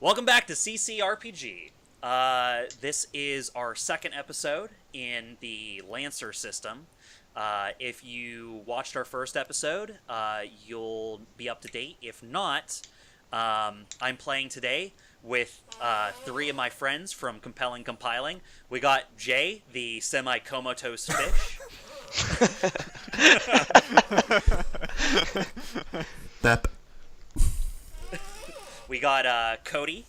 Welcome back to CCRPG. This is our second episode in the Lancer system. If you watched our first episode, you'll be up to date. If not, I'm playing today with three of my friends from Compelling Compiling. We got Jay, the semi-comatose fish. Bep. We got Cody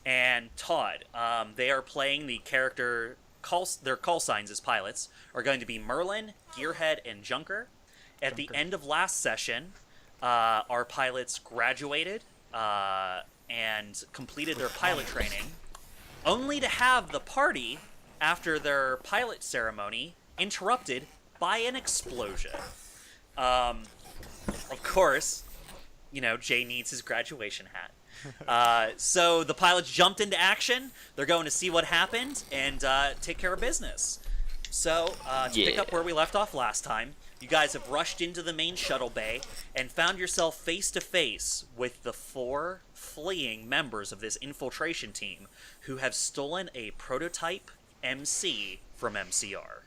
and Todd. They are playing the character. Their call signs as pilots are going to be Merlin, Gearhead, and Junker. At the end of last session, our pilots graduated and completed their pilot training, only to have the party, after their pilot ceremony, interrupted by an explosion. Of course, Jay needs his graduation hat. So the pilots jumped into action. They're going to see what happened and take care of business. So, pick up where we left off last time, you guys have rushed into the main shuttle bay and found yourself face to face with the 4 fleeing members of this infiltration team who have stolen a prototype MC from MCR.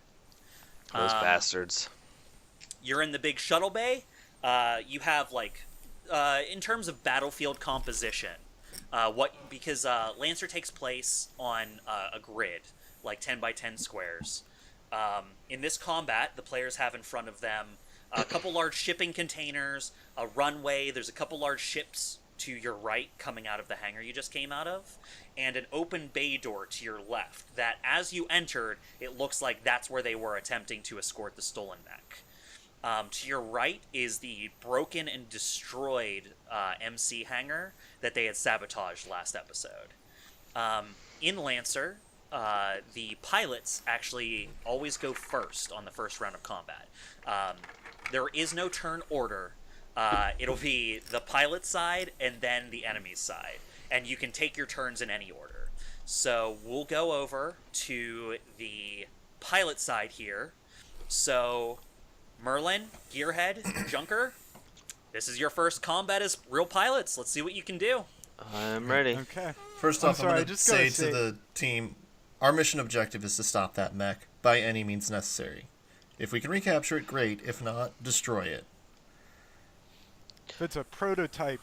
Those bastards. You're in the big shuttle bay. You have, in terms of battlefield composition, because Lancer takes place on a grid, 10 by 10 squares. In this combat, the players have in front of them a couple large shipping containers, a runway, there's a couple large ships to your right coming out of the hangar you just came out of, and an open bay door to your left that, as you entered, it looks like that's where they were attempting to escort the stolen mech. To your right is the broken and destroyed MC hangar that they had sabotaged last episode. In Lancer, the pilots actually always go first on the first round of combat. There is no turn order. It'll be the pilot side and then the enemy's side. And you can take your turns in any order. So we'll go over to the pilot side here. So Merlin, Gearhead, Junker, this is your first combat as real pilots. Let's see what you can do. I'm ready. Okay. First off, I'm going to say to the team, our mission objective is to stop that mech by any means necessary. If we can recapture it, great. If not, destroy it. If it's a prototype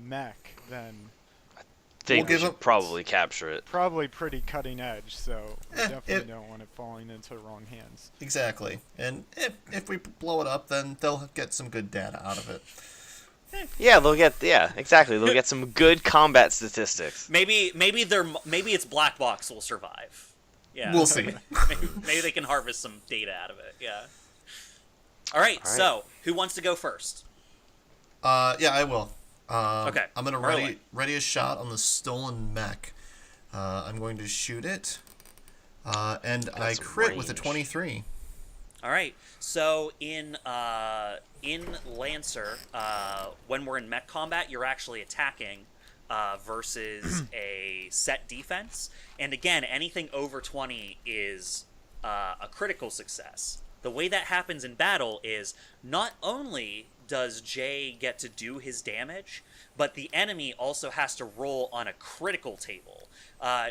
mech, then I think we should probably capture it. Probably pretty cutting edge, so we definitely don't want it falling into the wrong hands. Exactly. And if we blow it up, then they'll get some good data out of it. Yeah, exactly. They'll get some good combat statistics. Maybe its black box will survive. Yeah, we'll see. maybe they can harvest some data out of it. Yeah. All right. So who wants to go first? Yeah, I will. Okay. I'm gonna ready a shot on the stolen mech. I'm going to shoot it, and I crit range with a 23. All right. So in Lancer, when we're in mech combat, you're actually attacking versus a set defense. And again, anything over 20 is a critical success. The way that happens in battle is not only does Jay get to do his damage, but the enemy also has to roll on a critical table.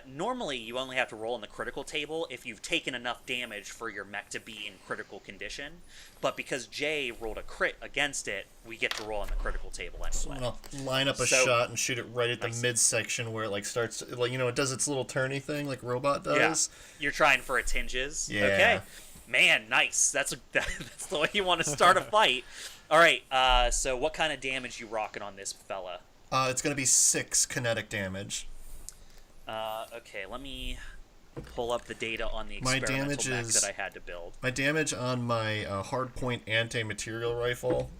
Normally, you only have to roll on the critical table if you've taken enough damage for your mech to be in critical condition. But because Jay rolled a crit against it, we get to roll on the critical table anyway. So I'm gonna line up a shot and shoot it right at the midsection where it starts, it does its little turny thing like Robot does. Yeah. You're trying for its hinges. Yeah. Okay. Man, nice. That's the way you want to start a fight. All right, so what kind of damage you rocking on this fella? It's going to be 6 kinetic damage. Okay, let me pull up the data on the experimental mech that I had to build. My damage on my hardpoint anti-material rifle,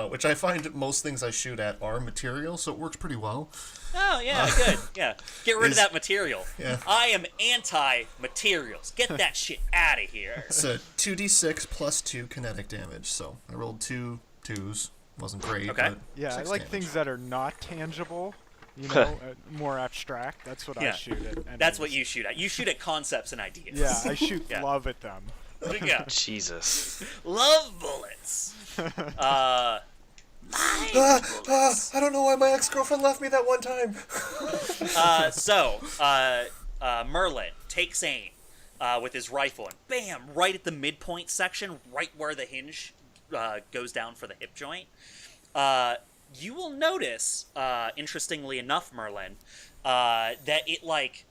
which I find most things I shoot at are material, so it works pretty well. Oh, yeah, good. Yeah, get rid of that material. Yeah. I am anti-materials. Get that shit out of here. It's a 2d6 plus 2 kinetic damage, so I rolled 2 2s. Wasn't great. Okay. But yeah, I like damage. things that are not tangible. More abstract. That's what I shoot at. Enemies. That's what you shoot at. You shoot at concepts and ideas. Yeah, I shoot love at them. Yeah. Jesus. Love bullets. I don't know why my ex-girlfriend left me that one time. Merlin takes aim with his rifle, and bam, right at the midpoint section, right where the hinge goes down for the hip joint. You will notice, interestingly enough, Merlin, that it, like,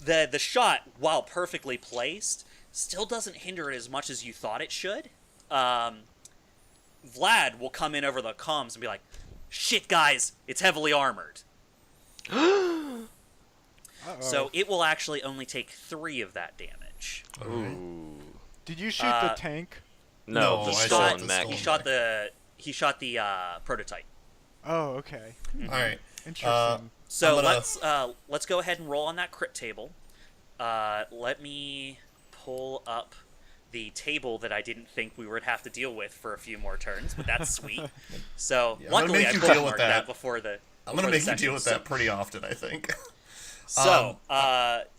the shot, while perfectly placed, still doesn't hinder it as much as you thought it should. Vlad will come in over the comms and be like, "Shit, guys, it's heavily armored." So it will actually only take 3 of that damage. Ooh. Did you shoot the tank? No, the stolen mech. He shot the prototype. Oh, okay. All right. Interesting. So let's go ahead and roll on that crit table. Let me pull up the table that I didn't think we would have to deal with for a few more turns, but that's sweet. So luckily I bookmarked that before the. I'm gonna make you deal with that pretty often, I think. So,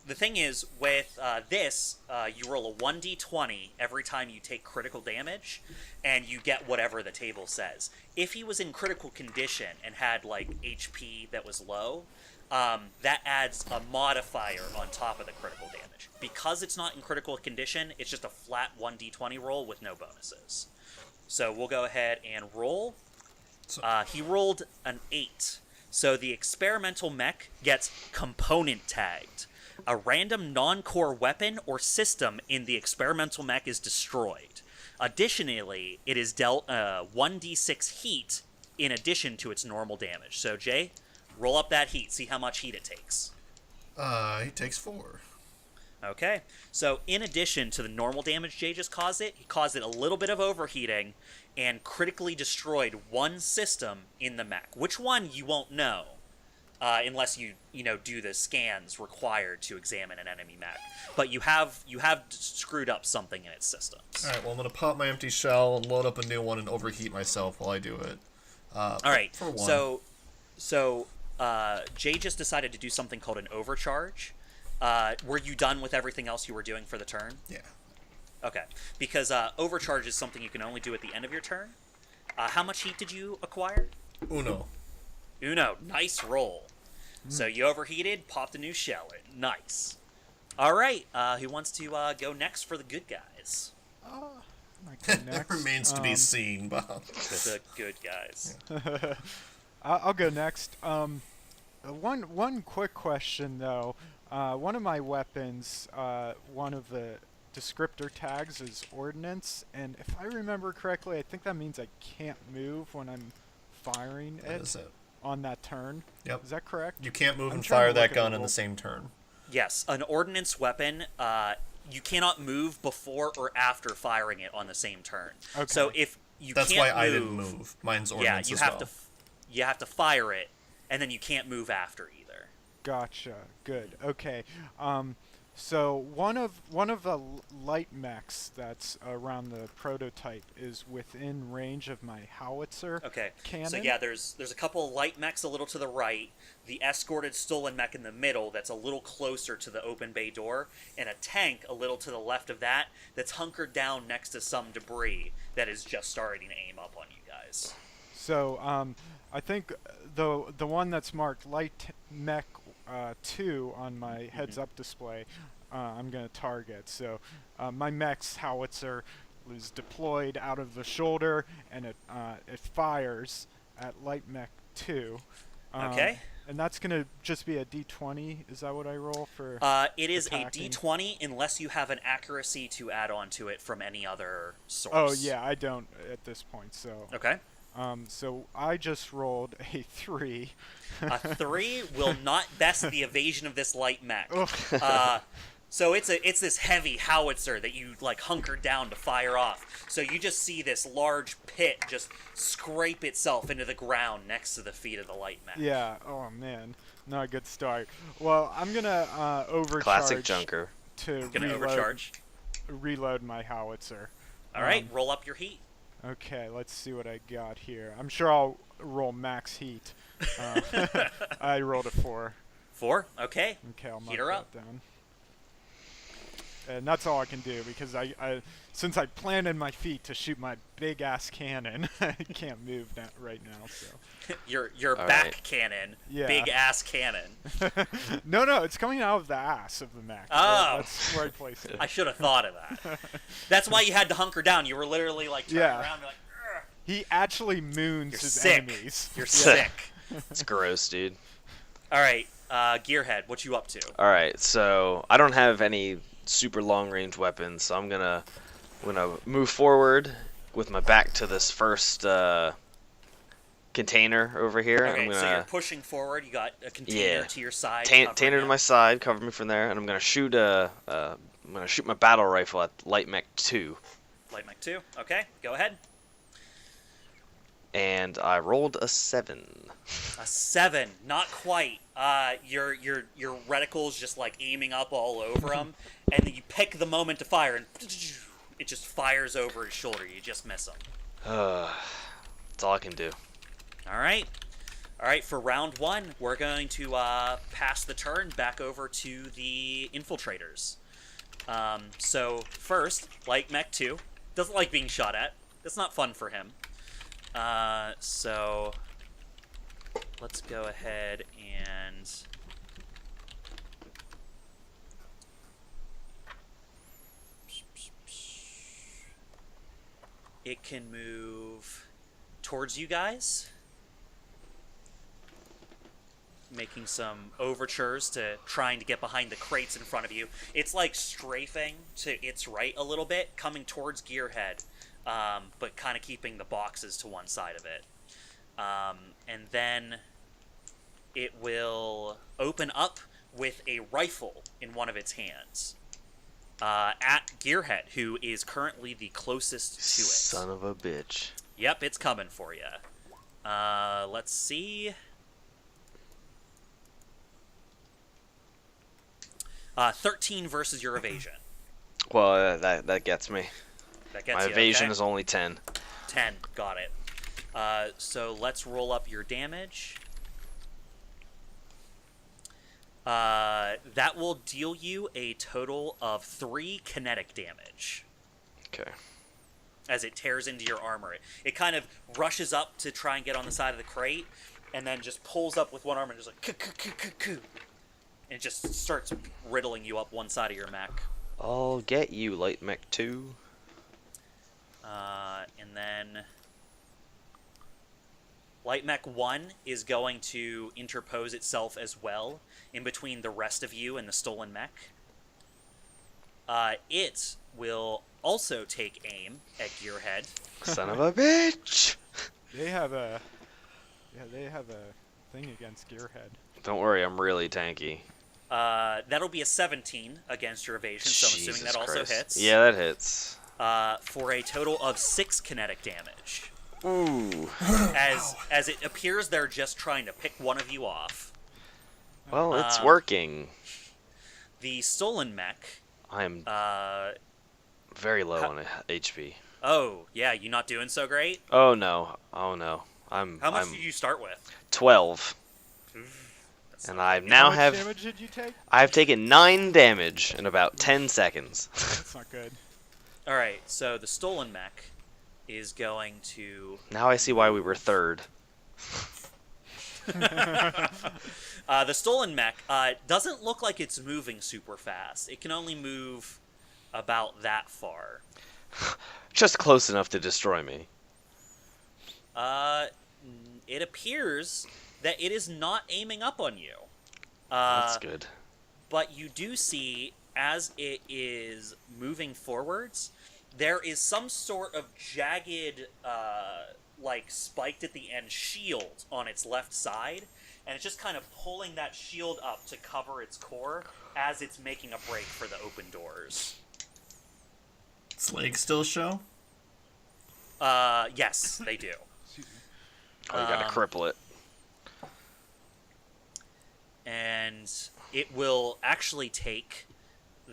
the thing is, with this, you roll a 1d20 every time you take critical damage, and you get whatever the table says. If he was in critical condition and had, like, HP that was low, that adds a modifier on top of the critical damage. Because it's not in critical condition, it's just a flat 1d20 roll with no bonuses. So we'll go ahead and roll. He rolled an 8. So the experimental mech gets component tagged. A random non-core weapon or system in the experimental mech is destroyed. Additionally, it is dealt 1d6 heat in addition to its normal damage. So Jay, roll up that heat. See how much heat it takes. He takes 4. Okay. So in addition to the normal damage Jay just caused it, he caused it a little bit of overheating and critically destroyed 1 system in the mech. Which one, you won't know unless you do the scans required to examine an enemy mech. But you have screwed up something in its systems. All right, well, I'm going to pop my empty shell and load up a new one and overheat myself while I do it. All right, for 1. So Jay just decided to do something called an overcharge. Were you done with everything else you were doing for the turn? Yeah. Okay, because overcharge is something you can only do at the end of your turn. How much heat did you acquire? Uno. Nice roll. So you overheated, popped a new shell in. Nice. All right, who wants to go next for the good guys? It remains to be seen, Bob. The good guys. I'll go next. One quick question, though. One of my weapons, one of the descriptor tags is ordnance, and if I remember correctly, I think that means I can't move when I'm firing it on that turn. Yep. Is that correct? You can't move and fire that gun in the same turn. Yes, an ordnance weapon, you cannot move before or after firing it on the same turn. Okay. So if you That's can't why move, I didn't move. Mine's ordnance as well. You have to fire it, and then you can't move after either. Gotcha. Good. Okay. So one of the light mechs that's around the prototype is within range of my howitzer. Okay. Cannon. So yeah, there's a couple of light mechs a little to the right, the escorted stolen mech in the middle that's a little closer to the open bay door, and a tank a little to the left of that that's hunkered down next to some debris that is just starting to aim up on you guys. So I think the one that's marked light mech 2 on my heads-up display, I'm going to target. So my mech's howitzer was deployed out of the shoulder, and it fires at light mech 2. Okay. And that's going to just be a D20. Is that what I roll for? It is attacking? a D20 unless you have an accuracy to add on to it from any other source. Oh, yeah, I don't at this point. So. Okay. So I just rolled a 3. A 3 will not best the evasion of this light mech. So it's this heavy howitzer that you like hunkered down to fire off. So you just see this large pit just scrape itself into the ground next to the feet of the light mech. Yeah. Oh man, not a good start. Well, I'm gonna overcharge. Classic junker. To reload my howitzer. All right, roll up your heat. Okay, let's see what I got here. I'm sure I'll roll max heat. I rolled a 4. 4? Okay. Okay, I'll mark Heat her that up. down. And that's all I can do because since I planted my feet to shoot my big ass cannon, I can't move right now. So your All back right. cannon, Yeah. big ass cannon. no, it's coming out of the ass of the mech. Oh. That's where I placed it. I should have thought of that. That's why you had to hunker down. You were literally like turning Yeah. around and like, "Ugh." He actually moons You're his sick. enemies. You're Yeah. sick. It's gross, dude. All right, Gearhead, what you up to? All right, so I don't have any super long-range weapons, so I'm gonna move forward with my back to this first container over here. Okay, I'm so you're gonna pushing forward. You got a container Yeah. to your side. container covering to you. my side, cover me from there, and I'm gonna shoot my battle rifle at Light Mech 2. Light Mech 2. Okay, go ahead. And I rolled a 7. A 7, not quite. Your reticle's just like aiming up all over him, and then you pick the moment to fire, and it just fires over his shoulder. You just miss him. That's all I can do. All right. For round 1, we're going to pass the turn back over to the infiltrators. So first, Light Mech 2 doesn't like being shot at. That's not fun for him. So let's go ahead and it can move towards you guys, making some overtures to trying to get behind the crates in front of you. It's like strafing to its right a little bit, coming towards Gearhead, but kind of keeping the boxes to one side of it. And then it will open up with a rifle in one of its hands at Gearhead, who is currently the closest to it. Son of a bitch. Yep, it's coming for you. Let's see. 13 versus your evasion. Well, that gets me. That gets My you, evasion okay? is only 10. 10, got it. So let's roll up your damage. That will deal you a total of 3 kinetic damage Okay. as it tears into your armor. It kind of rushes up to try and get on the side of the crate, and then just pulls up with one arm and just like and it just starts riddling you up one side of your mech. I'll get you, Light Mech 2. And then Light Mech 1 is going to interpose itself as well in between the rest of you and the stolen mech. It will also take aim at Gearhead. Son of a bitch! They have a thing against Gearhead. Don't worry, I'm really tanky. That'll be a 17 against your evasion, so I'm assuming Jesus that also Christ. hits. Yeah, that hits. For a total of 6 kinetic damage. Ooh. As it appears they're just trying to pick one of you off. Well, it's working. The stolen mech. I am Uh, very low on HP. oh, yeah, you not doing so great? Oh no. Oh no. How much did you start with? 12. And I now How much damage did you take? I've taken 9 damage in about 10 seconds. That's not good. Alright, so the stolen mech is going to... Now I see why we were third. the stolen mech doesn't look like it's moving super fast. It can only move about that far. Just close enough to destroy me. It appears that it is not aiming up on you. That's good. But you do see, as it is moving forwards, there is some sort of jagged, spiked at the end shield on its left side, and it's just kind of pulling that shield up to cover its core as it's making a break for the open doors. Its legs still show? Yes, they do. Oh, you gotta cripple it. And it will actually take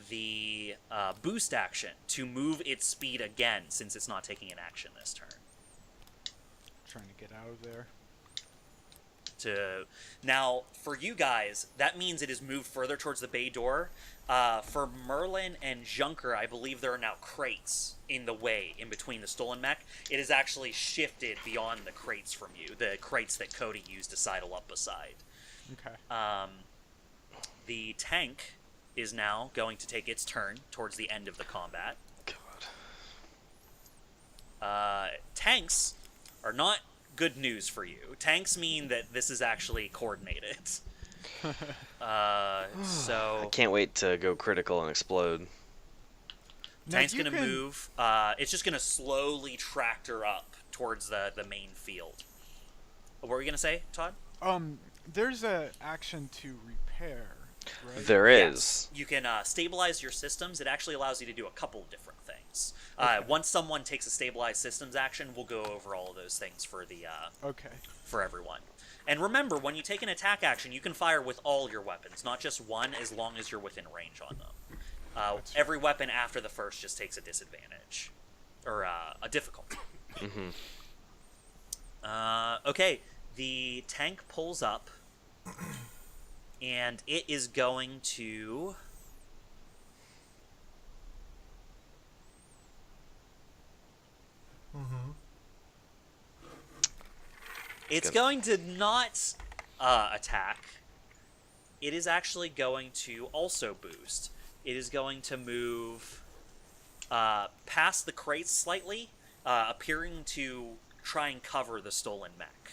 the boost action to move its speed again, since it's not taking an action this turn. Trying to get out of there. Now, for you guys, that means it has moved further towards the bay door. For Merlin and Junker, I believe there are now crates in the way in between the stolen mech. It has actually shifted beyond the crates from you, the crates that Cody used to sidle up beside. Okay. The tank is now going to take its turn towards the end of the combat. Tanks are not good news for you. Tanks mean that this is actually coordinated. So I can't wait to go critical and explode. Tank's gonna move. It's just gonna slowly tractor up towards the main field. What were we gonna say, Todd? There's a action to repair, right? There Yes. is. You can stabilize your systems. It actually allows you to do a couple of different things. Okay. Once someone takes a stabilized systems action, we'll go over all of those things for the for everyone. And remember, when you take an attack action, you can fire with all your weapons, not just one, as long as you're within range on them. Every weapon after the first just takes a disadvantage, or a difficulty. Mm-hmm. Okay, the tank pulls up, and it is going to... It's going to not attack. It is actually going to also boost. It is going to move past the crates slightly, appearing to try and cover the stolen mech.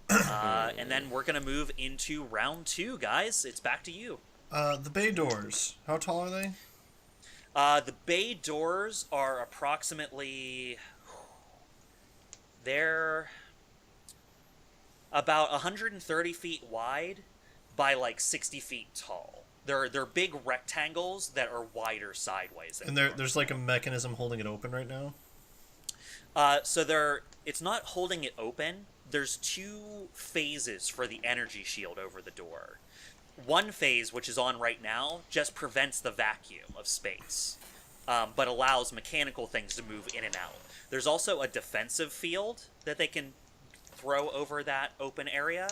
And then we're going to move into round 2, guys. It's back to you. The bay doors, how tall are they? The bay doors are approximately... They're about 130 feet wide by like 60 feet tall. They're big rectangles that are wider sideways. And there's like a mechanism holding it open right now? So it's not holding it open. There's 2 phases for the energy shield over the door. One phase, which is on right now, just prevents the vacuum of space, but allows mechanical things to move in and out. There's also a defensive field that they can throw over that open area.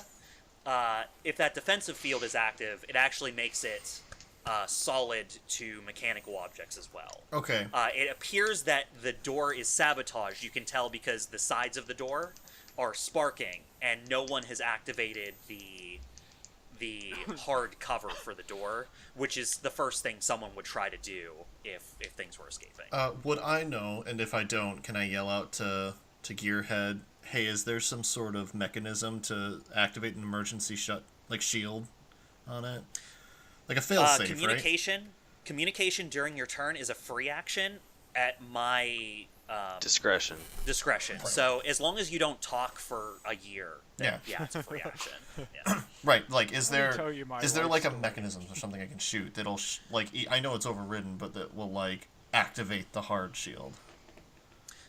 If that defensive field is active, it actually makes it solid to mechanical objects as well. Okay. It appears that the door is sabotaged. You can tell because the sides of the door are sparking, and no one has activated the hard cover for the door, which is the first thing someone would try to do if things were escaping. Would I know, and if I don't, can I yell out to Gearhead, hey, is there some sort of mechanism to activate an emergency shield on it? Like a fail-safe, communication, right? Communication during your turn is a free action at my... discretion. Right. So as long as you don't talk for a year, then, yeah, it's a free action. Yeah. Right, like, is there like a story. mechanism or something I can shoot that'll, I know it's overridden, but that will, like, activate the hard shield?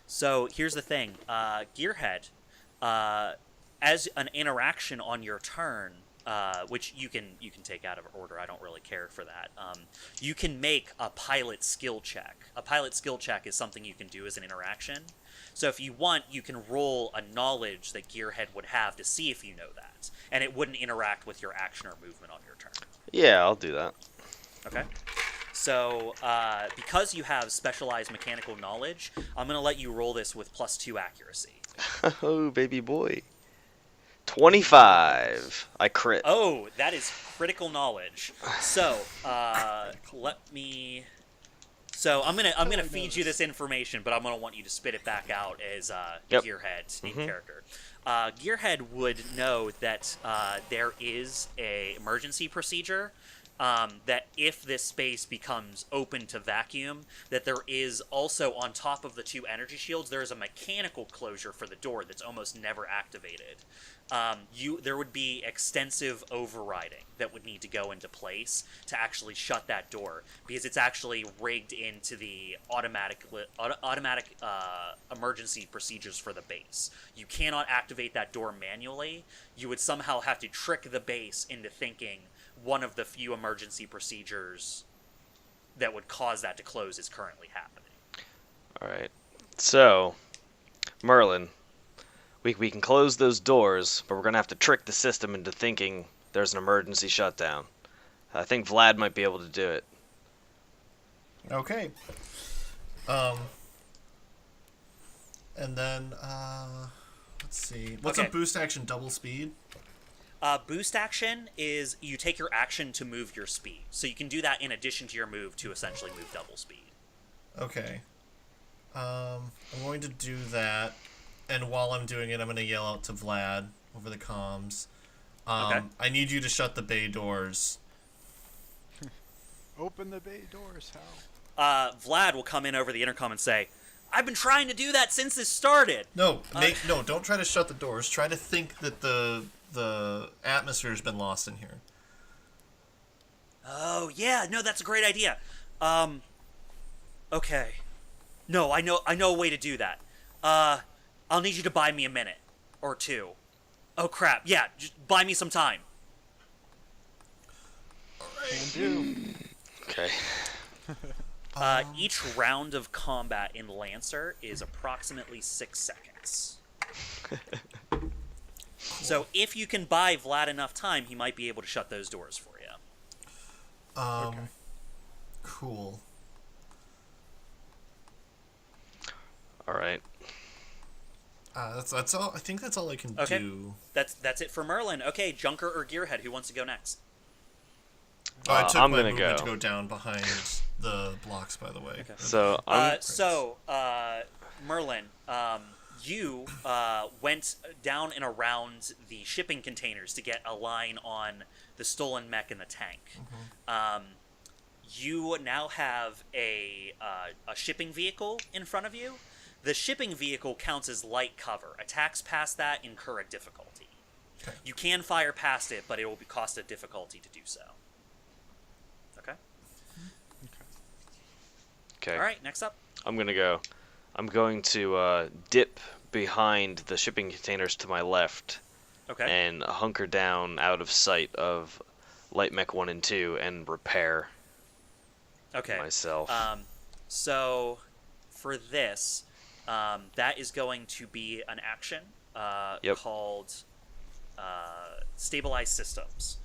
So here's the thing. Gearhead, as an interaction on your turn, which you can take out of order. I don't really care for that. You can make a pilot skill check. A pilot skill check is something you can do as an interaction. So if you want, you can roll a knowledge that Gearhead would have to see if you know that, and it wouldn't interact with your action or movement on your turn. Yeah, I'll do that. Okay. So because you have specialized mechanical knowledge, I'm going to let you roll this with +2 accuracy. Oh, baby boy. 25. I crit. Oh, that is critical knowledge. So, let me... So, I'm gonna feed you this information, but I'm gonna want you to spit it back out as Gearhead in character. Gearhead would know that there is a emergency procedure, that if this space becomes open to vacuum, that there is also, on top of the 2 energy shields, there is a mechanical closure for the door that's almost never activated. There would be extensive overriding that would need to go into place to actually shut that door, because it's actually rigged into the automatic emergency procedures for the base. You cannot activate that door manually. You would somehow have to trick the base into thinking one of the few emergency procedures that would cause that to close is currently happening. All right. So, Merlin, We can close those doors, but we're gonna have to trick the system into thinking there's an emergency shutdown. I think Vlad might be able to do it. Okay. And then, let's see. What's Okay. a boost action double speed? Boost action is you take your action to move your speed. So you can do that in addition to your move to essentially move double speed. Okay. I'm going to do that, and while I'm doing it, I'm going to yell out to Vlad over the comms. Okay. I need you to shut the bay doors. Open the bay doors, Hal. Vlad will come in over the intercom and say, I've been trying to do that since this started. No, no, don't try to shut the doors. Try to think that the atmosphere has been lost in here. Oh, yeah, no, that's a great idea. Okay. No, I know a way to do that. I'll need you to buy me a minute. Or two. Oh, crap. Yeah, just buy me some time. Can do. Okay. Each round of combat in Lancer is approximately 6 seconds. So if you can buy Vlad enough time, he might be able to shut those doors for you. Okay. Cool. All right. That's all. I think that's all I can Okay. do. That's it for Merlin. Okay, Junker or Gearhead, who wants to go next? Oh, I took I'm my gonna movement go. to go down behind the blocks, by the way. Okay. So Merlin, you went down and around the shipping containers to get a line on the stolen mech and the tank. You now have a shipping vehicle in front of you. The shipping vehicle counts as light cover. Attacks past that incur a difficulty. Okay. You can fire past it, but it will cost a difficulty to do so. Okay? okay. All right, next up. I'm gonna go. I'm going to dip behind the shipping containers to my left Okay. and hunker down out of sight of Light Mech 1 and 2 and repair Okay. myself. So for this, that is going to be an action Yep. called Stabilize Systems.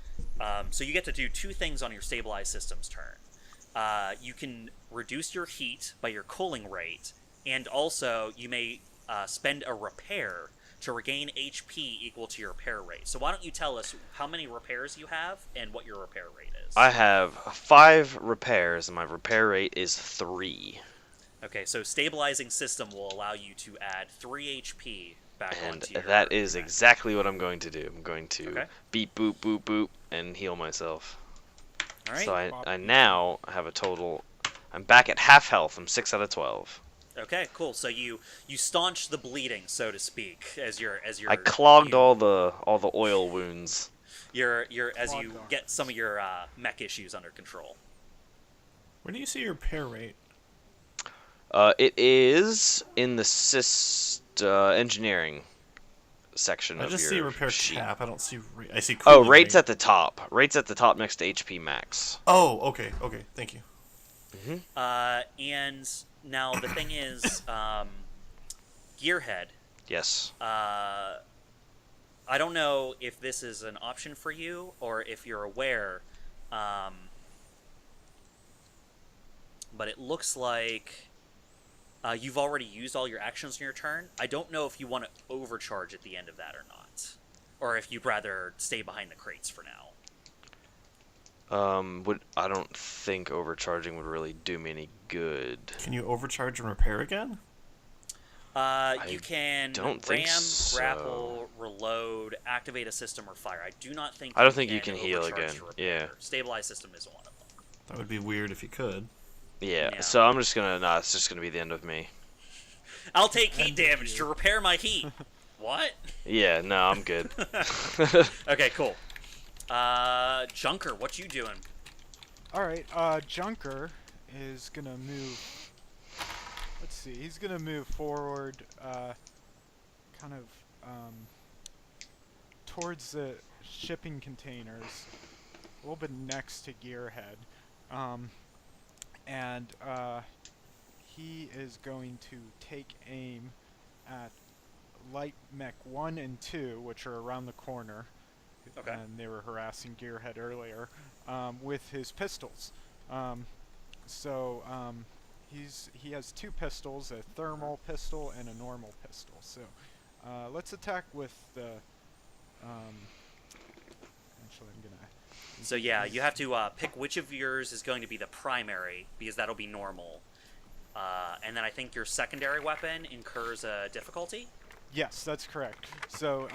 So you get to do two things on your Stabilize Systems turn. You can reduce your heat by your cooling rate, and also you may spend a repair to regain HP equal to your repair rate. So why don't you tell us how many repairs you have and what your repair rate is? I have 5 repairs and my repair rate is 3. Okay, so Stabilizing System will allow you to add 3 HP back And onto your... that is mech. exactly what I'm going to do. I'm going to Okay. beep boop boop boop and heal myself. All right. So I now have a total. I'm back at half health. I'm 6 out of 12. Okay, cool. So you staunch the bleeding, so to speak, as you're I clogged you, all the oil wounds. you're as Clogged you arms. get some of your mech issues under control. Where do you see your repair rate? It is in the engineering section I of just your see repair sheet. cap. I don't see. I see. Oh, cooling rates rate. at the top. Rates at the top next to HP max. Oh, okay. Okay. Thank you. And now the thing is, Gearhead. Yes. I don't know if this is an option for you or if you're aware, but it looks like you've already used all your actions in your turn. I don't know if you want to overcharge at the end of that or not, or if you'd rather stay behind the crates for now. I don't think overcharging would really do me any good. Can you overcharge and repair again? You can don't think ram, so. grapple, reload, activate a system, or fire. I do not think. I don't think you can heal overcharge again. to repair. Yeah. Stabilize system is one of them. That would be weird if you could. Yeah. Yeah. So I'm just gonna. Nah, it's just gonna be the end of me. I'll take heat damage to repair my heat. What? Yeah. No, I'm good. Okay, cool. Junker, what you doing? All right. Junker is gonna move. Let's see. He's gonna move forward, kind of towards the shipping containers, a little bit next to Gearhead, and he is going to take aim at Light Mech 1 and 2, which are around the corner. Okay. And they were harassing Gearhead earlier, with his pistols. He has 2 pistols, a thermal pistol and a normal pistol. So let's attack with the... actually, I'm going to... So yeah, you have to pick which of yours is going to be the primary, because that'll be normal. And then I think your secondary weapon incurs a difficulty? Yes, that's correct. So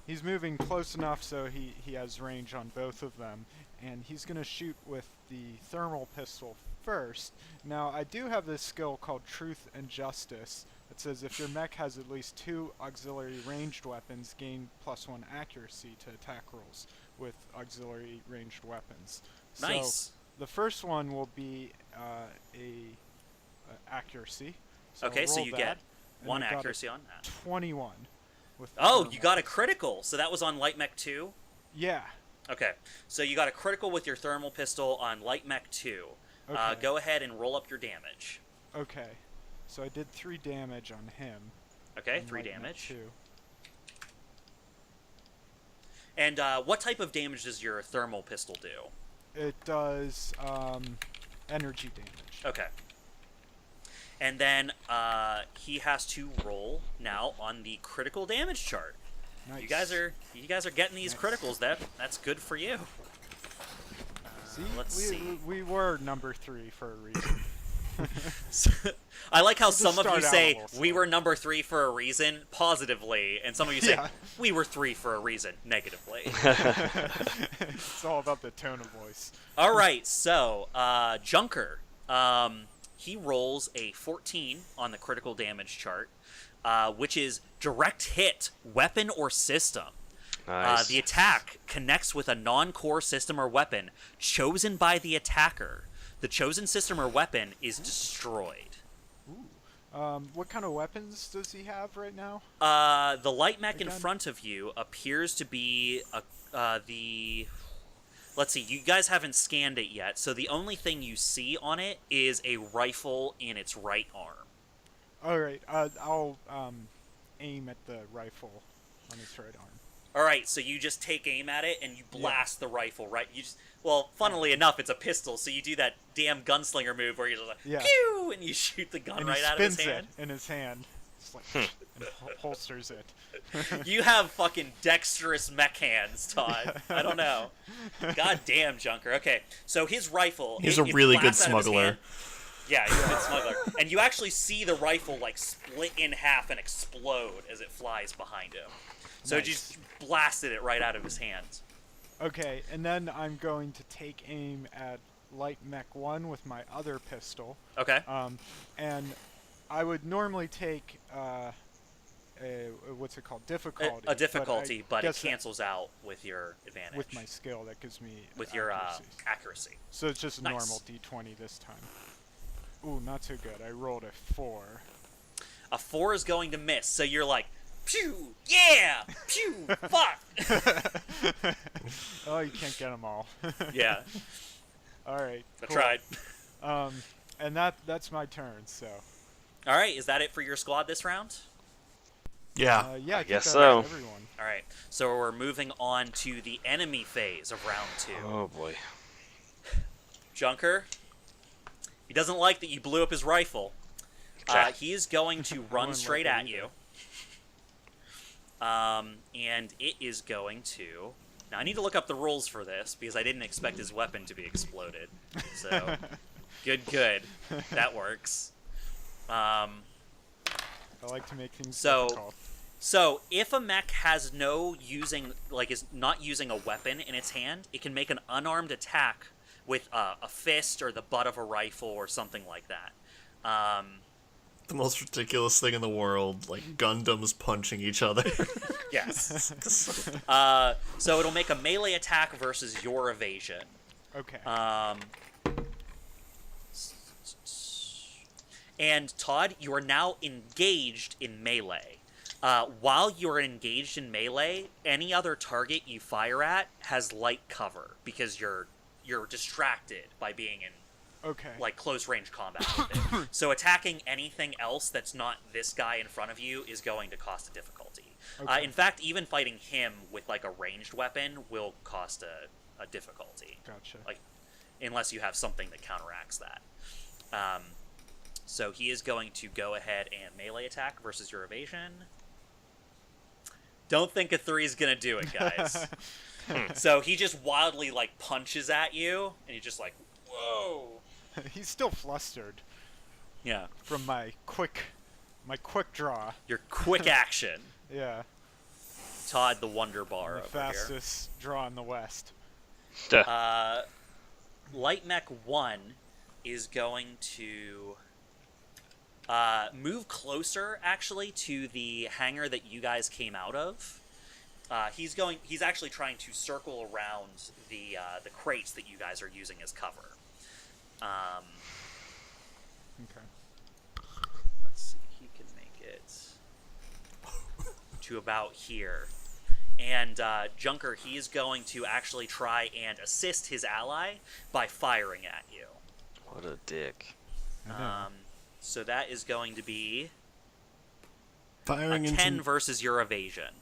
he's moving close enough so he has range on both of them. And he's going to shoot with the thermal pistol first. Now, I do have this skill called Truth and Justice. It says if your mech has at least 2 auxiliary ranged weapons, gain +1 accuracy to attack rolls with auxiliary ranged weapons. Nice. So the first one will be accuracy. So Okay, so roll you that, get and 1 I got a accuracy on that. 21. With the Oh, thermal. you got a critical. So that was on Light Mech 2? Yeah. Okay, so you got a critical with your thermal pistol on Light Mech 2. Okay. Go ahead and roll up your damage. Okay. So I did 3 damage on him. Okay, on 3 Light Mech damage. 2. And what type of damage does your thermal pistol do? It does energy damage. Okay. And then he has to roll now on the critical damage chart. Nice. You guys are getting these Nice. criticals. That's good for you. See, let's see. We were number 3 for a reason. I like how Just some of you start out say a little we slow. were number 3 for a reason positively, and some of you say Yeah. we were 3 for a reason negatively. It's all about the tone of voice. All right, so Junker, he rolls a 14 on the critical damage chart, which is direct hit, weapon or system. Nice. The attack connects with a non-core system or weapon chosen by the attacker. The chosen system or weapon is destroyed. What kind of weapons does he have right now? The light mech in Again? front of you appears to be the... Let's see, you guys haven't scanned it yet, so the only thing you see on it is a rifle in its right arm. Alright, I'll aim at the rifle on his right arm. All right, so you just take aim at it and you blast the rifle, right? You just, well, funnily enough, it's a pistol, so you do that damn gunslinger move where you're just like, Yeah. pew, and you shoot the gun And right he out of his spins hand. it in his hand. It's like, and holsters it. You have fucking dexterous mech hands, Todd. I don't know. God damn, Junker. Okay, so his rifle. He's it a really good blasts out of his smuggler. hand. Yeah, he's a good smuggler. And you actually see the rifle like split in half and explode as it flies behind him. So it Nice. just blasted it right out of his hands. Okay, and then I'm going to take aim at Light Mech 1 with my other pistol. Okay. And I would normally take what's it called? Difficulty. A difficulty, but it guess that cancels out with your advantage. with my skill that gives me with your accuracy. accuracy. So it's just a Nice. normal d20 this time. Ooh, not so good. I rolled a 4. A 4 is going to miss, so you're like, pew, yeah, pew, fuck. Oh, you can't get them all. Yeah, All right. I cool. tried. And that's my turn. So. All right, is that it for your squad this round? Yeah. Yeah, I guess think so. that's everyone. All right, so we're moving on to the enemy phase of round 2. Oh boy. Junker, he doesn't like that you blew up his rifle. He is going to run wouldn't straight like at it you. And it is going to... Now, I need to look up the rules for this, because I didn't expect his weapon to be exploded. So, good. That works. I like to make things So- difficult. So, if a mech has is not using a weapon in its hand, it can make an unarmed attack with a fist or the butt of a rifle or something like that. The most ridiculous thing in the world, like Gundams punching each other. Yes. So it'll make a melee attack versus your evasion. Okay. And Todd, you are now engaged in melee. While you're engaged in melee, any other target you fire at has light cover because you're distracted by being Okay. like close range combat with it. So attacking anything else that's not this guy in front of you is going to cost a difficulty. Okay. In fact, even fighting him with like a ranged weapon will cost a difficulty. Gotcha. Like, unless you have something that counteracts that. So he is going to go ahead and melee attack versus your evasion. Don't think a 3 is gonna do it, guys. So he just wildly like punches at you, and you're just like, whoa. He's still flustered Yeah. from my quick draw. Your quick action. Yeah. Todd the Wonder Bar The over fastest draw in the West. here. Light Mech 1 is going to move closer, actually, to the hangar that you guys came out of. He's actually trying to circle around the crates that you guys are using as cover. Okay. Let's see, he can make it to about here. And Junker, he is going to actually try and assist his ally by firing at you. What a dick. So that is going to be Firing a 10 into... versus your evasion.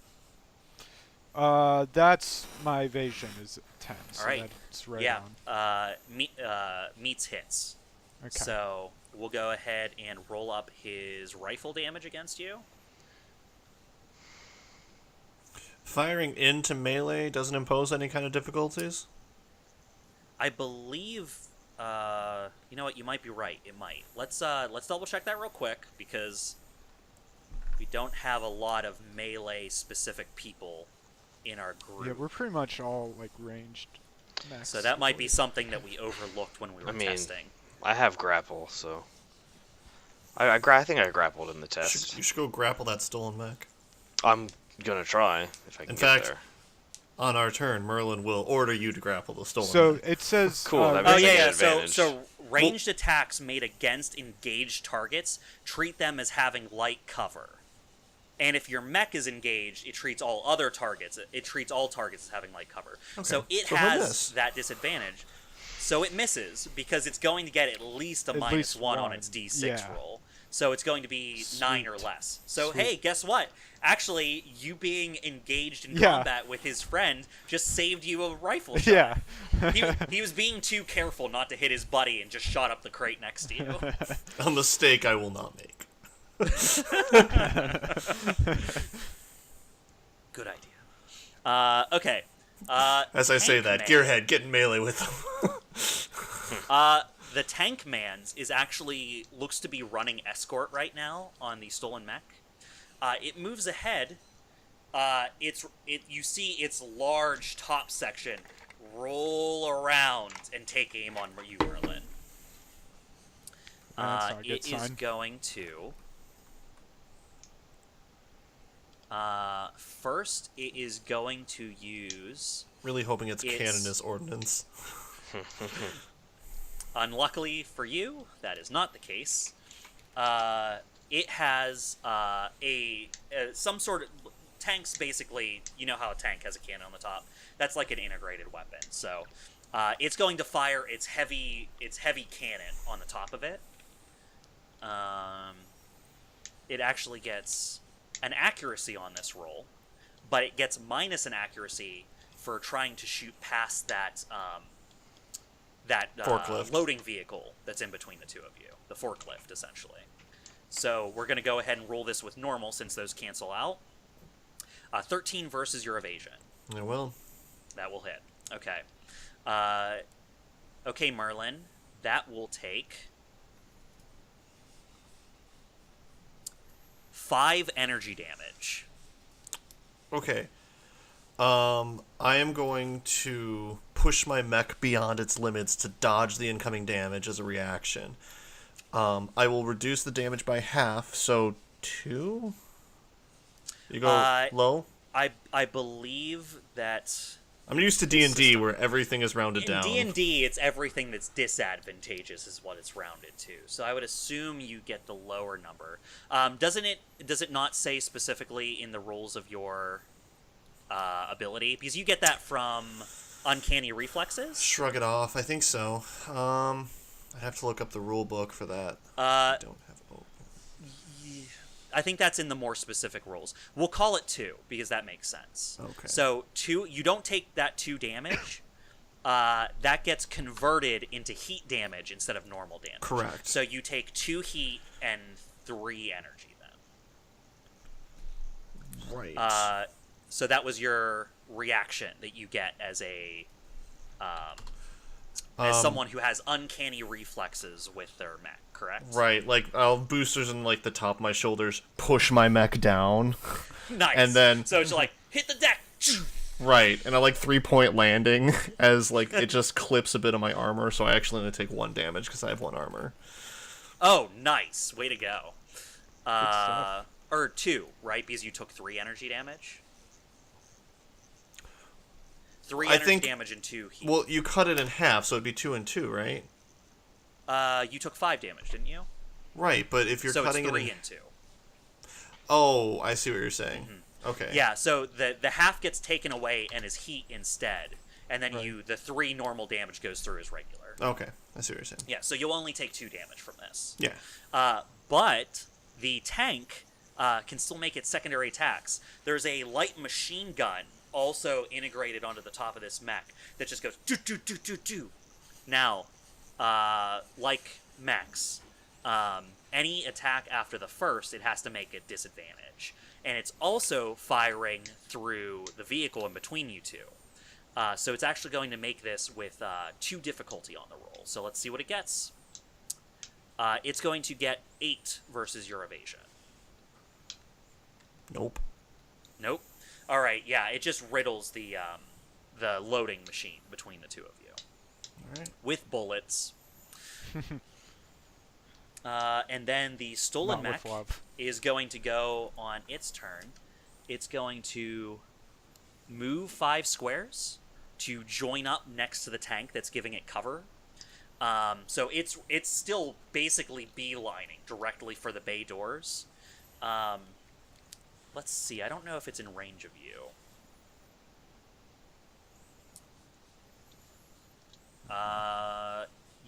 That's my evasion is 10. So All right. That's right Yeah, on. meets hits. Okay. So we'll go ahead and roll up his rifle damage against you. Firing into melee doesn't impose any kind of difficulties? I believe, you know what, you might be right. It might. Let's double check that real quick, because we don't have a lot of melee specific people in our group. Yeah, we're pretty much all like ranged. Max So that might be something that we overlooked when we were I mean, testing. I have grapple, so I think I grappled in the test. You should go grapple that stolen mech. I'm gonna try if I can In get fact, there. On our turn, Merlin will order you to grapple the stolen So mech. it says. Cool, that Oh makes yeah, an yeah. advantage. So ranged attacks made against engaged targets treat them as having light cover, and if your mech is engaged, it treats all other targets. It treats all targets as having light cover. So it So he'll has miss. that disadvantage. So it misses because it's going to get at least a At minus least 1 on one, its D6 yeah. roll. So it's going to be 9 or Sweet. less. So Sweet. hey, guess what? Actually, you being engaged in Yeah. combat with his friend just saved you a rifle shot. Yeah. He was being too careful not to hit his buddy and just shot up the crate next to you. A mistake I will not make. Good idea. Okay. As I say that, Tank Man. Gearhead, get in melee with him. The tank man's is actually looks to be running escort right now on the stolen mech. It moves ahead. You see its large top section roll around and take aim on you, Merlin. That's not a good It is sign. going to. First, it is going to use. Really hoping it's It's- canon as ordnance. Unluckily for you, that is not the case. It has some sort of tanks. Basically, you know how a tank has a cannon on the top. That's like an integrated weapon. So it's going to fire its heavy cannon on the top of it. It actually gets an accuracy on this roll, but it gets minus an accuracy for trying to shoot past that Forklift. loading vehicle that's in between the two of you, the forklift, essentially. So we're going to go ahead and roll this with normal since those cancel out. 13 versus your evasion. Yeah, well, That will hit. Okay. Okay, Merlin. That will take 5 energy damage. okay. I am going to push my mech beyond its limits to dodge the incoming damage as a reaction. I will reduce the damage by half, so 2? You go low? I believe that I'm used to D&D where everything is rounded in down. D&D it's everything that's disadvantageous is what it's rounded to. So I would assume you get the lower number. Does it not say specifically in the rules of your ability? Because you get that from uncanny reflexes. Shrug it off. I think so. I have to look up the rule book for that. Uh, Don't have open. I think that's in the more specific rules. We'll call it 2 because that makes sense. Okay. So 2, you don't take that 2 damage. That gets converted into heat damage instead of normal damage. Correct. So you take 2 heat and 3 energy then. Right. So that was your reaction that you get as a as someone who has uncanny reflexes with their mech, correct? Right, like boosters in like the top of my shoulders push my mech down. Nice. And then so it's like hit the deck. right, and I like 3-point landing as like it just clips a bit of my armor, so I actually only take 1 damage because I have 1 armor. Oh, nice. Way to go. stuff. Or 2, right? Because you took 3 energy damage. 3 energy damage and 2 heat. Well, you cut it in half, so it'd be 2 and 2, right? You took 5 damage, didn't you? Right, but if you're so cutting it's 3 it in... and 2. Oh, I see what you're saying. Mm-hmm. Okay. Yeah, so the half gets taken away and is heat instead, and then Right. the 3 normal damage goes through as regular. Okay, I see what you're saying. Yeah, so you'll only take 2 damage from this. Yeah. But the tank can still make its secondary attacks. There's a light machine gun also integrated onto the top of this mech that just goes do do do do do. Now, like mechs, any attack after the first, it has to make a disadvantage, and it's also firing through the vehicle in between you two. So it's actually going to make this with 2 difficulty on the roll. So let's see what it gets. It's going to get 8 versus your evasion. Nope. Nope. All right, yeah, it just riddles the loading machine between the two of you. All right. With bullets. And then the stolen Not mech with love. is going to go on its turn. It's going to move 5 squares to join up next to the tank that's giving it cover. So it's still basically beelining directly for the bay doors. Let's see. I don't know if it's in range of you.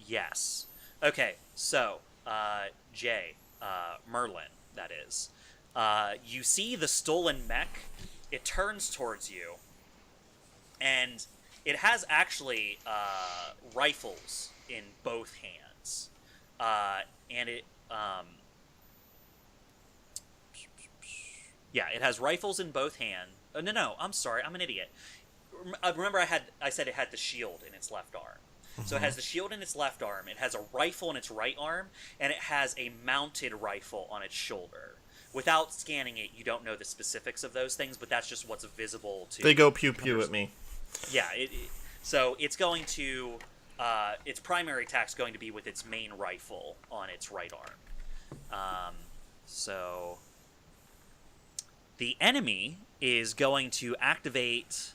Yes. Okay, so, Jay, Merlin, that is. You see the stolen mech. It turns towards you. And it has actually rifles in both hands. And it... yeah, it has rifles in both hands. No, I'm sorry, I'm an idiot. Remember I said it had the shield in its left arm. Mm-hmm. So it has the shield in its left arm, it has a rifle in its right arm, and it has a mounted rifle on its shoulder. Without scanning it, you don't know the specifics of those things, but that's just what's visible to... They go pew-pew at me. Yeah, so it's going to... its primary attack's going to be with its main rifle on its right arm. So... The enemy is going to activate...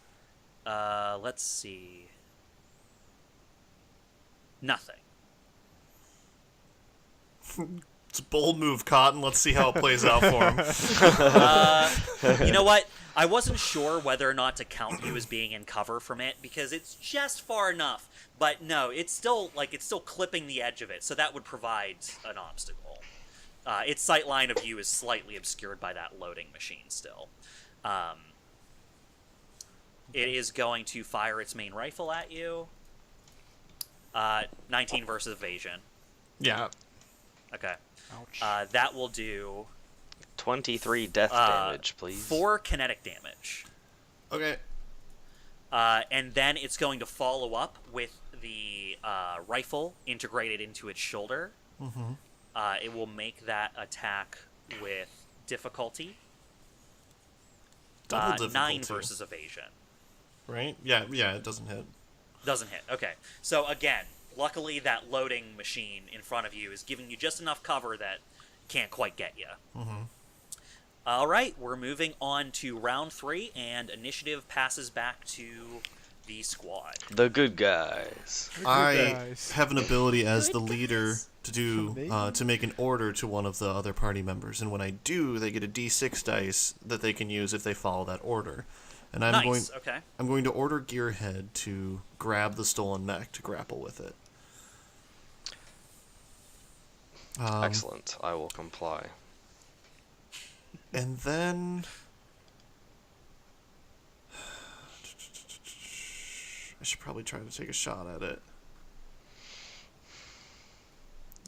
let's see... Nothing. It's a bold move, Cotton. Let's see how it plays out for him. You know what? I wasn't sure whether or not to count you as being in cover from it, because it's just far enough. But no, it's still clipping the edge of it, so that would provide an obstacle. Its sight line of you is slightly obscured by that loading machine still. It is going to fire its main rifle at you. 19 versus evasion. Yeah. Okay. Ouch. That will do 23 death damage, please. 4 kinetic damage. Okay. And then it's going to follow up with the rifle integrated into its shoulder. Mm-hmm. It will make that attack with difficulty. Double difficulty. 9 versus evasion. Right? Yeah, it doesn't hit. Doesn't hit. Okay. So again, luckily that loading machine in front of you is giving you just enough cover that can't quite get you. Mm-hmm. All right, we're moving on to round 3, and initiative passes back to the squad. The good guys. I have an ability as the leader to do to make an order to one of the other party members, and when I do, they get a D6 dice that they can use if they follow that order. And I'm going to order Gearhead to grab the stolen mech to grapple with it. Excellent. I will comply. And then I should probably try to take a shot at it.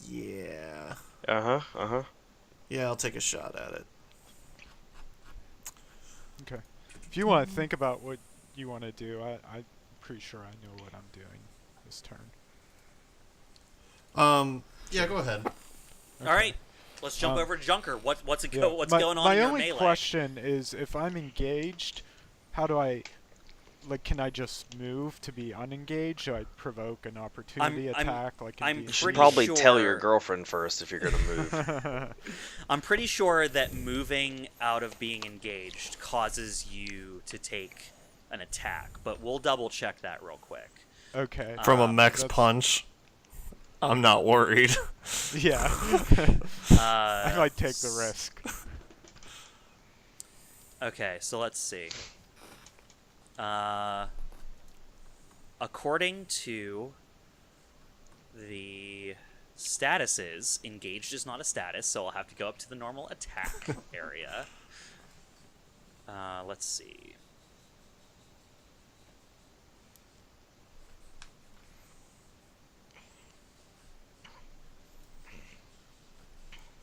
Yeah. Uh-huh. Yeah, I'll take a shot at it. Okay. If you want to think about what you want to do, I'm pretty sure I know what I'm doing this turn. Yeah, go ahead. All right, let's jump over to Junker. What's Yeah. going on in your My melee? only question is, if I'm engaged, how do I, can I just move to be unengaged? Do I provoke an opportunity attack? I'm You should pretty probably tell sure- your girlfriend first if you're going to move. I'm pretty sure that moving out of being engaged causes you to take an attack, but we'll double check that real quick. Okay. From a mech's that's- punch, I'm not worried. Yeah. I might take the risk. Okay, so let's see. According to the statuses, engaged is not a status, so I'll have to go up to the normal attack area. Let's see.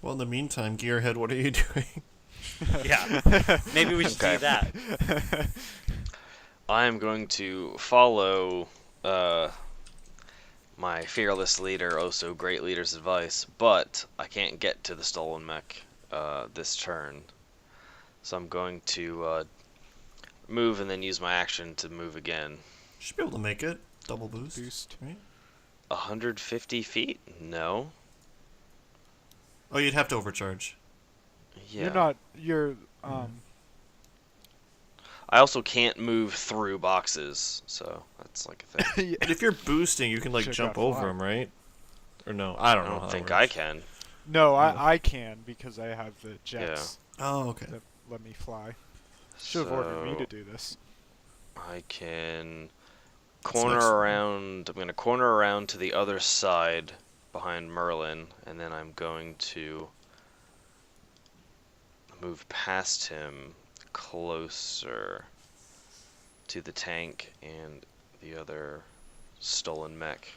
Well, in the meantime, Gearhead, what are you doing? Yeah, maybe we should Okay. do that. I am going to follow my fearless leader, oh so great leader's advice, but I can't get to the stolen mech this turn. So I'm going to move and then use my action to move again. Should be able to make it. Double boost. Right? 150 feet? No. Oh, you'd have to overcharge. Yeah. You're I also can't move through boxes, so that's like a thing. But if you're boosting, you can Should've jump got over fly. them, right? Or no? I I don't know. don't how think that I works. can. No, I can because I have the jets Oh, okay. that let me fly. Should have ordered me to do this. I can That's corner next. around. I'm going to corner around to the other side behind Merlin, and then I'm going to move past him closer to the tank and the other stolen mech.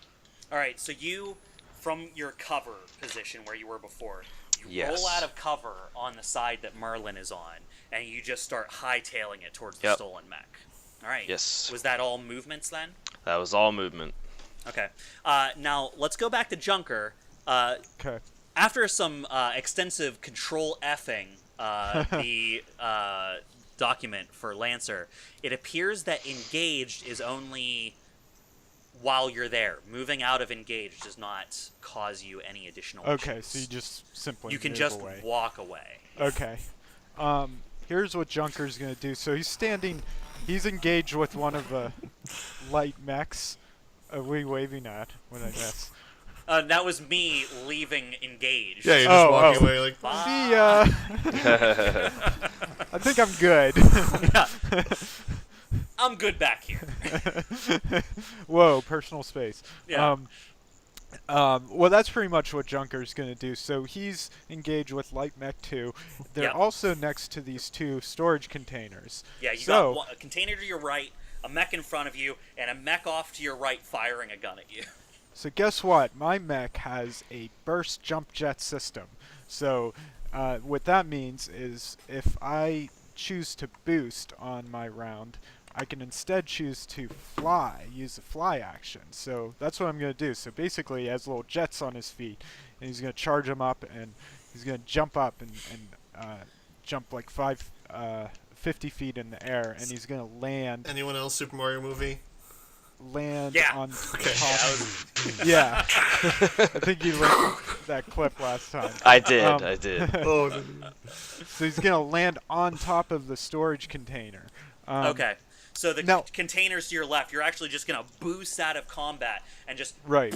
All right, so you, from your cover position where you were before, you Yes. roll out of cover on the side that Merlin is on, and you just start hightailing it towards the Yep. stolen mech. All right. Yes. Was that all movements then? That was all movement. Okay. Now let's go back to Junker. Okay. After some extensive control effing the document for Lancer, it appears that engaged is only while you're there. Moving out of engaged does not cause you any additional Okay, issues. so you just simply You can move just away. walk away. Okay. Here's what Junker's gonna do. So he's engaged with one of the light mechs. Are we waving at when I miss? That was me leaving engaged. Yeah, you're just Oh, walking oh. away like. See ya. I think I'm good. Yeah. I'm good back here. Whoa, personal space. Yeah. Well, that's pretty much what Junker's going to do. So he's engaged with Light Mech 2. They're Yep. also next to these two storage containers. Yeah, you So- got a container to your right, a mech in front of you, and a mech off to your right firing a gun at you. So guess what? My mech has a burst jump jet system. So what that means is if I choose to boost on my round, I can instead choose to use the fly action. So that's what I'm going to do. So basically he has little jets on his feet, and he's going to charge them up, and he's going to jump up and jump like 50 feet in the air, and he's going to land Anyone else Super Mario movie? Yeah. on Okay. top. Yeah. I think you linked that clip last time. I did. Um, I did. Oh, no. So he's going to land on top of the storage container. Okay. So the now- containers to your left, you're actually just going to boost out of combat and just Right.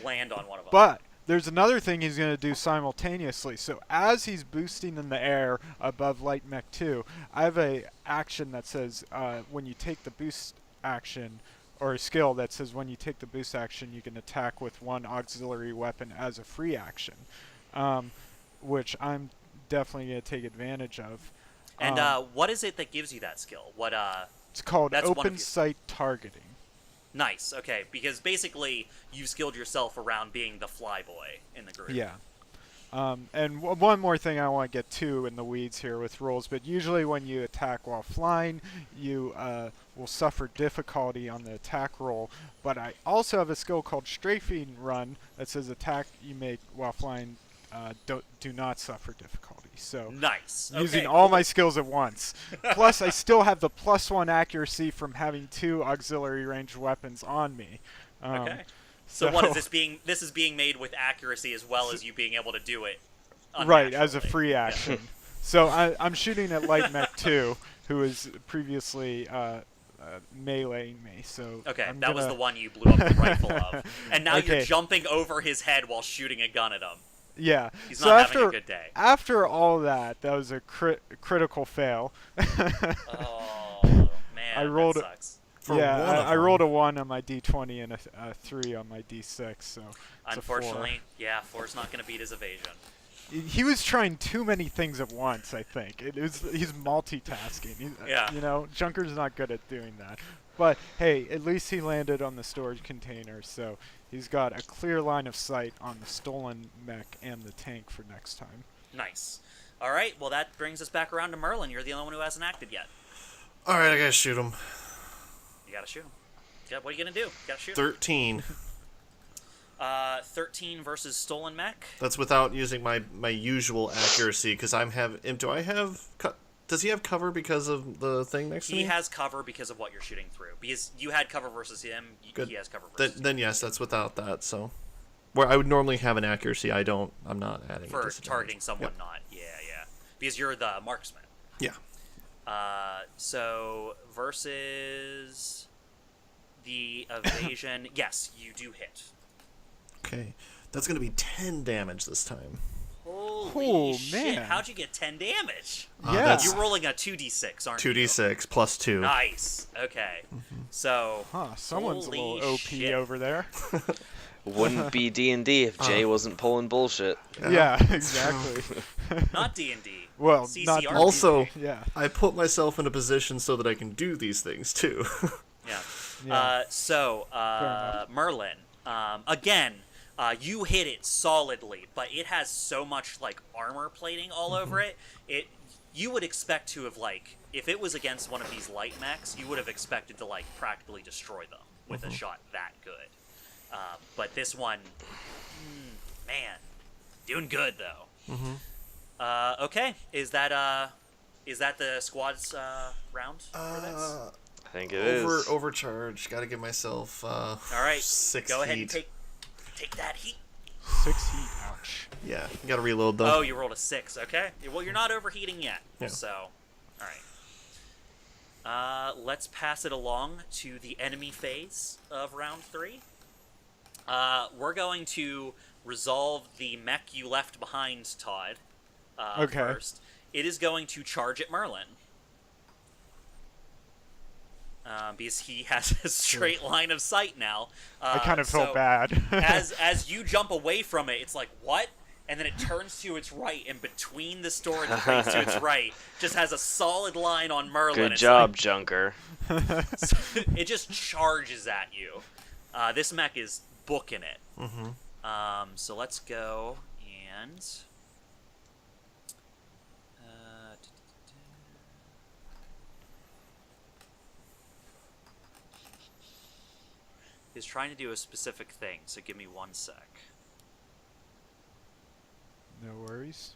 land on one of them. But there's another thing he's going to do simultaneously. So as he's boosting in the air above Light Mech 2, I have a action that says when you take the boost action or a skill that says when you take the boost action, you can attack with one auxiliary weapon as a free action, which I'm definitely going to take advantage of. And what is it that gives you that skill? What It's called that's one of open your- sight targeting. Nice. Okay, because basically you've skilled yourself around being the flyboy in the group. Yeah. And one more thing I want to get to in the weeds here with rolls, but usually when you attack while flying, you will suffer difficulty on the attack roll. But I also have a skill called Strafing Run that says attack you make while flying do not suffer difficulty. So Nice. using Okay, all cool. my skills at once. Plus, I still have the +1 accuracy from having 2 auxiliary ranged weapons on me. Okay. So what is this being? This is being made with accuracy as well as you being able to do it. Right, as a unnaturally. free action. So I'm shooting at Light Mech 2, who was previously meleeing me. So Okay, I'm that was gonna- the one you blew up the rifle of, and now you're Okay. jumping over his head while shooting a gun at him. Yeah. He's so not after having a good day. after all that was a critical fail. Oh man, I rolled that sucks. For yeah, one of I rolled a them. 1 on my D20 and a 3 on my D6. So it's a 4. Unfortunately, yeah, 4's not going to beat his evasion. He was trying too many things at once, I think. He's multitasking. Yeah. You know, Junker's not good at doing that. But, hey, at least he landed on the storage container, so he's got a clear line of sight on the stolen mech and the tank for next time. Nice. All right, well that brings us back around to Merlin. You're the only one who hasn't acted yet. All right, I gotta shoot him. You gotta shoot him. Yeah, what are you gonna do? You gotta shoot him. 13. 13 versus stolen mech. That's without using my usual accuracy, because does he have cover because of the thing next to me? He has cover because of what you're shooting through. Because you had cover versus him, Good. he has cover versus Then yes, that's without that. So, where I would normally have an accuracy, I'm not adding a for disadvantage. targeting someone Yep. not. Yeah. Because you're the marksman. Yeah. So versus the evasion, yes, you do hit. Okay, that's gonna be 10 damage this time. Holy Oh, shit! man. How'd you get 10 damage? Yeah. That's You're rolling a 2d6, aren't you? 2d6 plus 2. Nice. Okay. So. Huh, someone's a Holy little OP shit. over there. Wouldn't be D&D if Jay wasn't pulling bullshit. Yeah, exactly. Not D&D. Well, not CCRPG. Also, Yeah. I put myself in a position so that I can do these things too. Yeah. Yeah. So, Merlin, again, you hit it solidly, but it has so much like armor plating all over it. You would expect to have if it was against one of these light mechs, you would have expected to practically destroy them with a shot that good. But this one, man, doing good though. Okay, is that the squad's round for this? I think it is. Overcharge. Got to give myself All right, 6 go ahead heat. and take that heat. 6 heat, ouch. Yeah, got to reload though. Oh, you rolled a 6. Okay. Well, you're not overheating yet. Yeah. So, all right. Let's pass it along to the enemy phase of round 3. We're going to resolve the mech you left behind, Todd. Okay. First, it is going to charge at Merlin. Because he has a straight line of sight now. I kind of felt so bad. as you jump away from it, it's like, what? And then it turns to its right, and between the storage crates to its right, just has a solid line on Merlin. Good It's job, Junker. it just charges at you. This mech is booking it. So let's go and... He's trying to do a specific thing, so give me 1 sec. No worries.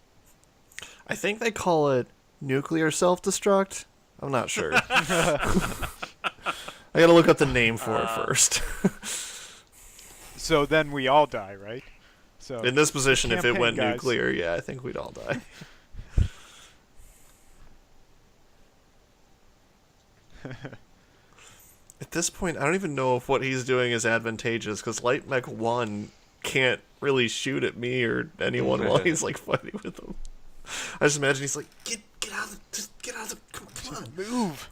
I think they call it nuclear self-destruct. I'm not sure. I got to look up the name for it first. So then we all die, right? So In this position, if it campaign, went guys. nuclear, yeah, I think we'd all die. At this point, I don't even know if what he's doing is advantageous, because Light Mech 1 can't really shoot at me or anyone while he's fighting with them. I just imagine he's like, get out of the, come on. move.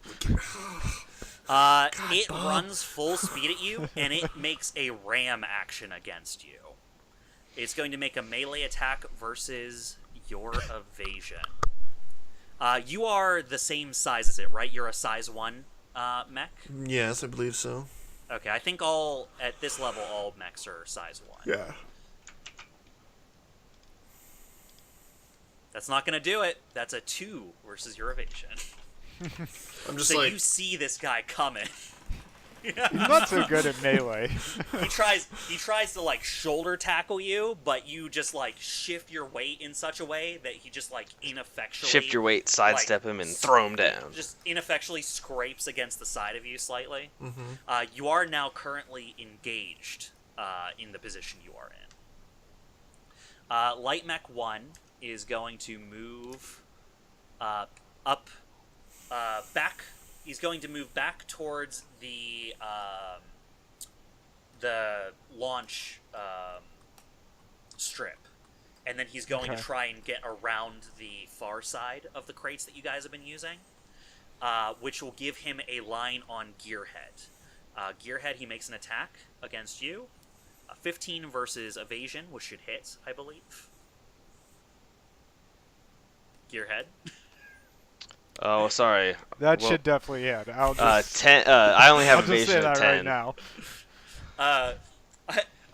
It runs full speed at you, and it makes a ram action against you. It's going to make a melee attack versus your evasion. You are the same size as it, right? You're a size 1 mech? Yes, I believe so. Okay, I think at this level, all mechs are size 1. Yeah. That's not going to do it. That's a 2 versus your evasion. I'm just So like, you see this guy coming. He's not so good at melee. He tries to like shoulder tackle you, but you just like shift your weight in such a way that he just like ineffectually Shift your weight, sidestep him, and throw him down. Just ineffectually scrapes against the side of you slightly. mm-hmm. You are now currently engaged in the position you are in. Light Mech 1 is going to move back. He's going to move back towards the launch strip, and then he's going to try and get around the far side of the crates that you guys have been using, which will give him a line on Gearhead. Gearhead, he makes an attack against you. 15 versus evasion, which should hit, I believe. Gearhead. Oh, sorry. That Well, should definitely hit. I'll just, 10. I only have I'll just say evasion at that 10. right now.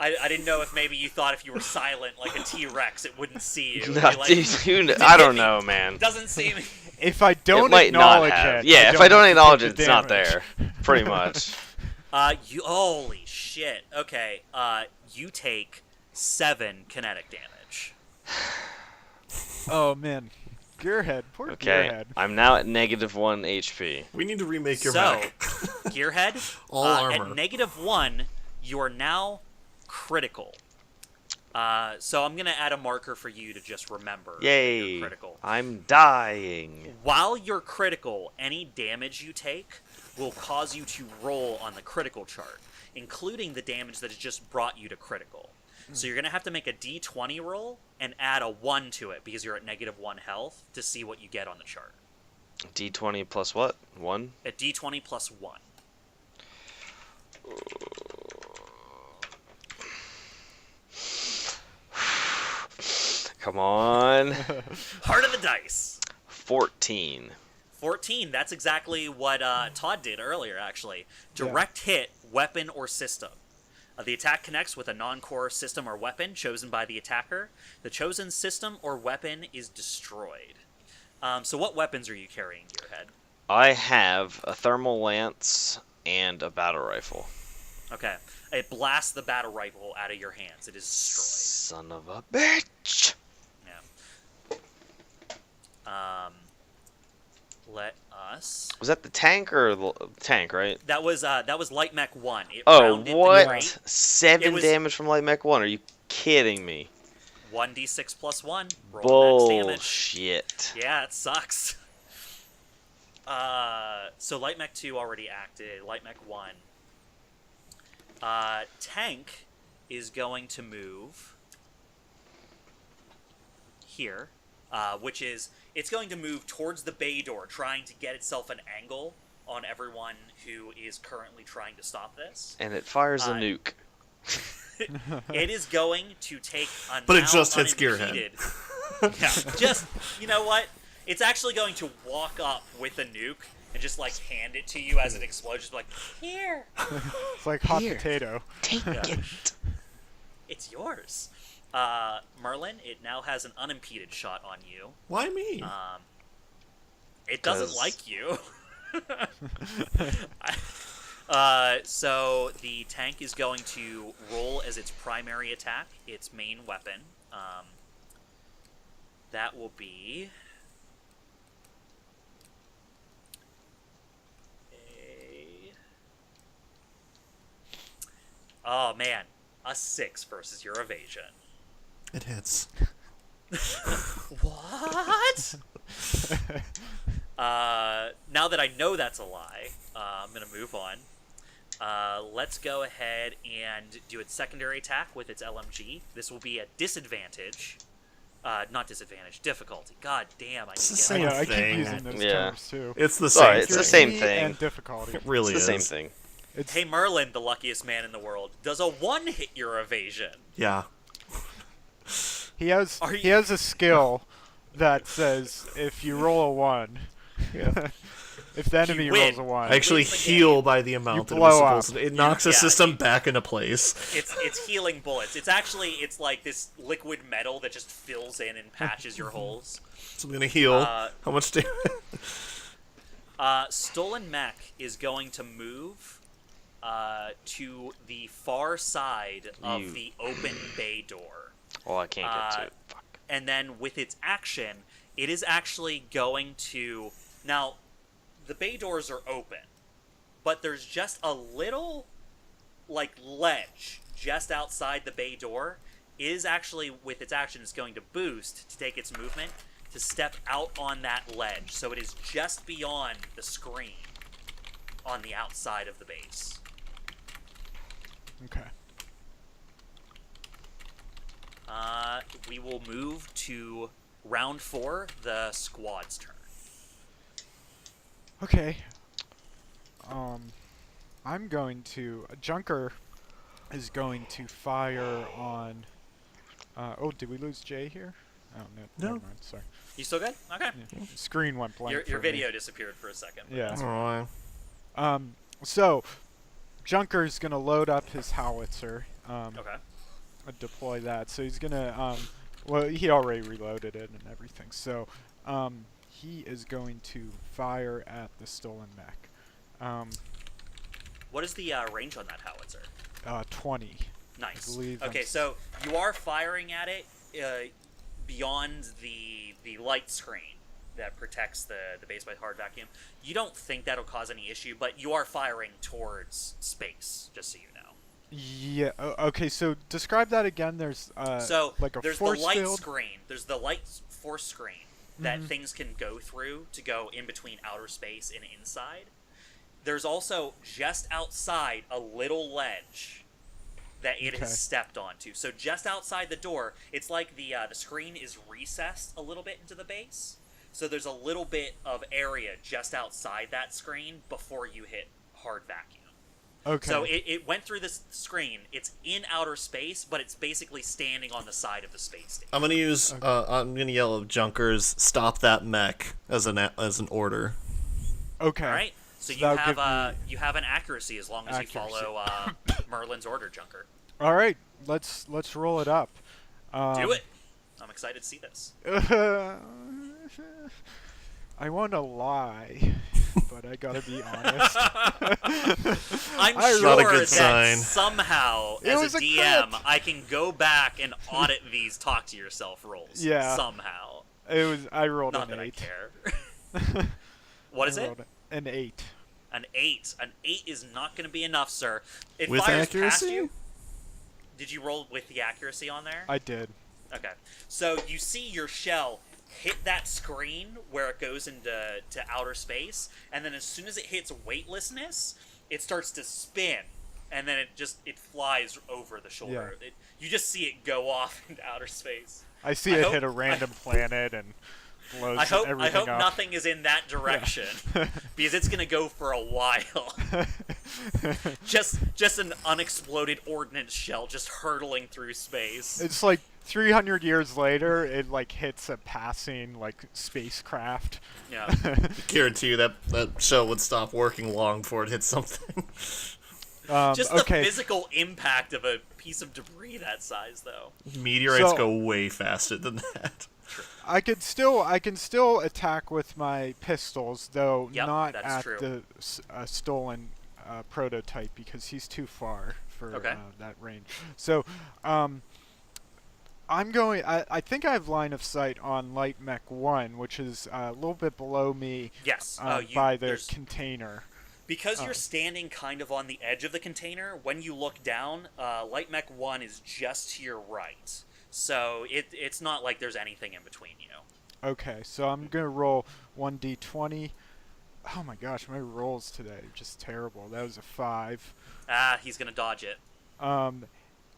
I didn't know if maybe you thought if you were silent like a T-Rex, it wouldn't see you. No, dude, I don't know, man. Doesn't seem. If I It don't might not acknowledge have. it, Yeah, if I don't have to acknowledge take it, the it's not damage. there. Pretty much. You holy shit. Okay. You take 7 kinetic damage. Oh man, Gearhead, poor Okay, Gearhead. I'm now at -1 HP. We need to remake your So, mech. Gearhead, All armor. at -1, you are now critical. So I'm gonna add a marker for you to just remember. that Yay! You're critical. I'm dying. While you're critical, any damage you take will cause you to roll on the critical chart, including the damage that has just brought you to critical. So you're going to have to make a d20 roll and add a 1 to it because you're at -1 health to see what you get on the chart. D20 plus what? 1? A d20 plus 1. Come on. Heart of the dice. 14. 14, that's exactly what Todd did earlier, actually. Direct hit, weapon, or system. The attack connects with a non-core system or weapon chosen by the attacker. The chosen system or weapon is destroyed. So what weapons are you carrying, Gearhead? I have a thermal lance and a battle rifle. Okay. It blasts the battle rifle out of your hands. It is destroyed. Son of a bitch! Yeah. Let us... Was that the tank or the tank, right? That was Light Mech 1. It Oh, rounded the what? crate. 7 It was- damage from Light Mech 1? Are you kidding me? 1d6 plus 1. Roll max damage. Bullshit. Yeah, it sucks. So Light Mech 2 already acted. Light Mech 1. Tank is going to move here, which is, it's going to move towards the bay door, trying to get itself an angle on everyone who is currently trying to stop this. And it fires a nuke. It is going to take a But it now just hits unimpeded- Yeah, just, you know what? It's actually going to walk up with a nuke and just, like, hand it to you as it explodes. Just like, here, It's like hot potato. Take it. it's yours. Merlin, it now has an unimpeded shot on you. Why me? It doesn't 'Cause- like you. So the tank is going to roll as its primary attack, its main weapon. That will be oh man, a 6 versus your evasion. It hits. What? Now that I know that's a lie, I'm going to move on. Let's go ahead and do its secondary attack with its LMG. This will be a disadvantage not disadvantage, difficulty. God damn, I It's the need to same get I keep thing. using those Yeah. terms too. It's the Sorry, same. it's the thing. same thing. And difficulty. It really It's the same is. thing. It's Hey Merlin, the luckiest man in the world, does a 1 hit your evasion? Yeah. he has Are he you- has a skill that says if you roll a 1, Yeah. if the enemy win. rolls a 1, I actually wins the heal game. by the amount that it blow was up. supposed to. It knocks the yeah, system you- back into place. It's healing bullets. It's like this liquid metal that just fills in and patches your holes. So I'm gonna heal. How much damage? Stolen Mech is going to move to the far side of You- the open bay door. Well, I can't get to it. Fuck. And then with its action, it is actually going to... Now, the bay doors are open, but there's just a little, like, ledge just outside the bay door. It is actually, with its action, is going to boost to take its movement to step out on that ledge. So it is just beyond the screen on the outside of the base. okay. We will move to round 4, the squad's turn. Okay. I'm going to... Junker is going to fire on... oh, did we lose Jay here? Oh, no. No. Never mind, sorry. You still good? Okay. Yeah. Screen went blank Your for me. video disappeared for a second. but Yeah. that's- Oh, So, Junker's going to load up his howitzer. Okay. Deploy that. So he's going to... well, he already reloaded it and everything. So, he is going to fire at the stolen mech. What is the range on that howitzer? 20. Nice. believe Okay, I'm so you are firing at it beyond the light screen that protects the base by hard vacuum. You don't think that'll cause any issue, but you are firing towards space, just so you know. Yeah. Okay. So describe that again. There's So like a there's the force light field. screen. There's the light force screen that Mhm. things can go through to go in between outer space and inside. There's also just outside a little ledge that it Okay. has stepped onto. So just outside the door, it's like the screen is recessed a little bit into the base. So there's a little bit of area just outside that screen before you hit hard vacuum. Okay. So it went through this screen. It's in outer space, but it's basically standing on the side of the space station. I'm gonna use. I'm gonna yell at Junkers. Stop that mech as an order. Okay. All right. So So you that'll give have me you have an accuracy as long as accuracy. you follow Merlin's order, Junker. All right. Let's roll it up. Do it. I'm excited to see this. I want to lie, but I gotta be honest. I'm I sure Not a good that sign. somehow, It as was a a DM, crit. I can go back and audit these talk to yourself rolls. Yeah. Somehow. I rolled Not an that 8. I care. What is I it? rolled An 8. An 8. An 8 is not going to be enough, sir. It With fires past accuracy? you. Did you roll with the accuracy on there? I did. Okay. So you see your shell hit that screen where it goes into outer space, and then as soon as it hits weightlessness, it starts to spin, and then it flies over the shoulder. Yeah. You just see it go off into outer space. I see I it hope- hit a random planet and blows I everything hope up. nothing is in that direction because it's gonna go for a while. just an unexploded ordnance shell just hurtling through space. It's like 300 years later, it like hits a passing like spacecraft. Yeah. Guarantee you that shell would stop working long before it hit something. Just the okay. physical impact of a piece of debris that size, though. Meteorites So- go way faster than that. I can still attack with my pistols, though Yep, not that is at true. the stolen prototype because he's too far for Okay. that range. So, I'm going. I think I have line of sight on Light Mech 1, which is a little bit below me Yes. by the there's- container. because you're standing kind of on the edge of the container. When you look down, Light Mech 1 is just to your right, so it's not like there's anything in between you. Okay, so I'm gonna roll 1d20. Oh my gosh, my rolls today are just terrible. That was a 5. He's gonna dodge it.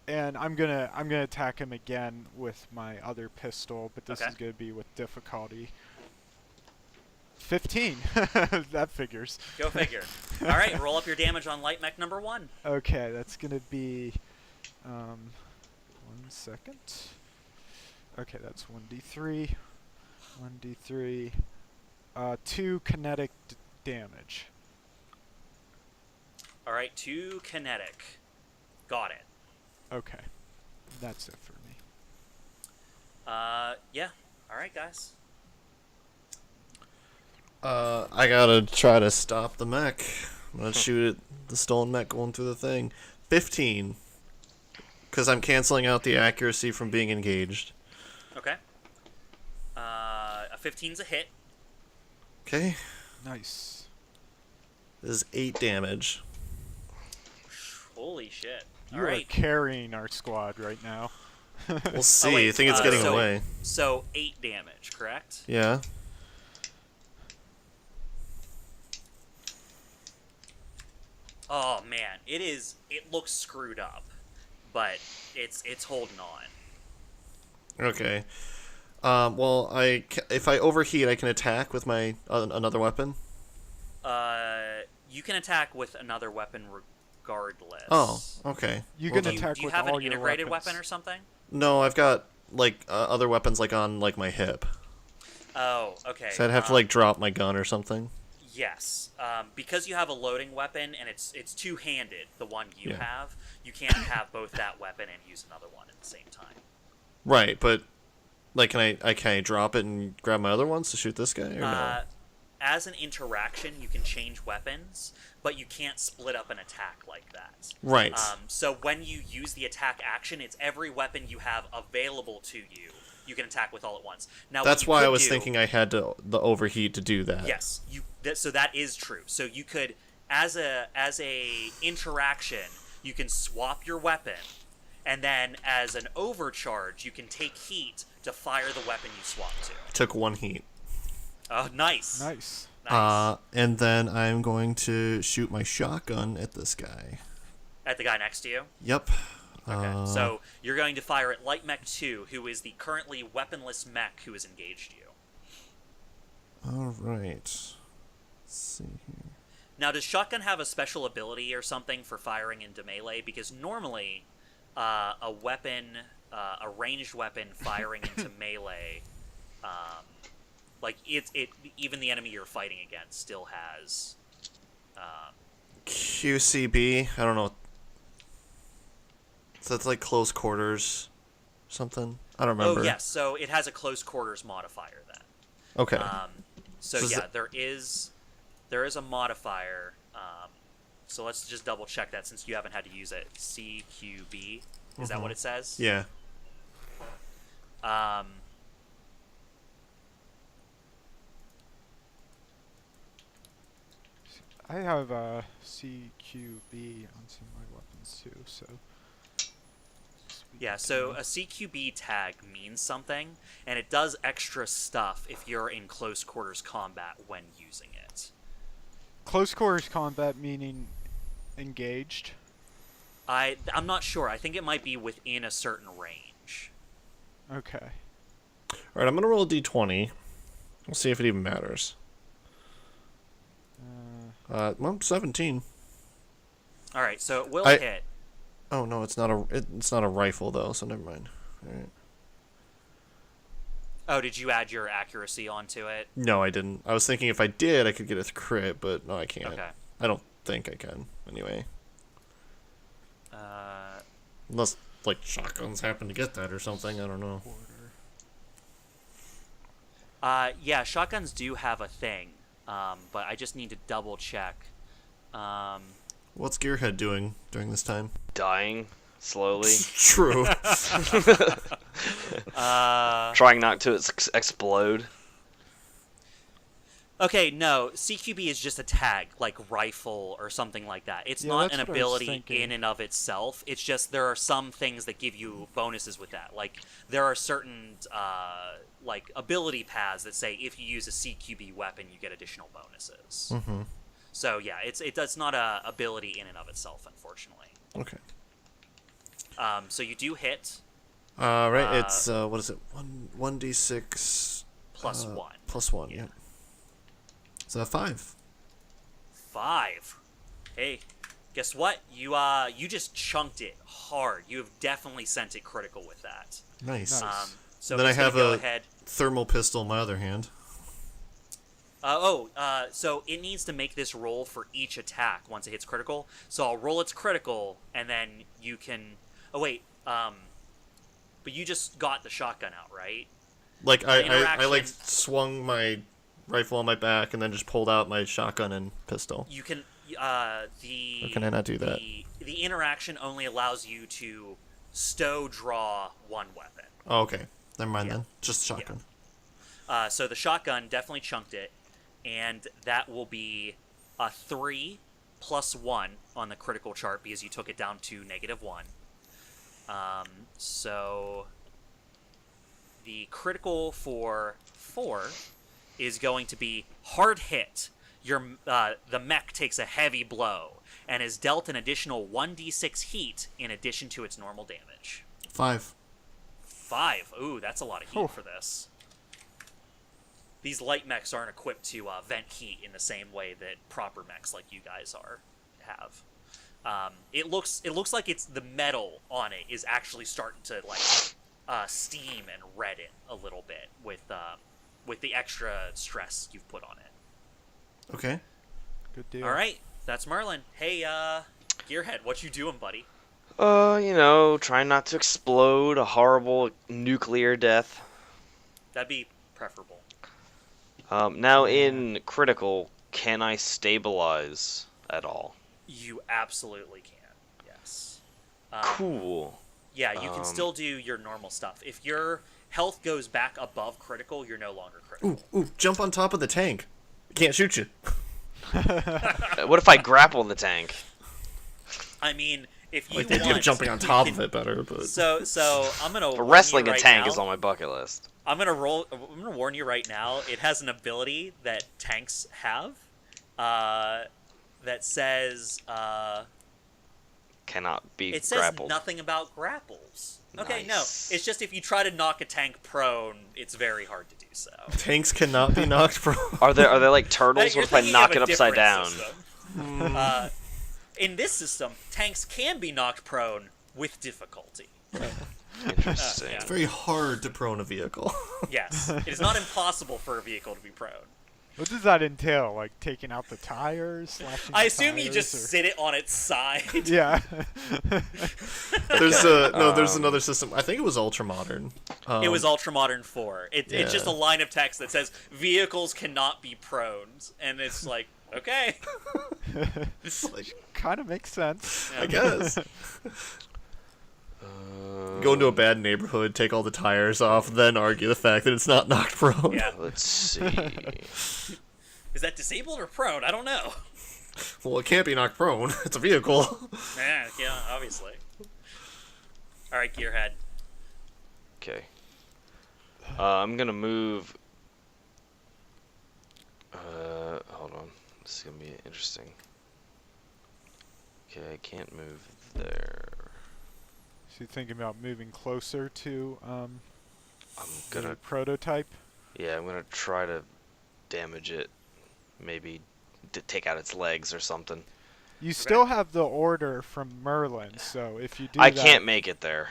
and I'm gonna attack him again with my other pistol, but this Okay. is gonna be with difficulty 15. That figures. Go figure. All right, roll up your damage on light mech number 1. Okay, that's gonna be 1 second. Okay, that's 1d3. 1d3. 2 kinetic damage. All right, 2 kinetic. Got it. Okay, that's it for me. Yeah. All right, guys. I gotta try to stop the mech. I'm gonna shoot at the stolen mech going through the thing. 15. Because I'm canceling out the accuracy from being engaged. Okay. A 15's a hit. Okay. Nice. This is 8 damage. Holy shit. You All are right. carrying our squad right now. We'll see. wait, I think it's getting so- away. So 8 damage, correct? Yeah. Oh man, it looks screwed up, but it's holding on. Okay. Well, if I overheat, I can attack with my another weapon. You can attack with another weapon regardless. Oh, okay. You Well, can then- attack Do you with have all an your integrated weapons. weapon or something? No, I've got like other weapons like on like my hip. Oh, okay. So I'd have to like drop my gun or something. Yes, because you have a loading weapon and it's two-handed. The one you Yeah. have, you can't have both that weapon and use another one at the same time. Right, but like can I drop it and grab my other ones to shoot this guy or no? As an interaction, you can change weapons, but you can't split up an attack like that. Right. So when you use the attack action, it's every weapon you have available to you. You can attack with all at once. Now, That's what you why I could was do- thinking I had to the overheat to do that. Yes, so that is true. So you could, as a interaction, you can swap your weapon, and then as an overcharge, you can take heat to fire the weapon you swap to. Took 1 heat. Oh, nice. Nice. Nice. And then I'm going to shoot my shotgun at this guy. At the guy next to you. Yep. Okay. So you're going to fire at Light Mech 2, who is the currently weaponless mech who has engaged you. All right. Let's see here. Now, does shotgun have a special ability or something for firing into melee? Because normally, a weapon, a ranged weapon firing into melee, like it even the enemy you're fighting against still has. QCB. I don't know. So that's like close quarters, something. I don't remember. Oh yes, so it has a close quarters modifier then. Okay. So So is yeah, it- there is a modifier. So let's just double check that since you haven't had to use it. CQB, is that what it says? Yeah. I have a CQB on some of my weapons too, so. Yeah, so a CQB tag means something, and it does extra stuff if you're in close quarters combat when using it. Close quarters combat meaning engaged. I'm not sure. I think it might be within a certain range. Okay. All right. I'm gonna roll a d20. We'll see if it even matters. Well, 17. All right, so it will I- hit. Oh no, it's not a rifle though, so never mind. All right. Oh, did you add your accuracy onto it? No, I didn't. I was thinking if I did, I could get a crit, but no, I can't. Okay. I don't think I can. Anyway, Uh, unless like shotguns happen to get that or something. I don't know. yeah, shotguns do have a thing, but I just need to double check. What's Gearhead doing during this time? Dying slowly, True. trying not to explode. Okay, no, CQB is just a tag, like rifle or something like that. It's Yeah, not that's an what I was ability thinking. in and of itself. It's just there are some things that give you bonuses with that. Like, there are certain, like, ability paths that say if you use a CQB weapon, you get additional bonuses. Mm-hmm. So, yeah, it's not a ability in and of itself, unfortunately. Okay. So you do hit Right, it's what is it? 1d6 plus 1. plus 1. Yeah. So 5. 5. Hey, guess what? You just chunked it hard. You have definitely sent it critical with that. Nice. Nice. So Then I he's gonna have go a ahead. thermal pistol in my other hand. So it needs to make this roll for each attack once it hits critical. So I'll roll its critical, and then you can. Oh wait, but you just got the shotgun out, right? Like I interaction- like swung my rifle on my back and then just pulled out my shotgun and pistol. You can. The. Or can I not do that? The interaction only allows you to stow draw one weapon. Oh, okay. Never mind Yeah. then. Just shotgun. So the shotgun definitely chunked it, and that will be a 3 plus 1 on the critical chart because you took it down to -1. So the critical for 4 is going to be hard hit. The mech takes a heavy blow and is dealt an additional 1d6 heat in addition to its normal damage. 5. 5. Ooh, that's a lot of heat Oh. for this. These light mechs aren't equipped to vent heat in the same way that proper mechs like you guys have. It looks like it's the metal on it is actually starting to steam and redden a little bit with the extra stress you've put on it. Okay. Good deal. All right, that's Merlin. Hey, Gearhead, what you doing, buddy? Trying not to explode, a horrible nuclear death. That'd be preferable. Now in critical, can I stabilize at all? You absolutely can. Yes. Cool. Yeah, you can still do your normal stuff. If your health goes back above critical, you're no longer critical. Ooh, jump on top of the tank. It can't shoot you. What if I grapple the tank? I mean, if you Like the idea of want, jumping on you top can- of it better, but So I'm gonna warn Wrestling you a right tank now, is on my bucket list. I'm gonna warn you right now. It has an ability that tanks have, that says Cannot be it says grappled. nothing about grapples. Okay, Nice. no, it's just if you try to knock a tank prone, it's very hard to do so. tanks cannot be knocked prone. Are they like turtles? You're What if I thinking knock of it a upside different down? system. In this system, tanks can be knocked prone with difficulty. Interesting. Yeah. It's very hard to prone a vehicle. Yes, it is not impossible for a vehicle to be prone. What does that entail? Like taking out the tires? Slashing I the assume you tires, just or- sit it on its side. Yeah. There's there's another system. I think it was ultra modern. It was Ultra Modern 4. It's just a Yeah. line of text that says vehicles cannot be prone, and it's like, okay. It's like, Kind of makes sense. I guess. Go into a bad neighborhood, take all the tires off, then argue the fact that it's not knocked prone. Yeah. Let's see. Is that disabled or prone? I don't know. Well, it can't be knocked prone. It's a vehicle. Yeah, obviously. All right, Gearhead. Okay. I'm gonna move. Hold on. This is gonna be interesting. Okay, I can't move there. So you thinking about moving closer to I'm the gonna. prototype? Yeah, I'm gonna try to damage it. Maybe to take out its legs or something. You still have the order from Merlin, so if you do I that, can't make it there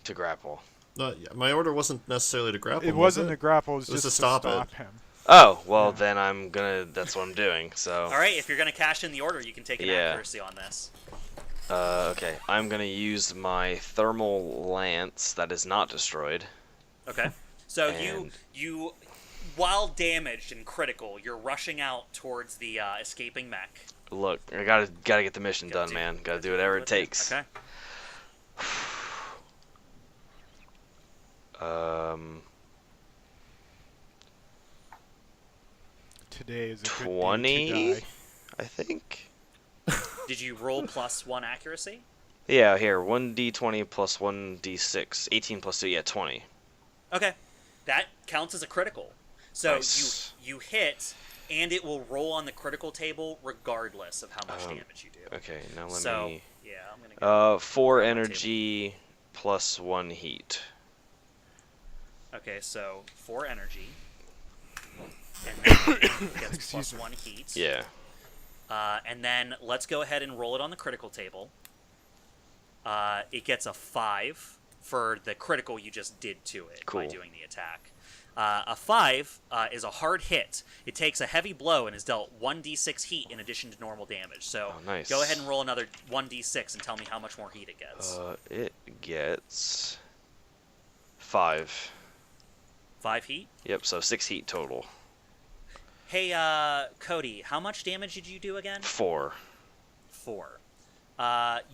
to grapple. Yeah, my order wasn't necessarily to grapple. It was wasn't the grapple, it was just to to stop stop it. him. Oh, well Yeah. then I'm gonna. That's what I'm doing. So. All right, if you're gonna cash in the order, you can take an Yeah. accuracy on this. Okay, I'm gonna use my thermal lance that is not destroyed. Okay. So And- you, while damaged and critical, you're rushing out towards the escaping mech. Look, I gotta get the mission Gotta done, do- man. Gotta do whatever it takes. Okay. Today is a good day 20, to die. I think. Did you roll +1 accuracy? Yeah, here, 1d20 plus 1d6. 18 plus 2, yeah, 20. Okay. That counts as a critical. So Nice. you hit, and it will roll on the critical table regardless of how much damage you do. Okay, now let So me... yeah, I'm gonna go. 4 on the energy, +1 heat. Okay, so 4 energy. And then it gets Excuse me. +1 heat. Yeah. And then let's go ahead and roll it on the critical table. It gets a 5 for the critical you just did to it by Cool. doing the attack. A 5 is a hard hit. It takes a heavy blow and is dealt 1d6 heat in addition to normal damage. So Oh, nice. go ahead and roll another 1d6 and tell me how much more heat it gets. It gets 5. 5 heat? Yep, so 6 heat total. Hey, Cody, how much damage did you do again? 4. 4.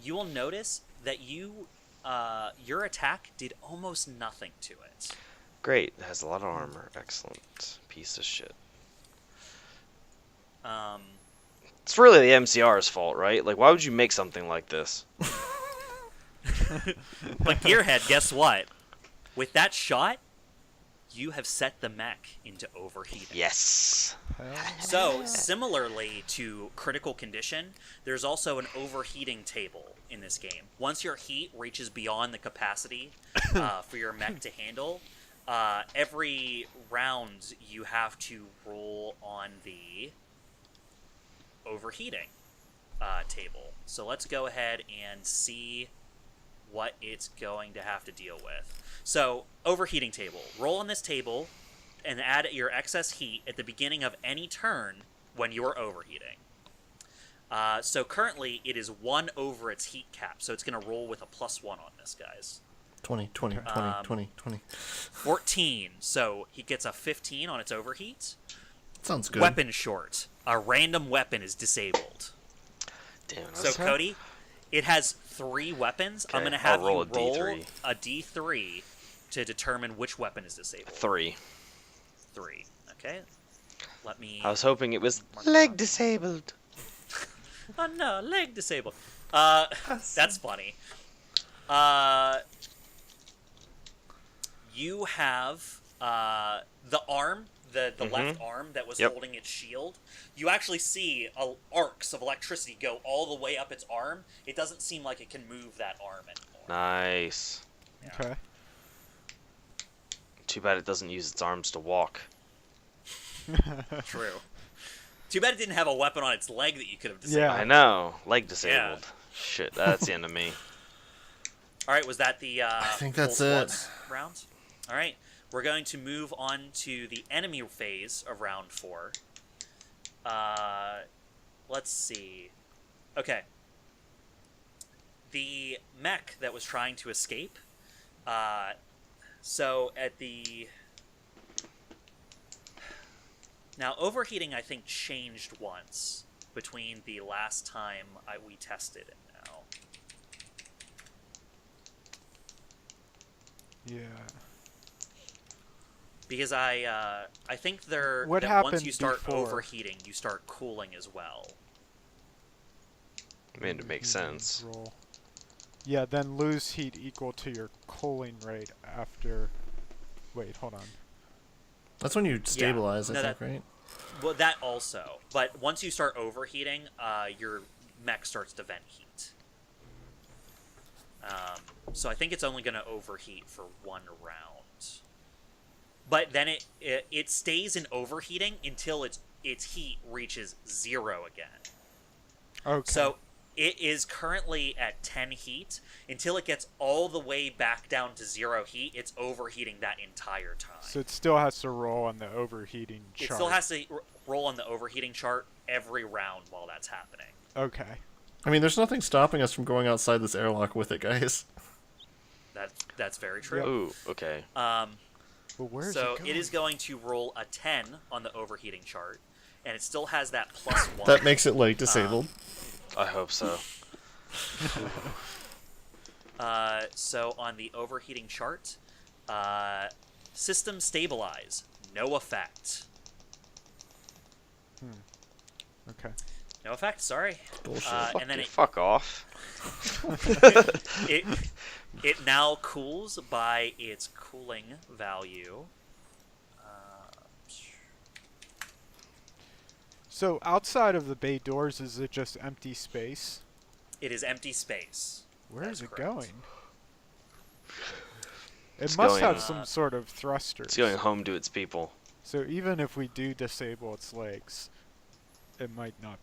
You will notice that your attack did almost nothing to it. Great. It has a lot of armor. Excellent. Piece of shit. It's really the MCR's fault, right? Like, why would you make something like this? But Gearhead, guess what? With that shot, you have set the mech into overheating. Yes. So, similarly to critical condition, there's also an overheating table in this game. Once your heat reaches beyond the capacity for your mech to handle, every round you have to roll on the overheating table. So let's go ahead and see what it's going to have to deal with. So, overheating table. Roll on this table and add your excess heat at the beginning of any turn when you are overheating. So currently, it is 1 over its heat cap, so it's going to roll with a +1 on this, guys. 20, 20, 20, 20, 20. 14, so he gets a 15 on its overheat. Sounds good. Weapon short. A random weapon is disabled. Damn. So, Okay. Cody, it has 3 weapons. I'm Okay, going to have I'll roll you a roll D3. a D3 to determine which weapon is disabled. 3. 3. Okay. Let me... I was hoping it was mark leg down. disabled. Oh no, leg disabled. That's funny. You have the arm, the left arm that was Yep. holding its shield. You actually see arcs of electricity go all the way up its arm. It doesn't seem like it can move that arm anymore. Nice. Okay. Too bad it doesn't use its arms to walk. True. Too bad it didn't have a weapon on its leg that you could have disabled. Yeah. I know. Leg disabled. Shit, that's the end of me. All right, was that the I think that's it. round? All right, we're going to move on to the enemy phase of round 4. Let's see. Okay. The mech that was trying to escape. So at the... Now, overheating, I think, changed once between the last time we tested it now. Yeah. Because I think What that once happened you start before? overheating, you start cooling as well. I mean, it makes sense. Roll. Yeah, then lose heat equal to your cooling rate after... Wait, hold on. That's when you stabilize, no, I think, right? Well, that also. But once you start overheating, your mech starts to vent heat. So I think it's only going to overheat for 1 round. But then it stays in overheating until its heat reaches 0 again. Okay. So it is currently at 10 heat. Until it gets all the way back down to 0 heat, it's overheating that entire time. So it still has to roll on the overheating chart. It still has to roll on the overheating chart every round while that's happening. Okay. I mean, there's nothing stopping us from going outside this airlock with it, guys. That's very true. Ooh, okay. Well, where's So it going? it is going to roll a 10 on the overheating chart, and it still has that +1. That makes it, like, disabled. I hope so. So on the overheating chart, system stabilize, no effect. Okay. No effect, sorry. Bullshit. And then Fuck off. it now cools by its cooling value. So outside of the bay doors, is it just empty space? It is empty space. Where That's is it correct. going? It It's must going- have some sort of thrusters. It's going home to its people. So even if we do disable its legs, it might not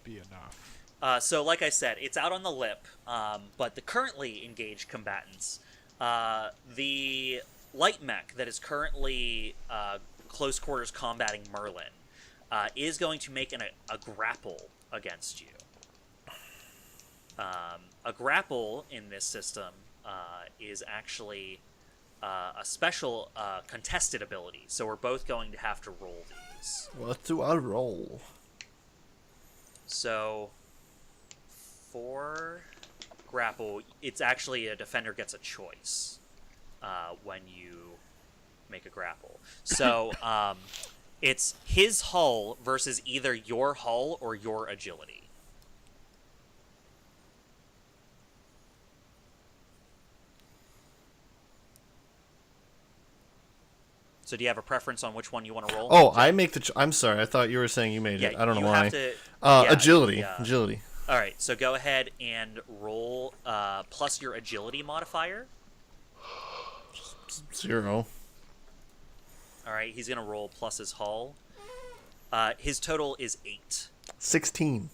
be enough. So, like I said, it's out on the lip, but the currently engaged combatants, the light mech that is currently close quarters combating Merlin, is going to make a grapple against you. A grapple in this system is actually a special contested ability, so we're both going to have to roll these. What do I roll? So, for grapple, it's actually a defender gets a choice when you make a grapple. So, it's his hull versus either your hull or your agility. So do you have a preference on which one you want to roll? Oh, I make the. I'm sorry. I thought you were saying you made it. I don't know you why. have to, Agility. yeah. Agility. All right, so go ahead and roll plus your agility modifier. 0. All right, he's going to roll plus his hull. His total is 8. 16.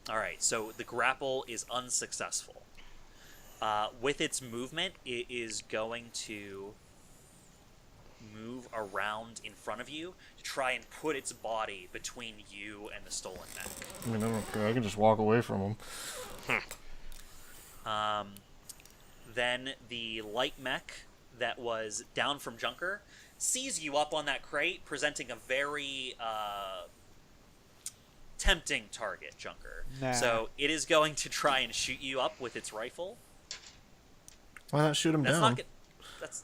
All right, so the grapple is unsuccessful. With its movement, it is going to move around in front of you to try and put its body between you and the stolen mech. I mean, I don't care. I can just walk away from him. Then the light mech that was down from Junker sees you up on that crate, presenting a very tempting target, Junker. Nah. So it is going to try and shoot you up with its rifle. Why not shoot him That's down? not that's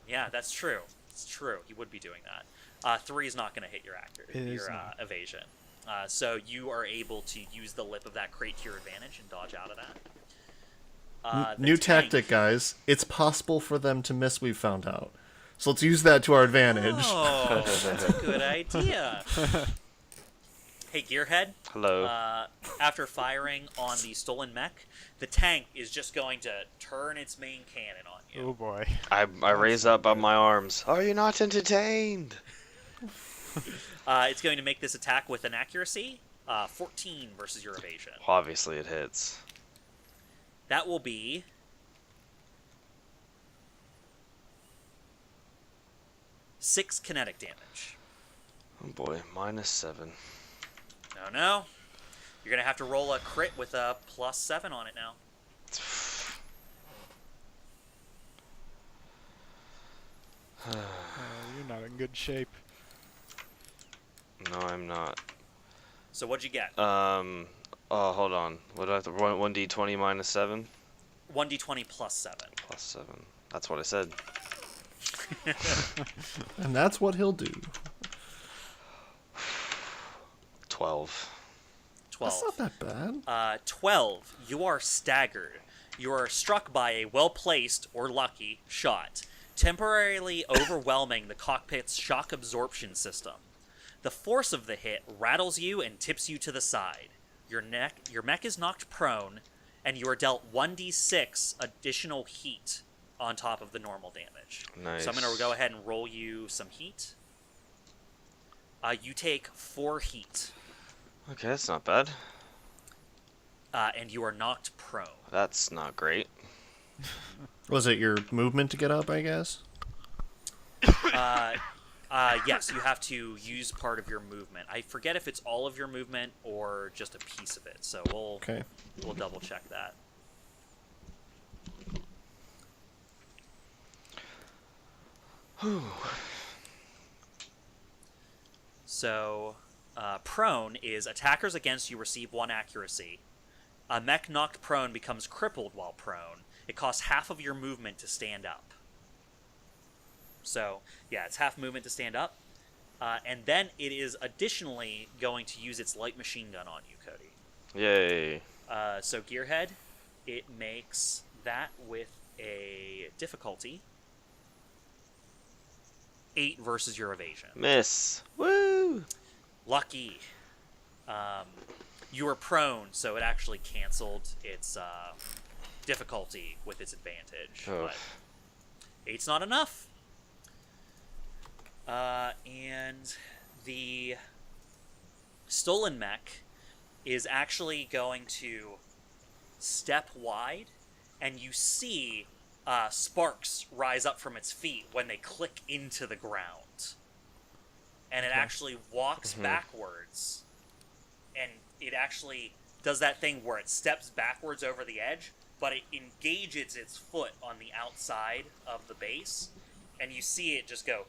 yeah, that's true. It's true. He would be doing that. 3 is not going to hit your evasion. So you are able to use the lip of that crate to your advantage and dodge out of that. New tactic, guys. It's possible for them to miss, we've found out. So let's use that to our advantage. Oh, that's a good idea. Hey, Gearhead. Hello. After firing on the stolen mech, the tank is just going to turn its main cannon on you. Oh boy. I raise up my arms. Are you not entertained? It's going to make this attack with an accuracy 14 versus your evasion. Obviously it hits. That will be 6 kinetic damage. Oh boy, -7. No. You're going to have to roll a crit with a +7 on it now. You're not in good shape. No, I'm not. So what'd you get? Oh, hold on. What do I have to... 1d20 -7? 1d20 +7. +7. That's what I said. And that's what he'll do. 12. 12. That's not that bad. 12. You are staggered. You are struck by a well-placed, or lucky, shot, temporarily overwhelming the cockpit's shock absorption system. The force of the hit rattles you and tips you to the side. Your mech is knocked prone, and you are dealt 1d6 additional heat on top of the normal damage. Nice. So I'm going to go ahead and roll you some heat. You take 4 heat, Okay, that's not bad. and you are knocked prone. That's not great. Was it your movement to get up, I guess? Yes, you have to use part of your movement. I forget if it's all of your movement or just a piece of it, so we'll double check that. So, prone is attackers against you receive 1 accuracy. A mech knocked prone becomes crippled while prone. It costs half of your movement to stand up. So, yeah, it's half movement to stand up. And then it is additionally going to use its light machine gun on you, Cody. Yay. So, Gearhead, it makes that with a difficulty 8 versus your evasion. Miss. Woo! Lucky. You were prone, so it actually canceled its difficulty with its advantage. Oh. But Eight's not enough. And the stolen mech is actually going to step wide, and you see sparks rise up from its feet when they click into the ground. And it actually walks backwards, and it actually does that thing where it steps backwards over the edge, but it engages its foot on the outside of the base, and you see it just go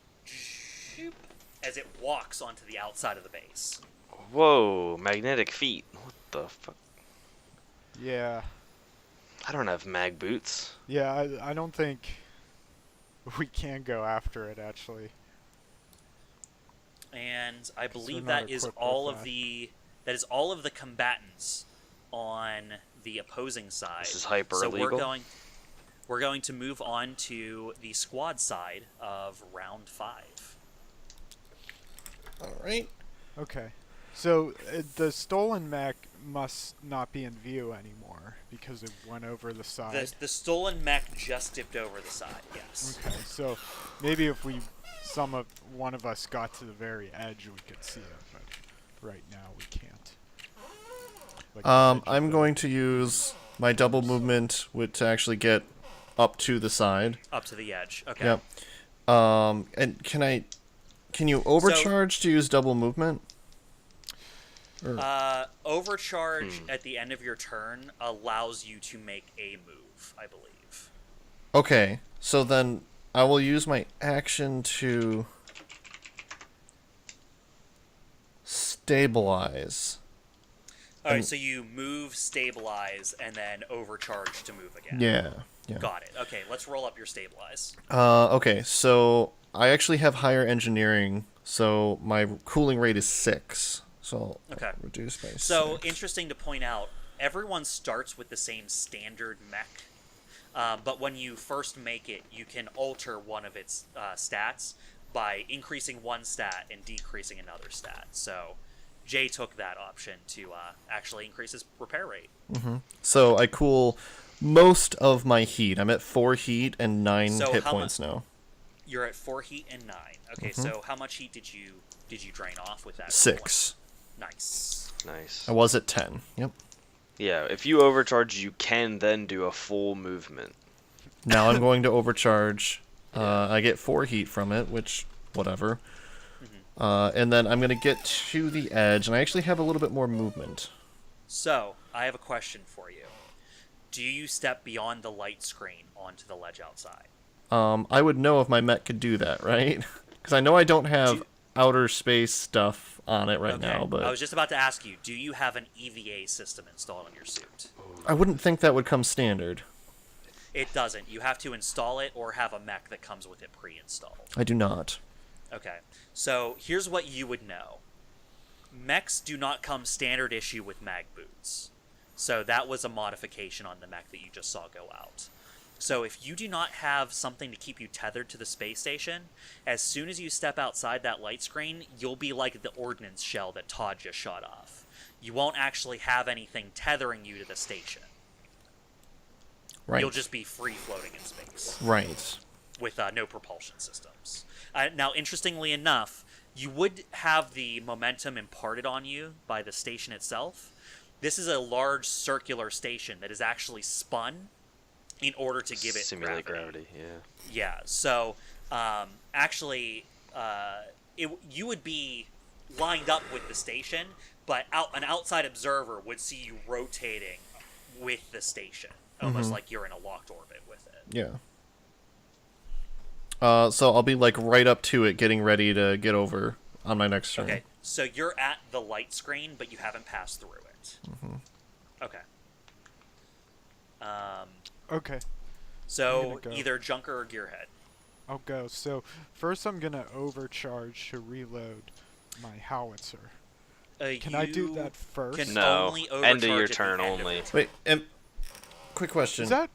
as it walks onto the outside of the base. Whoa, magnetic feet. What the fuck? Yeah. I don't have mag boots. Yeah, I don't think we can go after it, actually. And I believe not that is equipped all with of the combatants on the opposing side. This is hyper so illegal. we're going to move on to the squad side of round 5. All right. Okay. So the stolen mech must not be in view anymore because it went over the side. The stolen mech just dipped over the side. Yes. Okay. So maybe if one of us got to the very edge, we could see it, but right now we can't. Like I'm going to use my double movement to actually get up to the side. Up to the edge. Okay. Yep. And can you overcharge to use double movement? Overcharge at the end of your turn allows you to make a move, I believe. Okay, so then I will use my action to stabilize. Alright, so you move, stabilize, and then overcharge to move again. Yeah. Got it. Okay, let's roll up your stabilize. Okay, so I actually have higher engineering, so my cooling rate is 6. So I'll reduce by 6. So, interesting to point out, everyone starts with the same standard mech, but when you first make it, you can alter one of its stats by increasing one stat and decreasing another stat. So Jay took that option to actually increase his repair rate. So I cool most of my heat. I'm at 4 heat and 9 hit points now. You're at 4 heat and 9. Okay, so how much heat did you drain off with that? 6. Nice. Nice. I was at 10. Yep. Yeah, if you overcharge, you can then do a full movement. Now I'm going to overcharge. I get 4 heat from it, which, whatever. And then I'm going to get to the edge, and I actually have a little bit more movement. So, I have a question for you. Do you step beyond the light screen onto the ledge outside? I would know if my mech could do that, right? Because I know I don't have outer space stuff on it right now, but I was just about to ask you, do you have an EVA system installed on your suit? I wouldn't think that would come standard. It doesn't. You have to install it or have a mech that comes with it pre-installed. I do not. Okay, so here's what you would know. Mechs do not come standard issue with mag boots. So that was a modification on the mech that you just saw go out. So if you do not have something to keep you tethered to the space station, as soon as you step outside that light screen, you'll be like the ordnance shell that Todd just shot off. You won't actually have anything tethering you to the station. Right. You'll just be free floating in space. Right. With no propulsion systems. Now, interestingly enough, you would have the momentum imparted on you by the station itself. This is a large circular station that is actually spun in order to give it simulate gravity. Yeah. Yeah, so actually, you would be lined up with the station, but an outside observer would see you rotating with the station, almost like you're in a locked orbit with it. Yeah. So I'll be like right up to it, getting ready to get over on my next turn. Okay, so you're at the light screen, but you haven't passed through it. Okay. Okay. So go. either Junker or Gearhead. I'll go. So first I'm going to overcharge to reload my howitzer. Can I do that first? Can No, only end of overcharge your at the turn end of only. your turn. Wait, quick question. Is that...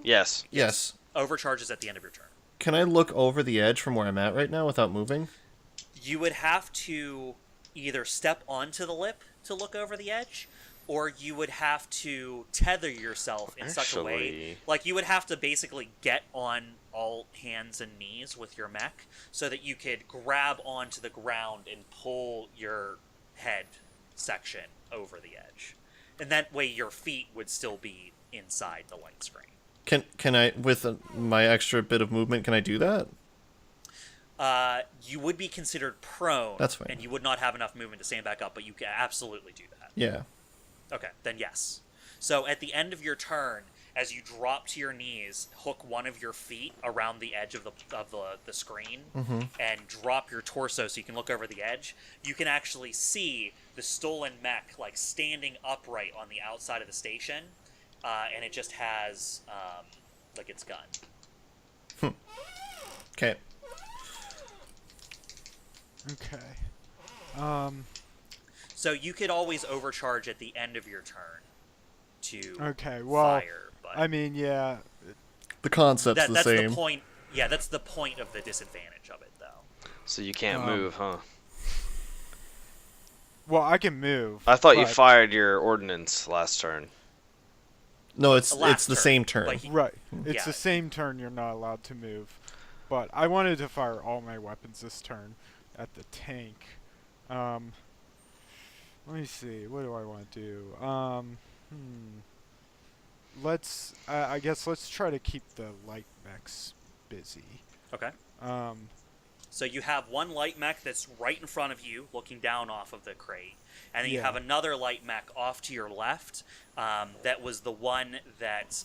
Yes. Yes. Overcharges at the end of your turn. Can I look over the edge from where I'm at right now without moving? You would have to either step onto the lip to look over the edge, or you would have to tether yourself in such a way, Actually- like you would have to basically get on all hands and knees with your mech so that you could grab onto the ground and pull your head section over the edge. And that way your feet would still be inside the light screen. Can I, with my extra bit of movement, can I do that? You would be considered prone. That's fine. And you would not have enough movement to stand back up, but you can absolutely do that. Yeah. Okay, then yes. So at the end of your turn, as you drop to your knees, hook one of your feet around the edge of the screen and drop your torso so you can look over the edge. You can actually see the stolen mech like standing upright on the outside of the station, and it just has like its gun. Okay. Okay. So you could always overcharge at the end of your turn to Okay, well, fire. But I mean, yeah. The concept's the that's same. the point. Yeah, that's the point of the disadvantage of it, though. So you can't Um, move, huh? Well, I can move. I thought you but- fired your ordnance last turn. No, it's Last the turn, same turn. but he- Right. It's Yeah. the same turn you're not allowed to move. But I wanted to fire all my weapons this turn at the tank. Let me see. What do I want to do? Let's. I guess let's try to keep the light mechs busy. Okay. Um. So you have one light mech that's right in front of you, looking down off of the crate, and then you Yeah. have another light mech off to your left. That was the one that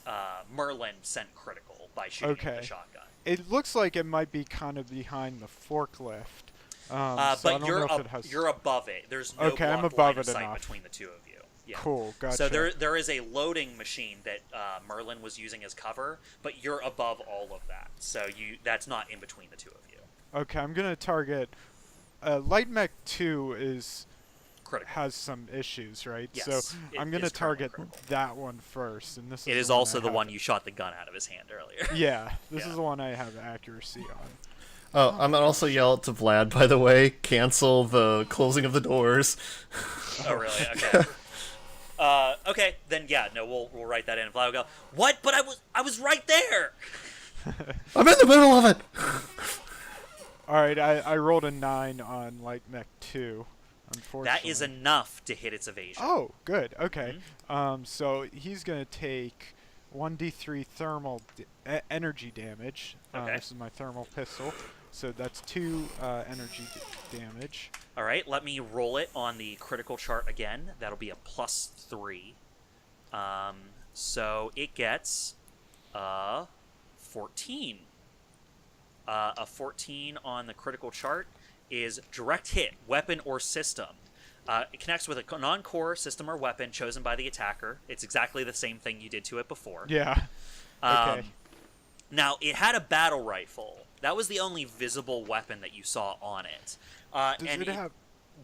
Merlin sent critical by shooting with Okay. the shotgun. It looks like it might be kind of behind the forklift. So I But don't you're know if it has. you're above it. There's no Okay, I'm block above line of it sight enough. between the two of you. Yeah. Cool. Gotcha. So there is a loading machine that Merlin was using as cover, but you're above all of that. So that's not in between the two of you. Okay, I'm gonna target. Light Mech 2 Critical. has some issues, right? Yes, So it I'm gonna is currently target critical. that one first, and this is It is the one also I the have- one you shot the gun out of his hand earlier. Yeah, this Yeah. is the one I have accuracy on. Oh, I'm gonna also yell out to Vlad, by the way, cancel the closing of the doors. Oh, really? Okay. Okay, then yeah, no, we'll write that in. Vlad will go, what? But I was right there! I'm in the middle of it! All right, I rolled a 9 on Light Mech 2. Unfortunately. That is enough to hit its evasion. Oh, good. Okay. Mm-hmm. So he's gonna take 1d3 thermal energy damage. Okay. This is my thermal pistol. So that's 2 energy damage. All right, let me roll it on the critical chart again. That'll be a +3. So it gets 14. A 14 on the critical chart is direct hit, weapon or system. It connects with a non-core system or weapon chosen by the attacker. It's exactly the same thing you did to it before. Yeah. Okay. Now, it had a battle rifle. That was the only visible weapon that you saw on it. Does and it have?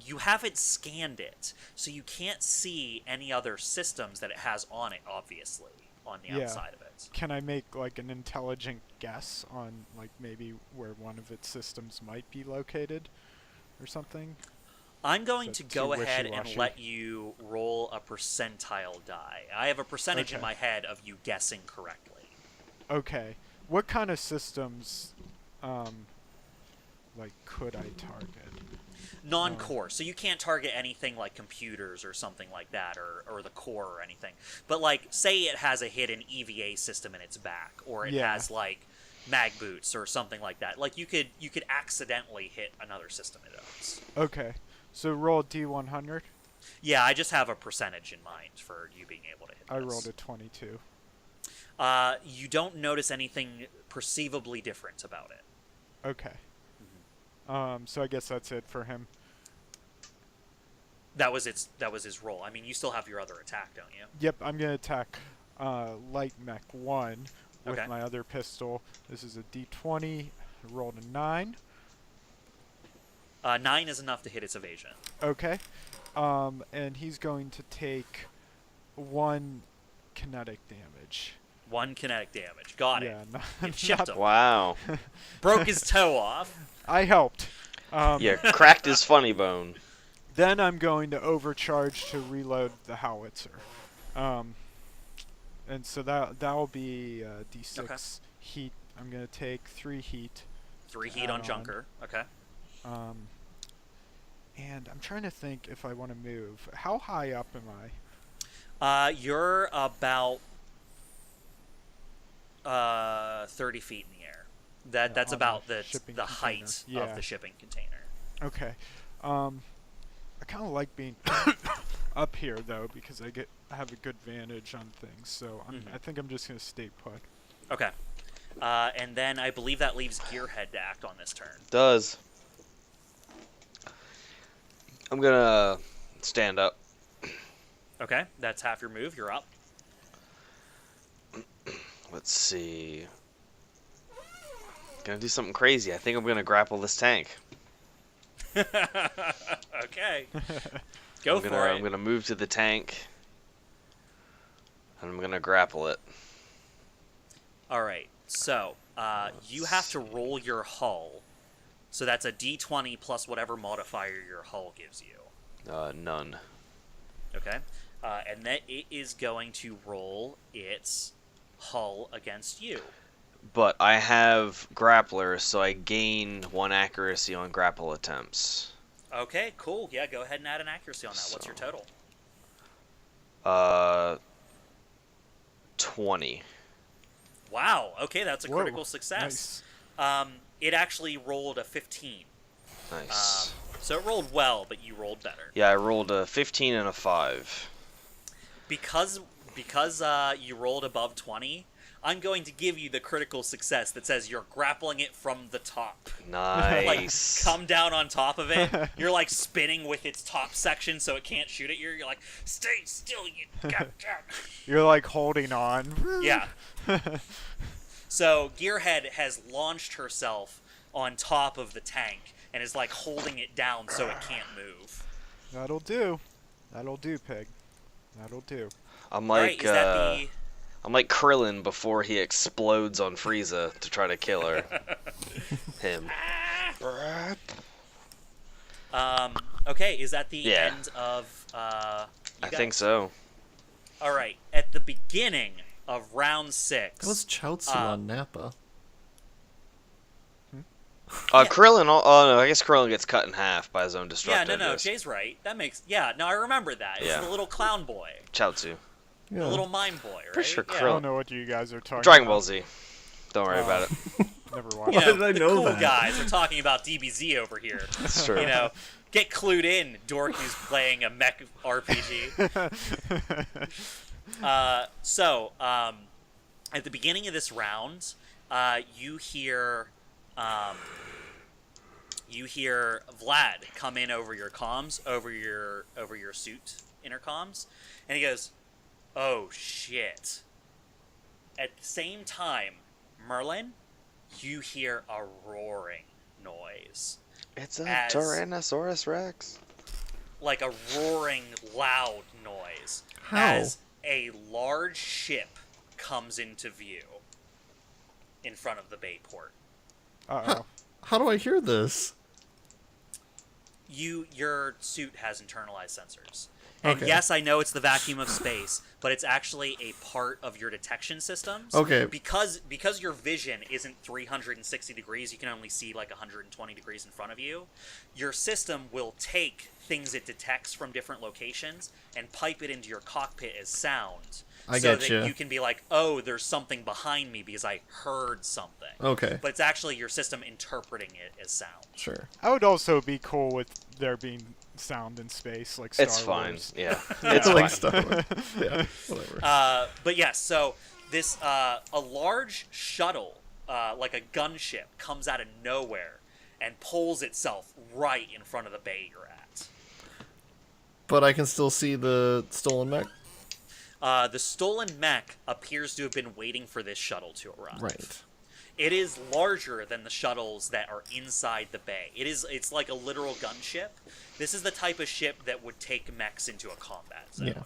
you haven't scanned it, so you can't see any other systems that it has on it, obviously, on the Yeah. outside of it. Can I make like an intelligent guess on like maybe where one of its systems might be located, or something? I'm going Is to that go too ahead and wishy-washy? let you roll a percentile die. I have a percentage in Okay. my head of you guessing correctly. Okay. What kind of systems, like, could I target? Non-core, so you can't target anything like computers or something like that, or the core or anything. But like, say it has a hidden EVA system in its back, or it Yeah. has like mag boots or something like that. Like you could accidentally hit another system it owns. Okay. So roll D100. Yeah, I just have a percentage in mind for you being able to hit. I this. rolled a 22. You don't notice anything perceivably different about it. Okay. So I guess that's it for him. That was his roll. I mean, you still have your other attack, don't you? Yep, I'm gonna attack Light Mech 1 with Okay. my other pistol. This is a D20. I rolled a 9. 9 is enough to hit its evasion. Okay. And he's going to take 1 kinetic damage. 1 kinetic damage. Got it. Yeah, You chipped him. Wow. Broke his toe off. I helped. Yeah, cracked his funny bone. Then I'm going to overcharge to reload the howitzer. And so that'll be D6 Okay. heat. I'm going to take 3 heat. 3 to heat add on Junker. Okay. And I'm trying to think if I want to move. How high up am I? You're about 30 feet in the air. That's On about the the shipping height container. of Yeah. the shipping container. Okay. I kind of like being up here though because I have a good vantage on things. So I think I'm just gonna stay put. Okay. And then I believe that leaves Gearhead to act on this turn. Does. I'm gonna stand up. Okay, that's half your move. You're up. Let's see. Gonna do something crazy. I think I'm gonna grapple this tank. Okay. Go I'm for gonna, it. I'm gonna move to the tank. And I'm gonna grapple it. All right. So you have to roll your hull. So that's a D20 plus whatever modifier your hull gives you. None. Okay. And then it is going to roll its hull against you. But I have grappler, so I gain 1 accuracy on grapple attempts. Okay, cool. Yeah, go ahead and add an accuracy on that. What's your total? 20. Wow. Okay, that's a Whoa, critical success. It actually rolled a 15. Nice. So it rolled well, but you rolled better. Yeah, I rolled a 15 and a 5. Because you rolled above 20, I'm going to give you the critical success that says you're grappling it from the top. Nice. Like, come down on top of it. You're like spinning with its top section so it can't shoot at you. You're like, stay still, you goddamn. You're like holding on. Yeah. So Gearhead has launched herself on top of the tank and is like holding it down so it can't move. That'll do. That'll do, pig. That'll do. I'm All right, like is that the... I'm like Krillin before he explodes on Frieza to try to kill her. Him. Okay, is that the Yeah. end of I guys? think so. All right, at the beginning of round 6. That was Chaozu on Nappa. Krillin. Oh no, I guess Krillin gets cut in half by his own Yeah, destructive. no, Jay's right. That makes... Yeah, no, I remember that. It's Yeah. the little clown boy. Chaozu. Yeah. The little mime boy, right? Pretty sure Yeah. I don't know what you guys are talking Dragon about. Ball Z. Don't worry about it. Never You watched. know, Why did I the know cool that? guys are talking about DBZ over here. That's true. You know, get clued in, dork who's playing a mech RPG. At the beginning of this round, you hear Vlad come in over your comms, over your suit intercoms, and he goes, "Oh shit!" At the same time, Merlin, you hear a roaring noise. It's a As- Tyrannosaurus Rex. Like a roaring, loud noise. How? As a large ship comes into view in front of the bay port. Uh-oh. How do I hear this? Your suit has internalized sensors. And Okay. yes, I know it's the vacuum of space, but it's actually a part of your detection systems. Okay. Because your vision isn't 360 degrees, you can only see like 120 degrees in front of you. Your system will take things it detects from different locations and pipe it into your cockpit as sound. I so get that you. you can be like, oh, there's something behind me because I heard something. Okay. But it's actually your system interpreting it as sound. Sure. I would also be cool with there being sound in space, like Star It's fine. Wars. Yeah. It's It's like fine. Star Wars. Yeah. Whatever. But yes, so this a large shuttle, like a gunship, comes out of nowhere and pulls itself right in front of the bay you're at. But I can still see the stolen mech. The stolen mech appears to have been waiting for this shuttle to arrive. Right. It is larger than the shuttles that are inside the bay. It's like a literal gunship. This is the type of ship that would take mechs into a combat zone.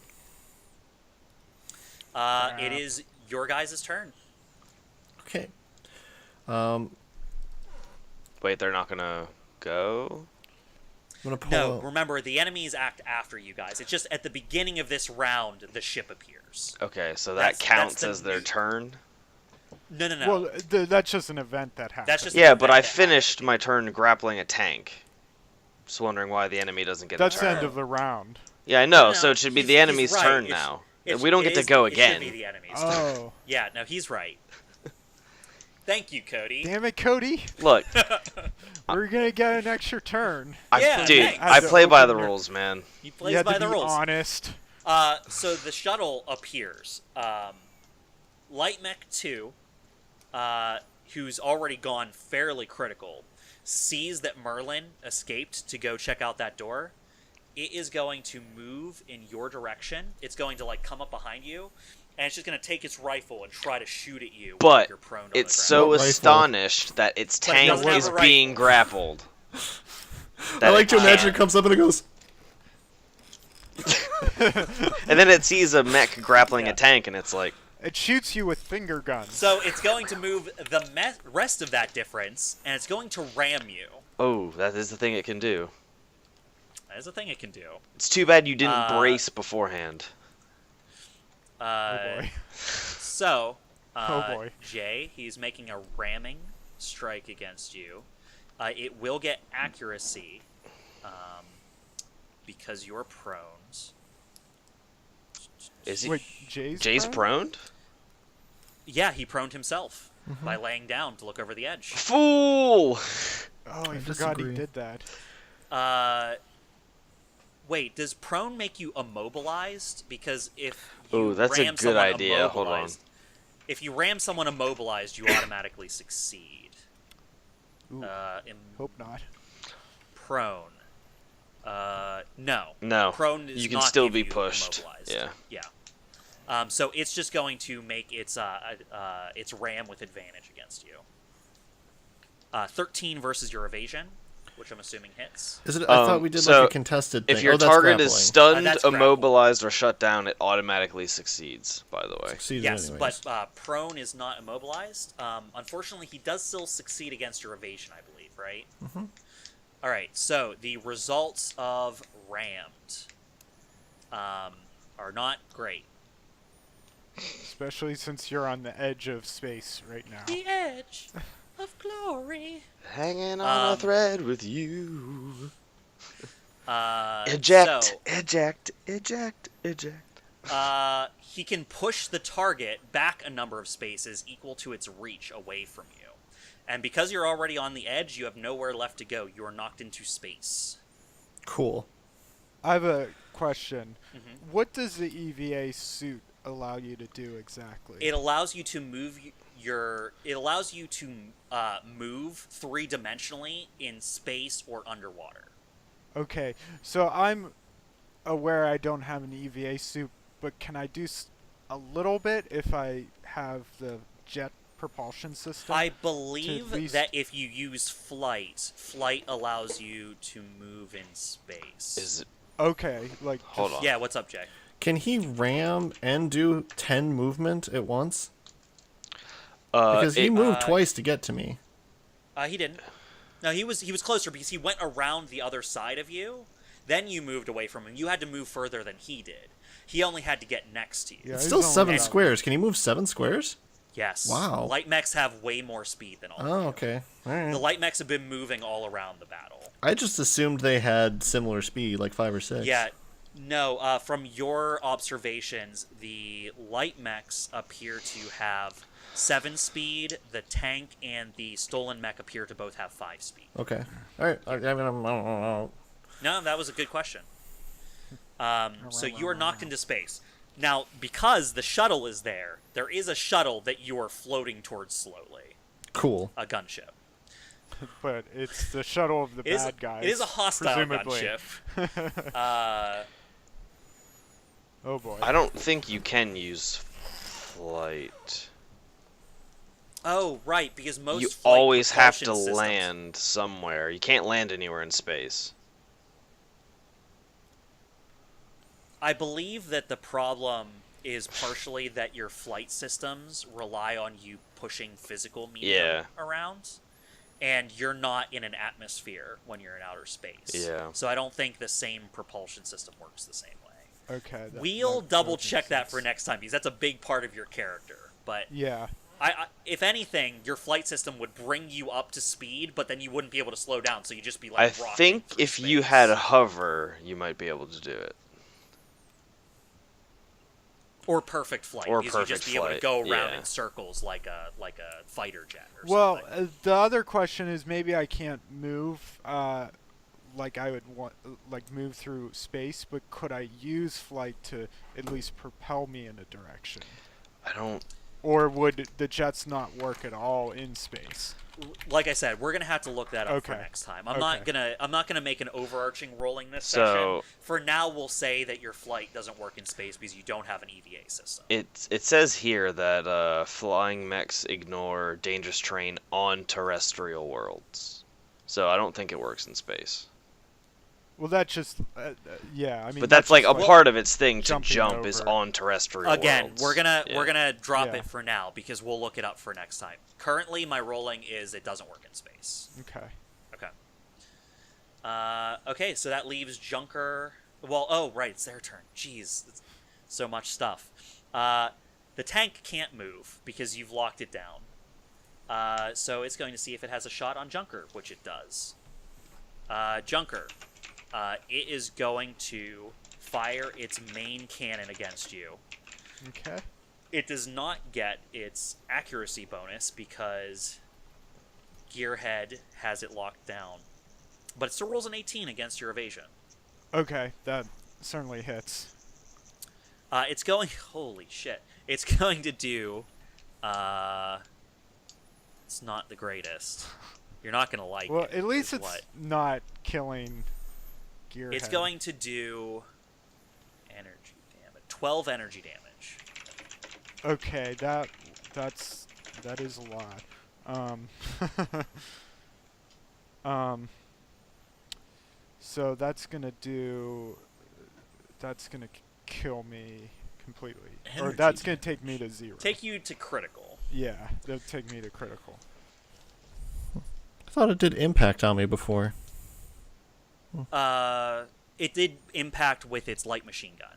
Yeah. It is your guys' turn. Okay. Wait, they're not gonna go? gonna pull No, out. remember, the enemies act after you guys. It's just at the beginning of this round, the ship appears. Okay, so That's that counts the as their new- turn? No. Well, that's just an event that happens. That's just Yeah, an but event I that finished happened. my turn grappling a tank. Just wondering why the enemy doesn't get That's a the turn. end of the round. Yeah, I know, No, so it should be he's- the he's enemy's right. turn It's- now. It- We don't it get to is- go It again. should be the enemy's turn. Oh. Yeah, no, he's right. Thank you, Cody. Damn it, Cody. Look, We're going to get an extra turn. Yeah, dude, thanks. I Had to play by the open your- rules, man. He You plays had by to the be rules. honest. So the shuttle appears. Light Mech 2, who's already gone fairly critical, sees that Merlin escaped to go check out that door. It is going to move in your direction. It's going to, like, come up behind you, and it's just going to take its rifle and try to shoot at you while But you're prone on it's the so ground. What rifle? astonished that its But it tank doesn't have is a being rifle. grappled. I that like to it imagine it can't. comes up and it goes. And then it sees a mech grappling Yeah. a tank, and it's like, It shoots you with finger guns. So it's going to move the rest of that difference, and it's going to ram you. oh, that is the thing it can do. That is a thing it can do. It's too bad you didn't Uh, brace beforehand. Oh boy. So, Oh, boy. Jay, he's making a ramming strike against you. It will get accuracy because you're prone. Is he? Wait, Jay's Jay's prone? proned? Yeah, he proned himself by laying down to look over the edge. Fool! Oh, I forgot disagree. he did that. Wait, does prone make you immobilized? Because if you Ooh, that's a ram good someone idea. Hold on. immobilized- If you ram someone immobilized, you automatically succeed. Ooh, hope not. Prone. No. No, Prone is you can not still give be you pushed. immobilized. Yeah. Yeah. So it's just going to make its ram with advantage against you. 13 versus your evasion, which I'm assuming hits. Is it? I thought we did so like a contested thing. If your oh, that's target is grappling. stunned, That's grapple. immobilized, or shut down, it automatically sucseeds, by the way. Succeeds Yes, anyways. but prone is not immobilized. Unfortunately, he does still succeed against your evasion, I believe, right? Mhm. All right, so the results of rammed are not great. Especially since you're on the edge of space right now. The edge of glory. Hanging on a Um, thread with you. So, Eject. he can push the target back a number of spaces equal to its reach away from you. And because you're already on the edge, you have nowhere left to go. You are knocked into space. Cool. I have a question. Mhm. What does the EVA suit allow you to do exactly? It allows you to move move three-dimensionally in space or underwater. Okay, so I'm aware I don't have an EVA suit, but can I do a little bit if I have the jet propulsion system? I believe least- that if you use flight allows you to move in space. Is it? Okay, like Hold just- on. Yeah, what's up, Jay? Can he ram and do 10 movement at once? Uh, Because he it- moved twice to get to me. He didn't. No, he was closer because he went around the other side of you. Then you moved away from him. You had to move further than he did. He only had to get next to you. Yeah, It's he's still only 7 about- squares. Can he move 7 squares? Yes. Wow. Light mechs have way more speed than all of Oh, you. okay. Alright. The light mechs have been moving all around the battle. I just assumed they had similar speed, like 5 or 6. Yeah. No, from your observations, the light mechs appear to have 7 speed. The tank and the stolen mech appear to both have 5 speed. Okay. Alright. I mean, No, that was a good question. So you are knocked into space. Now, because the shuttle is there is a shuttle that you are floating towards slowly. cool. A gunship. but it's the shuttle of the It is, bad guys. it is a hostile presumably. gunship. Oh boy. I don't think you can use flight. Oh, right, because most You flight always have to propulsion systems- land somewhere. You can't land anywhere in space. I believe that the problem is partially that your flight systems rely on you pushing physical medium Yeah. around. and you're not in an atmosphere when you're in outer space. Yeah. So I don't think the same propulsion system works the same way. Okay. We'll that double makes check that sense. for next time because that's a big part of your character. But Yeah. if anything, your flight system would bring you up to speed, but then you wouldn't be able to slow down, so you'd just be like I rocketing think through if you space. had a hover, you might be able to do it. Or perfect flight, Or because you'd just perfect be able to flight, go around yeah. in circles like a fighter jet or Well, something. the other question is maybe I can't move like I would want, like move through space, but could I use flight to at least propel me in a direction? I don't. Or would the jets not work at all in space? Like I said, we're gonna have to look that up for Okay. next time. I'm not gonna make an overarching rolling this So- session. For now, we'll say that your flight doesn't work in space because you don't have an EVA system. It says here that flying mechs ignore dangerous terrain on terrestrial worlds, so I don't think it works in space. Well, that's just yeah. I mean, But that's like a just part of its thing to jumping jump is over. on terrestrial Again, worlds. we're Yeah. gonna drop Yeah. it for now because we'll look it up for next time. Currently, my rolling is it doesn't work in space. Okay. Okay. Okay, so that leaves Junker. Well, oh right, it's their turn. Jeez, it's so much stuff. The tank can't move because you've locked it down. So it's going to see if it has a shot on Junker, which it does. Junker, it is going to fire its main cannon against you. Okay. It does not get its accuracy bonus because Gearhead has it locked down. But it still rolls an 18 against your evasion. Okay, that certainly hits. It's going... Holy shit. It's going to do... It's not the greatest. You're not going to like Well, it. at least is it's what. not killing Gearhead. It's going to do... Energy damage. 12 energy damage. Okay, that is a lot. So that's gonna kill me completely, or Energy that's gonna take me to 0. Take you to critical. Yeah, that'll take me to critical. I thought it did impact on me before. It did impact with its light machine gun.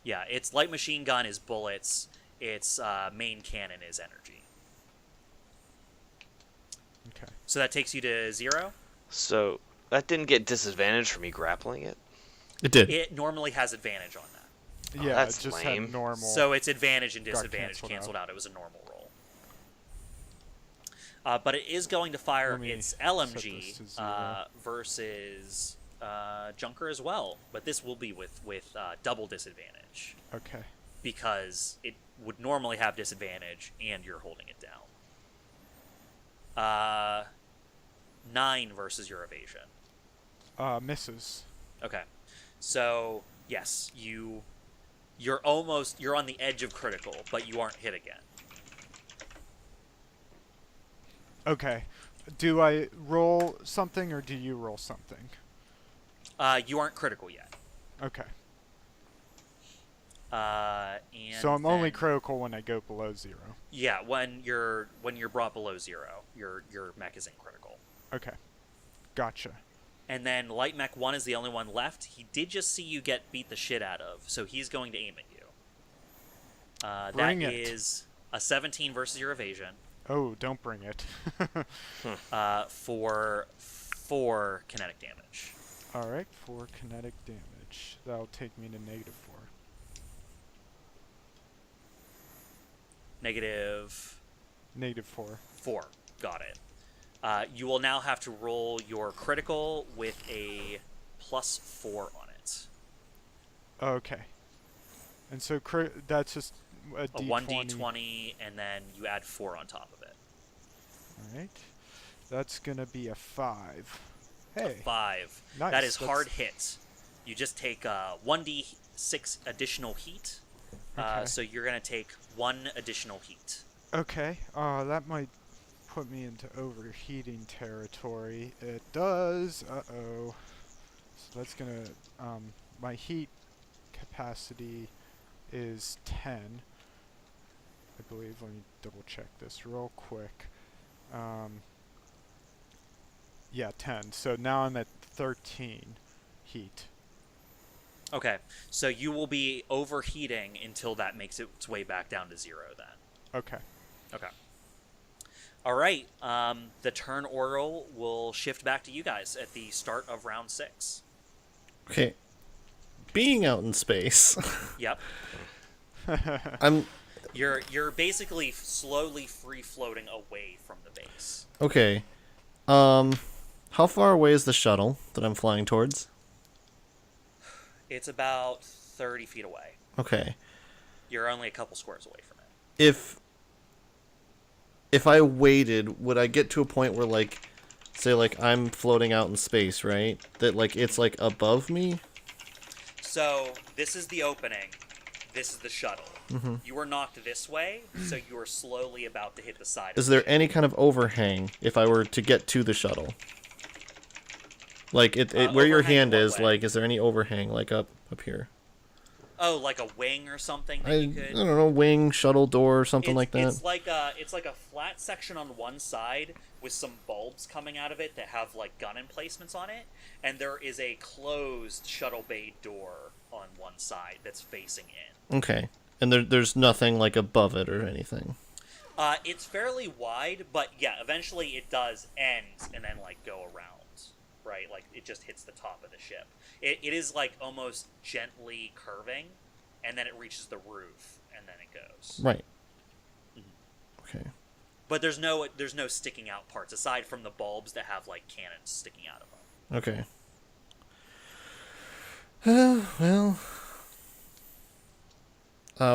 Yeah, its light machine gun is bullets. Its main cannon is energy. Okay. So that takes you to 0. So that didn't get disadvantage for me grappling it. It did. It normally has advantage on that. Oh, Yeah, that's it just lame. had normal. So its advantage and Got disadvantage canceled canceled out. out. It was a normal roll. But it is going to fire Let me its set LMG this to 0. versus Junker as well. But this will be with double disadvantage. Okay. Because it would normally have disadvantage and you're holding it down. 9 versus your evasion. Misses. Okay. So, yes, you're on the edge of critical, but you aren't hit again. Okay. Do I roll something or do you roll something? You aren't critical yet. Okay. And So I'm only then- critical when I go below 0. Yeah, when you're brought below 0, your mech is in critical. Okay. Gotcha. And then Light Mech 1 is the only one left. He did just see you get beat the shit out of, so he's going to aim at you. Bring That it. is a 17 versus your evasion Oh, don't bring it. for 4 kinetic damage. Alright, 4 kinetic damage. That'll take me to -4. Negative -4. 4. Got it. You will now have to roll your critical with a +4 on it. Okay. And so that's just a A D20. 1d20, and then you add 4 on top of it. Alright. That's gonna be a 5. Hey. 5. Nice. That is That's- hard hit. You just take 1d6 additional heat. Okay. So you're going to take 1 additional heat. Okay. That might put me into overheating territory. It does. Uh-oh. So that's gonna, my heat capacity is 10. I believe. Let me double check this real quick. Yeah, 10. So now I'm at 13 heat. Okay, so you will be overheating until that makes its way back down to 0 then. Okay. Okay. All right. The turn order will shift back to you guys at the start of round 6. Okay. Being out in space, Yep. I'm You're basically slowly free floating away from the base. okay. How far away is the shuttle that I'm flying towards? It's about 30 feet away. Okay. You're only a couple squares away from it. If I waited, would I get to a point where, like, say, like, I'm floating out in space, right? That, like, it's, like, above me? So this is the opening. This is the shuttle. Mm-hmm. You are knocked this way, so you are slowly about to hit the side. Is of there the any kind of overhang if I were to get to the shuttle? Like, where your overhang hand what is, way? like, is there any overhang, like, up here? Oh, like a wing or something that I you could. don't know, wing, shuttle door, something like that. It's like a flat section on one side with some bulbs coming out of it that have like gun emplacements on it, and there is a closed shuttle bay door on one side that's facing in. Okay. And there's nothing, like, above it or anything. It's fairly wide, but yeah, eventually it does end and then like go around, right? Like it just hits the top of the ship. It is like almost gently curving, and then it reaches the roof, and then it goes. Right. Mm-hmm. Okay. But there's no sticking out parts aside from the bulbs that have like cannons sticking out of them. Okay. Well.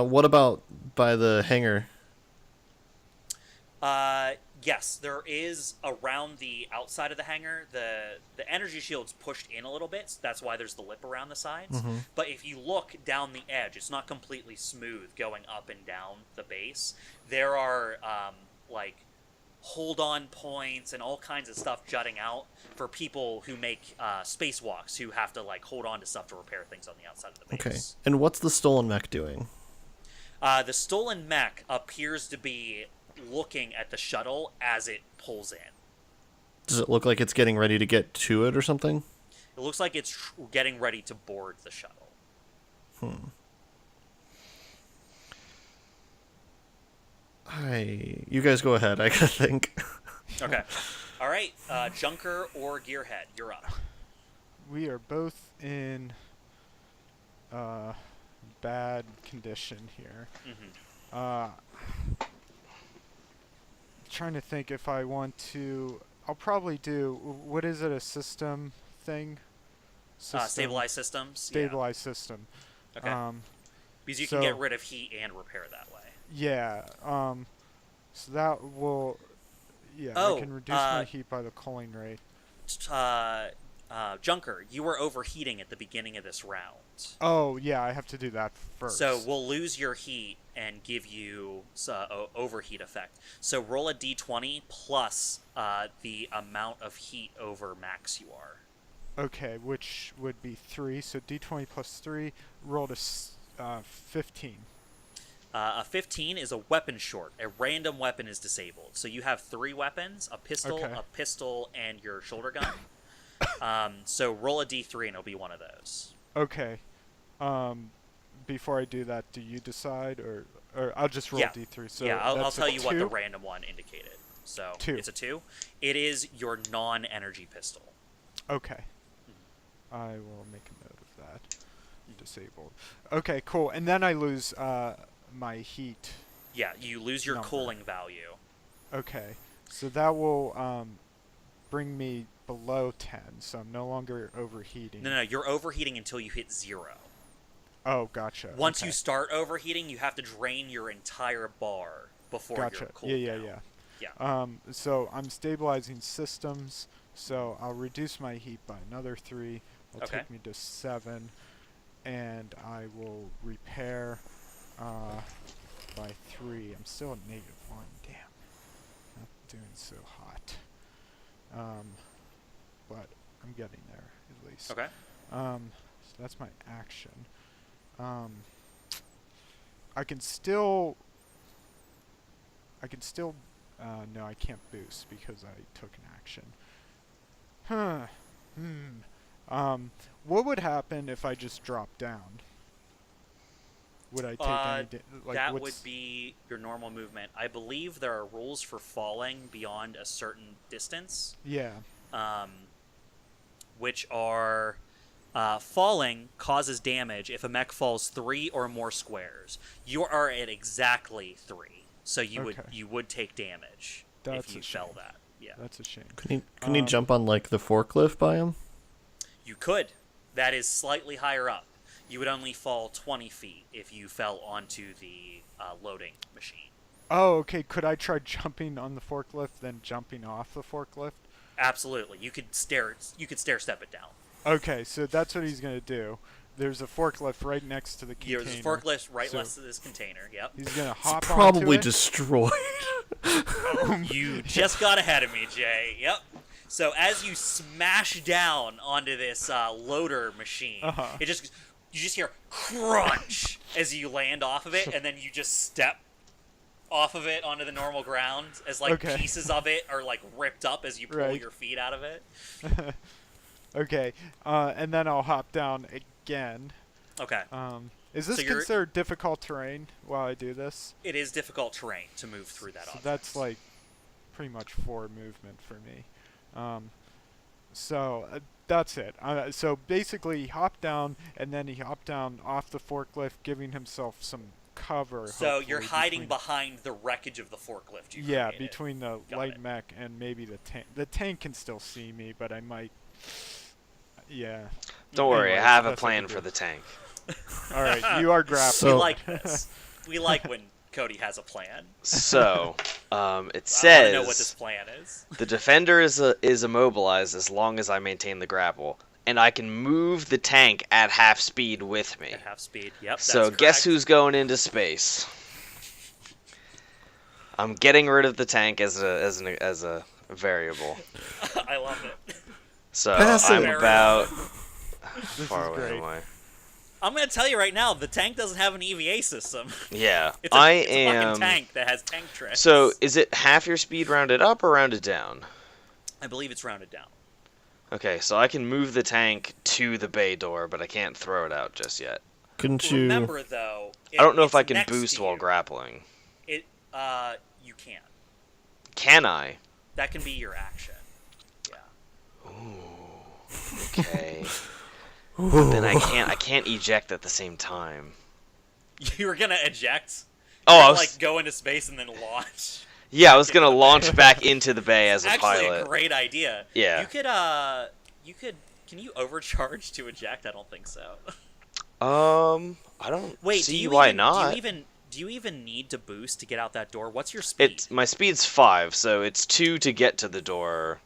What about by the hangar? Yes, there is around the outside of the hangar. The energy shield's pushed in a little bit, so that's why there's the lip around the sides. Mm-hmm. But if you look down the edge, it's not completely smooth going up and down the base. There are like hold-on points and all kinds of stuff jutting out for people who make spacewalks who have to like hold on to stuff to repair things on the outside of the base. Okay. And what's the stolen mech doing? The stolen mech appears to be looking at the shuttle as it pulls in. Does it look like it's getting ready to get to it or something? It looks like it's getting ready to board the shuttle. You guys go ahead. I gotta think. Okay. All right. Junker or Gearhead, you're up. We are both in bad condition here. Mm-hmm. Trying to think if I want to. I'll probably do. What is it? A system thing? Stabilized systems. Stabilized system. Okay. Because you so- can get rid of heat and repair that way. Yeah. So that will. Yeah. Oh, I can reduce my heat by the cooling rate. Junker, you were overheating at the beginning of this round. Oh yeah, I have to do that first. So we'll lose your heat and give you overheat effect. So roll a d20 plus the amount of heat over max you are. Okay, which would be 3. So d20 plus 3. Rolled a 15. A 15 is a weapon short. A random weapon is disabled. So you have 3 weapons: a pistol, and your shoulder gun. So roll a d3 and it'll be one of those. Okay. Before I do that, do you decide, or I'll just roll d3? So yeah, I'll that's tell a you what the 2? random one indicated. So 2. It's a 2. It is your non-energy pistol. Okay. I will make a note of that. Disabled. Okay, cool. And then I lose my heat. Yeah, you lose your Number. cooling value. Okay. So that will bring me below 10, so I'm no longer overheating. No, you're overheating until you hit 0. Oh, gotcha. Once okay. you start overheating, you have to drain your entire bar before Gotcha. you're cooled down. Yeah. So I'm stabilizing systems, so I'll reduce my heat by another 3. It'll Okay. take me to 7, and I will repair by 3. I'm still at -1. Damn. Not doing so hot. But I'm getting there, at least. Okay. So that's my action. I can still No, I can't boost because I took an action. Huh. What would happen if I just dropped down? Would I take any that would be your normal movement. I believe there are rules for falling beyond a certain distance. Yeah. Which are falling causes damage if a mech falls 3 or more squares. You are at exactly 3, so you would take damage if you fell that. Yeah, that's a shame. Can you jump on like the forklift by him? You could. That is slightly higher up. You would only fall 20 feet if you fell onto the loading machine. Oh, okay. Could I try jumping on the forklift, then jumping off the forklift? Absolutely. You could stair step it down. Okay, so that's what he's gonna do. There's a forklift right next to the container. There's a forklift right next to this container. Yep. He's gonna hop It's probably onto it. destroyed. You just got ahead of me, Jay. Yep. So as you smash down onto this loader machine, you just hear crunch as you land off of it, and then you just step off of it onto the normal ground as pieces of it are ripped up as you pull your feet out of it. Okay, and then I'll hop down again. Okay. Is this considered difficult terrain while I do this? It is difficult terrain to move through that object. That's pretty much 4 movement for me. So that's it. So basically he hopped down, and then he hopped down off the forklift, giving himself some cover. So you're hiding behind the wreckage of the forklift. Yeah, between the light mech and maybe the tank. The tank can still see me, but I might... Yeah. Don't worry, I have a plan for the tank. All right, you are grappling. We like this. We like when Cody has a plan. So, it says... I want to know what this plan is. The defender is immobilized as long as I maintain the grapple, and I can move the tank at half speed with me. At half speed, yep. So guess who's going into space? I'm getting rid of the tank as a variable. I love it. So Passive. I'm about... This far is away great. am I? I'm going to tell you right now, the tank doesn't have an EVA system. Yeah, It's a fucking tank that has tank tricks. So is it half your speed rounded up or rounded down? I believe it's rounded down. Okay, so I can move the tank to the bay door, but I can't throw it out just yet. Couldn't you? Remember, though... I don't know if it's I can next boost to while you. grappling. You can. Can I? That can be your action. Yeah. Okay. But then I can't eject at the same time. You were gonna eject? Oh, I Or, was go into space and then launch? Yeah, I was gonna launch back into the bay as a Actually, pilot. a great idea. Yeah. You could. Can you overcharge to eject? I don't think so. I don't Wait, see why not. Do you even need to boost to get out that door? What's your speed? My speed's 5, so it's 2 to get to the door,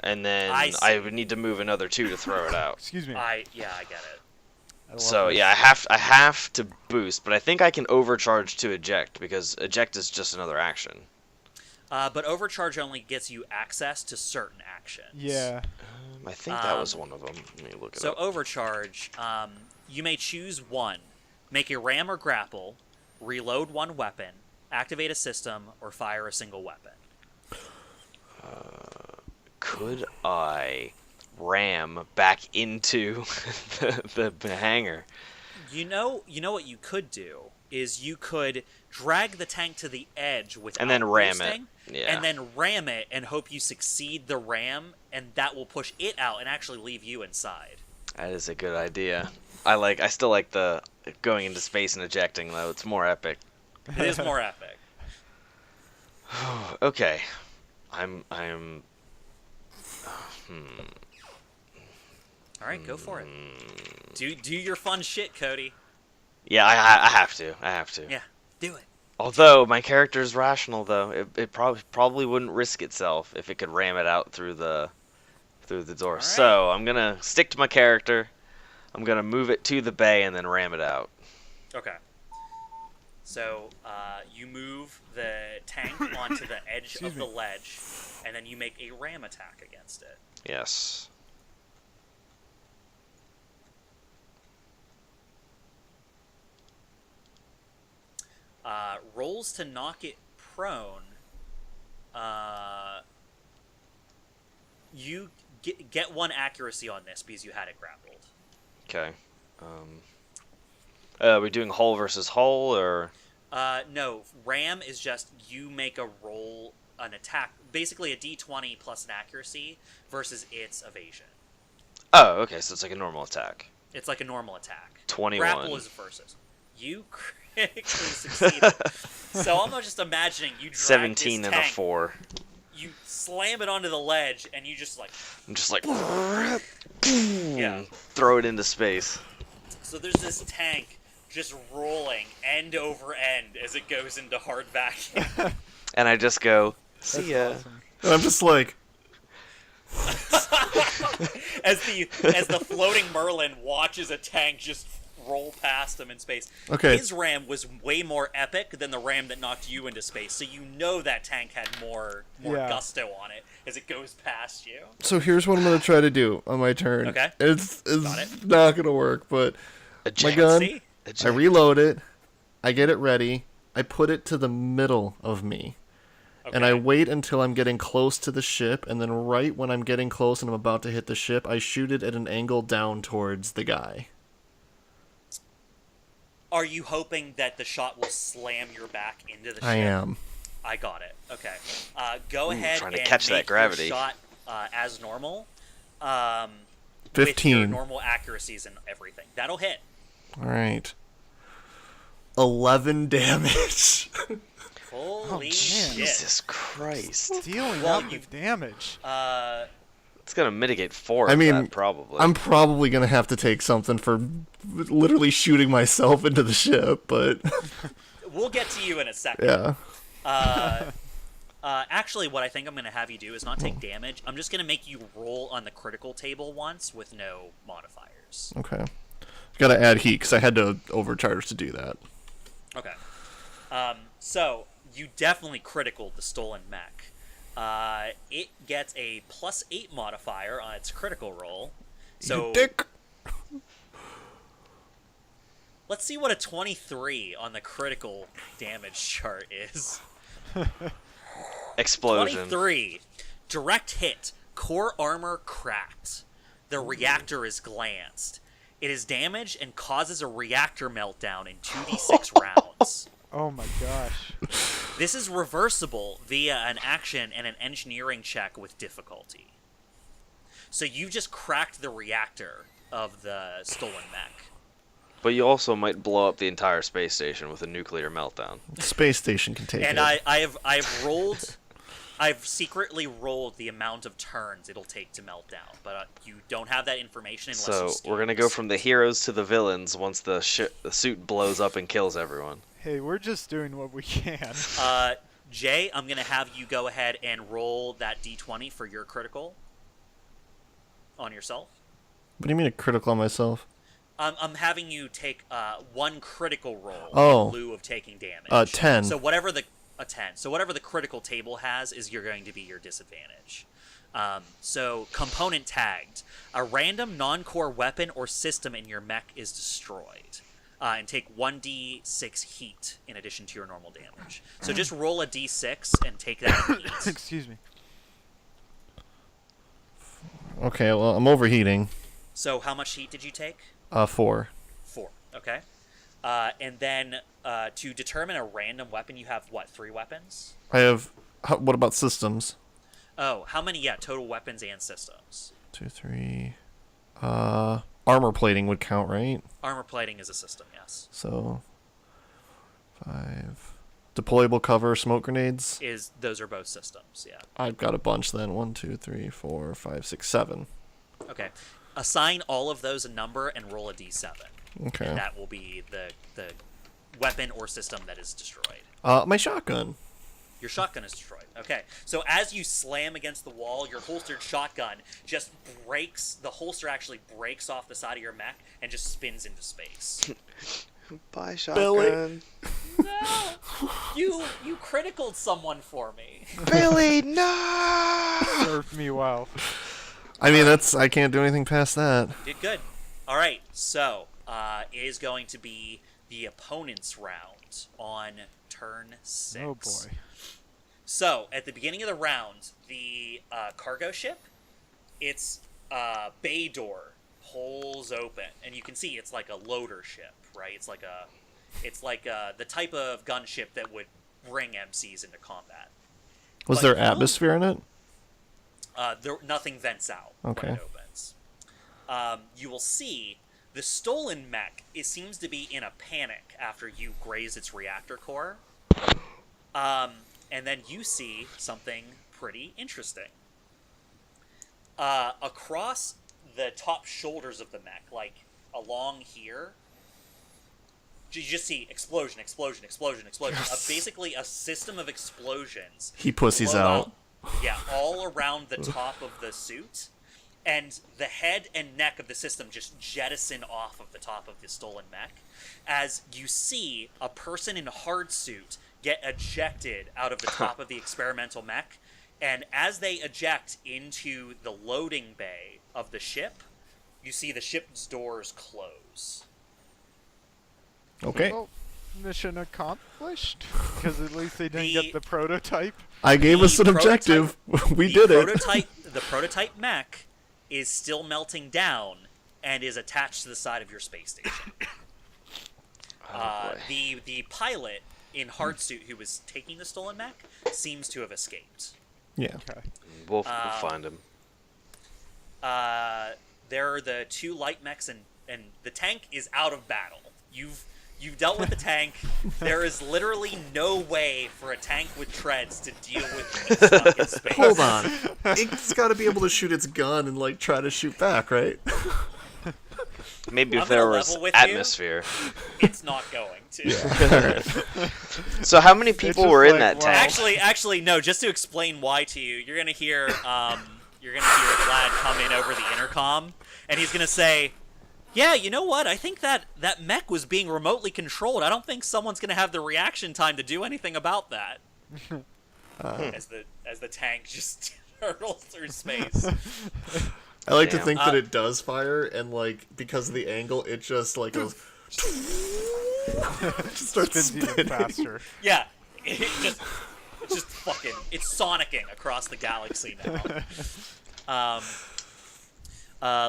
and then I would need to move another 2 to throw it out. Excuse me. I get it. So yeah, I have to boost, but I think I can overcharge to eject because eject is just another action. But overcharge only gets you access to certain actions. Yeah. I think that was one of them. Let me look it So up. overcharge, you may choose one. Make a ram or grapple, reload one weapon, activate a system, or fire a single weapon. Could I ram back into the hangar? You know what you could do is you could drag the tank to the edge without And then ram boosting, it. Yeah. and then ram it and hope you succeed the ram, and that will push it out and actually leave you inside. That is a good idea. I still like the going into space and ejecting though. It's more epic. It is more epic. Okay. I'm All right, go for it. Do your fun shit, Cody. Yeah, I have to. Yeah, do it. Although my character is rational though. It probably wouldn't risk itself if it could ram it out through the door. right. So, I'm going to stick to my character. I'm going to move it to the bay and then ram it out. Okay. So you move the tank onto the edge of the ledge, and then you make a ram attack against it. Yes. Rolls to knock it prone You get 1 accuracy on this because you had it grappled. Okay. Are we doing hull versus hull, or? No, ram is just you make a roll, an attack, basically a d20 plus an accuracy versus its evasion. Oh, okay, so it's like a normal attack. It's like a normal attack. 21. Grapple is versus. You critically succeeded. So I'm just imagining you drag 17 this and a tank, 4. you slam it onto the ledge, and you just like... I'm just like... Yeah. Throw it into space. So there's this tank just rolling end over end as it goes into hard vacuum. And I just go, see ya. Awesome. And I'm just like, as the floating Merlin watches a tank just roll past him in space. Okay. His ram was way more epic than the ram that knocked you into space, so you know that tank had more Yeah. gusto on it as it goes past you. so here's what I'm gonna try to do on my turn. Okay. It's Got it. not gonna work, but my Eject. gun, See? I Eject. reload it, I get it ready, I put it to the middle of me, and I Okay. wait until I'm getting close to the ship, and then right when I'm getting close and I'm about to hit the ship, I shoot it at an angle down towards the guy. Are you hoping that the shot will slam your back into the ship? I am. I got it. Okay. Go ahead trying and to catch that make gravity. your shot as normal. With your 15. normal accuracies and everything. That'll hit. All right. 11 damage. Holy man. shit. Jesus Christ. Dealing Well, out you- the damage. It's gonna mitigate 4 I of mean, that, probably. I'm probably gonna have to take something for literally shooting myself into the ship, but We'll get to you in a second. yeah. Actually, what I think I'm going to have you do is not take damage. I'm just going to make you roll on the critical table once with no modifiers. Okay. Gotta add heat because I had to overcharge to do that. Okay. So, you definitely critical the stolen mech. It gets a +8 modifier on its critical roll. So, You dick. let's see what a 23 on the critical damage chart is. Explosion. 23. Direct hit. Core armor cracked. The reactor is glanced. It is damaged and causes a reactor meltdown in 2d6 rounds. Oh my gosh. This is reversible via an action and an engineering check with difficulty. So you just cracked the reactor of the stolen mech. But you also might blow up the entire space station with a nuclear meltdown. Space station can take And it. I've secretly rolled the amount of turns it'll take to melt down, but you don't have that information unless So you steal we're gonna it. go from the heroes to the villains once the suit blows up and kills everyone. Hey, we're just doing what we can. Jay, I'm gonna have you go ahead and roll that d20 for your critical on yourself. What do you mean a critical on myself? I'm having you take 1 critical roll Oh. in lieu of taking damage. 10. So whatever the 10. So whatever the critical table has is you're going to be your disadvantage. So component tagged. A random non-core weapon or system in your mech is destroyed. And take 1d6 heat in addition to your normal damage. So just roll a d6 and take that in heat. Excuse me. Okay, well, I'm overheating. So how much heat did you take? 4. 4. Okay. And then to determine a random weapon, you have what? 3 weapons? I have. What about systems? Oh, how many? Yeah, total weapons and systems. 2, 3. Armor plating would count, right? Armor plating is a system, yes. So 5. Deployable cover, smoke grenades. Those are both systems, yeah. I've got a bunch then. 1, 2, 3, 4, 5, 6, 7. Okay. Assign all of those a number and roll a d7. Okay. And that will be the weapon or system that is destroyed. My shotgun. Your shotgun is destroyed. Okay. So as you slam against the wall, your holstered shotgun just breaks. The holster actually breaks off the side of your mech and just spins into space. Bye, Billy. No! You criticaled someone for me. Billy, no! Served me well. I mean, I can't do anything past that. Did good. All right, so it is going to be the opponent's round on turn 6. Oh boy. So, at the beginning of the round, the cargo ship, its bay door pulls open, and you can see it's like a loader ship, right? It's like the type of gunship that would bring MCs into combat. Was there atmosphere in it? Nothing vents out Okay. when it opens. You will see the stolen mech. It seems to be in a panic after you graze its reactor core. And then you see something pretty interesting. Across the top shoulders of the mech, like along here, you just see explosion. Basically a system of explosions. He pussies blow out. Yeah, all around the top of the suit. And the head and neck of the system just jettison off of the top of the stolen mech as you see a person in a hard suit get ejected out of the top of the experimental mech. And as they eject into the loading bay of the ship, you see the ship's doors close. Okay. Well, mission accomplished. Because at least they didn't get the prototype. I gave us an objective. We did it. The prototype mech is still melting down and is attached to the side of your space station. The pilot in hard suit who was taking the stolen mech seems to have escaped. Yeah. Okay. We'll find him. There are the two light mechs, and the tank is out of battle. You've dealt with the tank. There is literally no way for a tank with treads to deal with being stuck in space. Hold on. It's got to be able to shoot its gun and like try to shoot back, right? Maybe I'm if there gonna was level with atmosphere. It's not going to. So how many people were in that tank? Actually, no. Just to explain why to you, you're gonna hear Vlad come in over the intercom, and he's gonna say, "Yeah, you know what? I think that mech was being remotely controlled. I don't think someone's gonna have the reaction time to do anything about that." As the tank just hurtles through space. I like to Damn. think that it does fire, and like because of the angle, it just like goes. Just starts Spins even spinning. faster. Yeah, it's just fucking, it's sonicking across the galaxy now.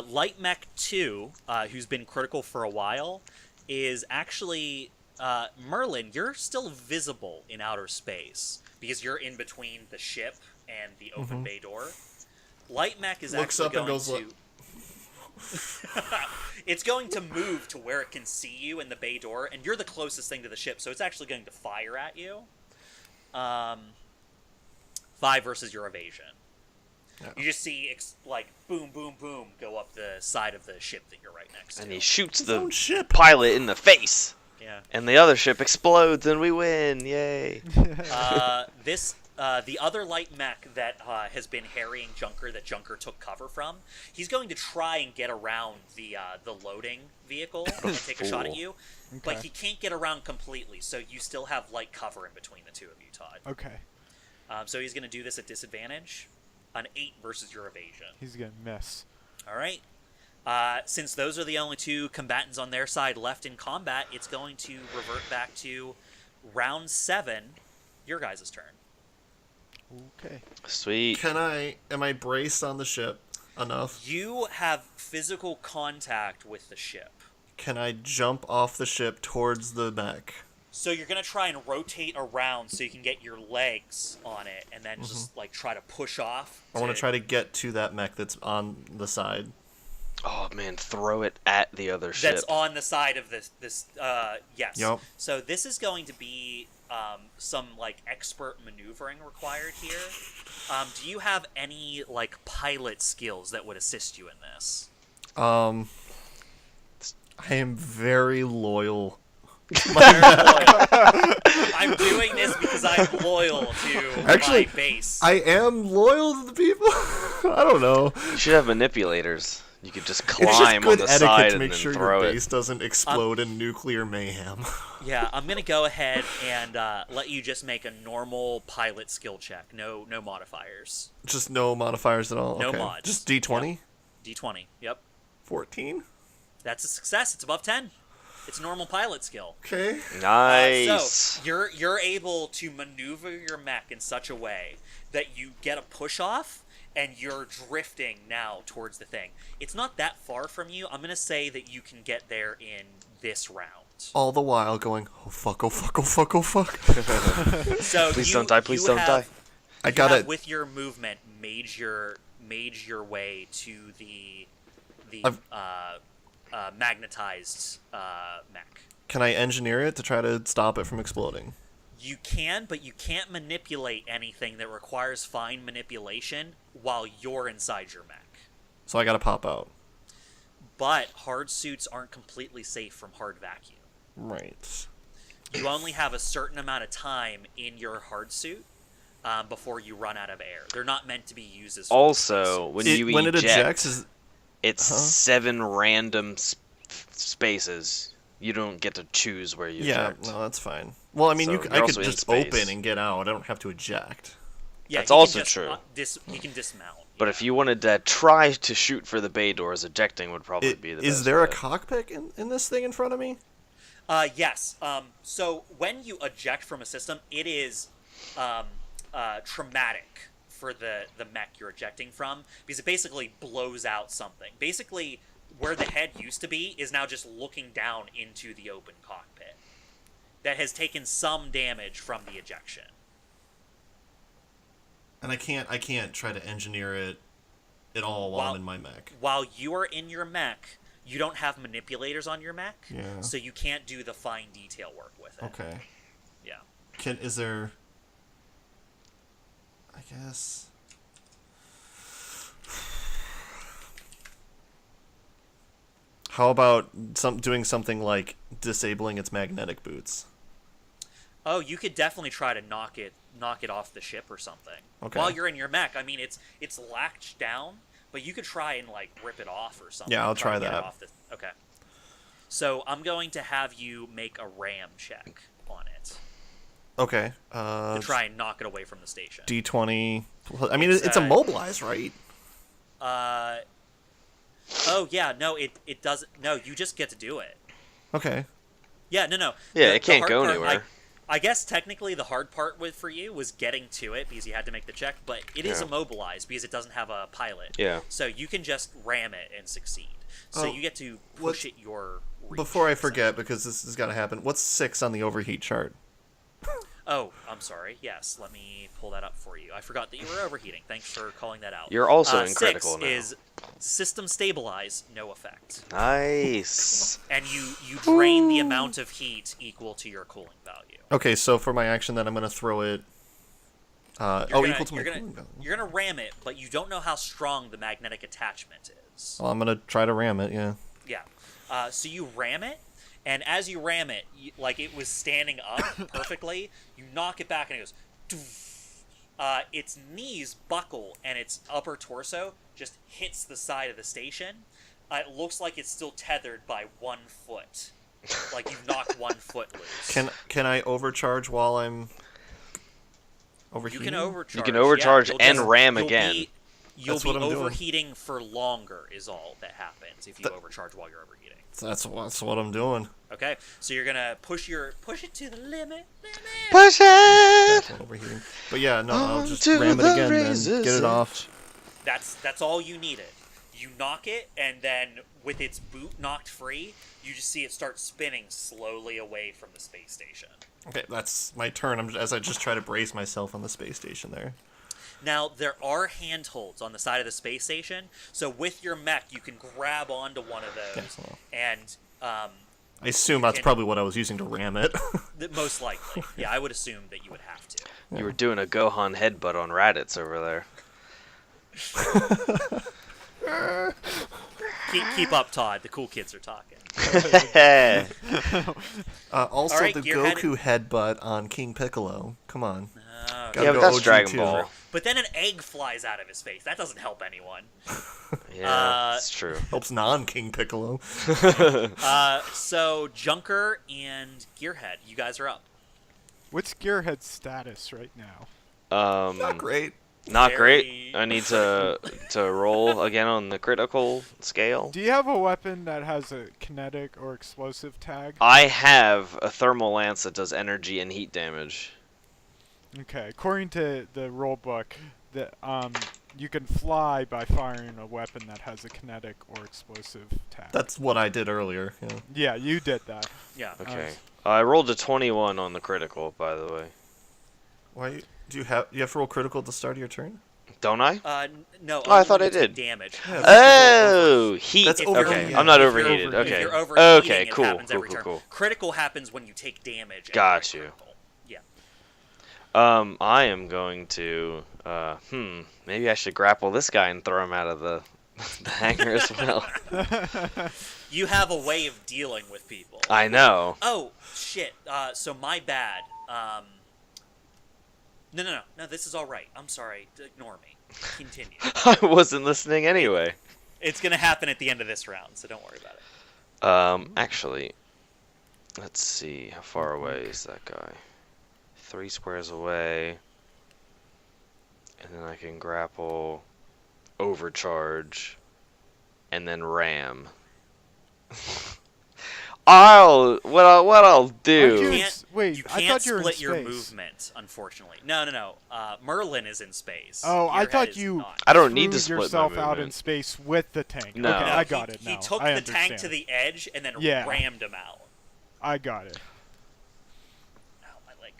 Light Mech 2, who's been critical for a while, is actually Merlin. You're still visible in outer space because you're in between the ship and the open bay door. Light Mech is Looks actually up and going goes, to. It's going to move to where it can see you in the bay door, and you're the closest thing to the ship, so it's actually going to fire at you. 5 versus your evasion. Yeah. You just see like boom, boom, boom go up the side of the ship that you're right next to. And he shoots His own the ship. pilot in the face. Yeah. And the other ship explodes and we win. Yay. The other light mech that has been harrying Junker, that Junker took cover from, he's going to try and get around the loading vehicle and take a shot at you, but he can't get around completely, so you still have light cover in between the two of you, Todd. Okay. So he's going to do this at disadvantage, an 8 versus your evasion. He's gonna miss. All right. Since those are the only two combatants on their side left in combat, it's going to revert back to round 7, your guys' turn. Okay. Sweet. Am I braced on the ship enough? You have physical contact with the ship. Can I jump off the ship towards the mech? So you're going to try and rotate around so you can get your legs on it and then just like try to push off. I want to try to get to that mech that's on the side. Oh man, throw it at the other ship. That's on the side of this yes. Yep. So this is going to be some like expert maneuvering required here. Do you have any like pilot skills that would assist you in this? I am very loyal. I'm doing this because I'm loyal to Actually, my base. I am loyal to the people. I don't know. You should have manipulators. You could just It's climb just on good the etiquette side to and make then sure throw your it. base doesn't explode in nuclear mayhem. Yeah, I'm gonna go ahead and let you just make a normal pilot skill check. No modifiers. Just no modifiers at all. No okay. mods. Just D20. D20. Yep. 14. That's a success. It's above 10. It's a normal pilot skill. Okay. Nice. So you're able to maneuver your mech in such a way that you get a push off and you're drifting now towards the thing. It's not that far from you. I'm gonna say that you can get there in this round. All the while going, oh fuck, oh fuck, oh fuck, oh fuck. So Please don't die, please don't die. I got it. With your movement, mage your way to the magnetized mech. Can I engineer it to try to stop it from exploding? You can, but you can't manipulate anything that requires fine manipulation while you're inside your mech. So I gotta pop out. But hard suits aren't completely safe from hard vacuum. Right. You only have a certain amount of time in your hard suit before you run out of air. They're not meant to be used as Also, when you when eject, it ejects, it's 7 random spaces. You don't get to choose where you yeah, eject. no, that's fine. Well, I mean, So I you're could also in just space. open and get out. I don't have to eject. Yeah, That's he can also just, true. He can dismount. But if you wanted to try to shoot for the bay doors, ejecting would probably be the best. Is there a bet. cockpit in this thing in front of me? Yes. So when you eject from a system, it is traumatic for the mech you're ejecting from because it basically blows out something. Basically, where the head used to be is now just looking down into the open cockpit. That has taken some damage from the ejection. And I can't try to engineer it at all while I'm in my mech. While you are in your mech, you don't have manipulators on your mech, Yeah. so you can't do the fine detail work with it. Okay. Yeah. Is there? I guess. How about doing something like disabling its magnetic boots? Oh, you could definitely try to knock it off the ship or something. Okay. While you're in your mech, I mean, it's latched down, but you could try and like rip it off or something. Yeah, I'll try to get it that. off okay. So I'm going to have you make a ram check on it Okay. to try and knock it away from the station. D20. I mean, It's, it's immobilized, right? Oh yeah, no, it doesn't. No, you just get to do it. Okay. Yeah, no. Yeah, The it can't hard go part, anywhere. I guess technically the hard part for you was getting to it because you had to make the check, but it is Yeah. immobilized because it doesn't have a pilot. Yeah. So you can just ram it and succeed. So you get to push it your reach. Before I forget, because this has got to happen, what's 6 on the overheat chart? Oh, I'm sorry. Yes, let me pull that up for you. I forgot that you were overheating. Thanks for calling that out. You're also in critical 6 now. is system stabilize, no effect. Nice. And you drain the amount of heat equal to your cooling value. Okay, so for my action, then I'm going to throw it. Equal to my cooling value. You're gonna ram it, but you don't know how strong the magnetic attachment is. Well, I'm going to try to ram it, yeah. Yeah. So you ram it, and as you ram it, like it was standing up perfectly, you knock it back and it goes. Doof. Its knees buckle and its upper torso just hits the side of the station. It looks like it's still tethered by 1 foot. Like you've knocked 1 foot loose. Can I overcharge while I'm overheating? You can overcharge. You can overcharge yeah, and ram again. You'll That's be what I'm doing. overheating for longer is all that happens if you overcharge while you're overheating. That's what I'm doing. Okay, so you're gonna push it to the limit. Push it! Overheating. But yeah, no, I'll just Onto ram it the again, then razor's get it off. That's all you needed. You knock it, and then with its boot knocked free, you just see it start spinning slowly away from the space station. Okay, that's my turn. As I just try to brace myself on the space station there. Now, there are handholds on the side of the space station, so with your mech, you can grab onto one of those, Okay, so- and I assume that's probably what I was using to ram it. most likely, yeah, I would assume that you would have to. You were doing a Gohan headbutt on Raditz over there. Keep up, Todd. The cool kids are talking. Also, All right, the Gearhead. Goku headbutt on King Piccolo. Come on. Gotta Yeah, go but that's OG Dragon too. Ball. But then an egg flies out of his face. That doesn't help anyone. Yeah, that's true. Helps non-King Piccolo. So Junker and Gearhead, you guys are up. What's Gearhead's status right now? Not great. Not Very- great. I need to roll again on the critical scale. Do you have a weapon that has a kinetic or explosive tag? I have a thermal lance that does energy and heat damage. Okay, according to the rule book, you can fly by firing a weapon that has a kinetic or explosive tag. That's what I did earlier. Yeah. Yeah, you did that. Yeah. Okay. I rolled a 21 on the critical, by the way. Why do you have to roll critical at the start of your turn? Don't I? No. Oh, I only thought when I you take did. Damage. Yeah, Oh, heat. That's If you're okay, overheating. I'm not if you're overheated. over- Okay. If you're overheating, Okay, it cool, happens cool, every cool, turn. cool. Critical happens when you take damage. and Got you're you. critical. Yeah. I am going to. Maybe I should grapple this guy and throw him out of the hangar as well. You have a way of dealing with people. I know. Oh shit. So my bad. No. This is all right. I'm sorry. Ignore me. Continue. I wasn't listening anyway. It's gonna happen at the end of this round, so don't worry about it. Actually, let's see. How far away is that guy? 3 squares away. And then I can grapple, overcharge, and then ram. What I'll do. Wait, You I can't thought you were in split your space. movement, unfortunately. No. Merlin is in space. Oh, I Gearhead thought is you not. I don't need to threw split my yourself out in movement. space with the tank. No. Okay, No, I got it now. He took I the tank to understand. the edge and then Yeah. rammed him out. I got it. Ow, my leg.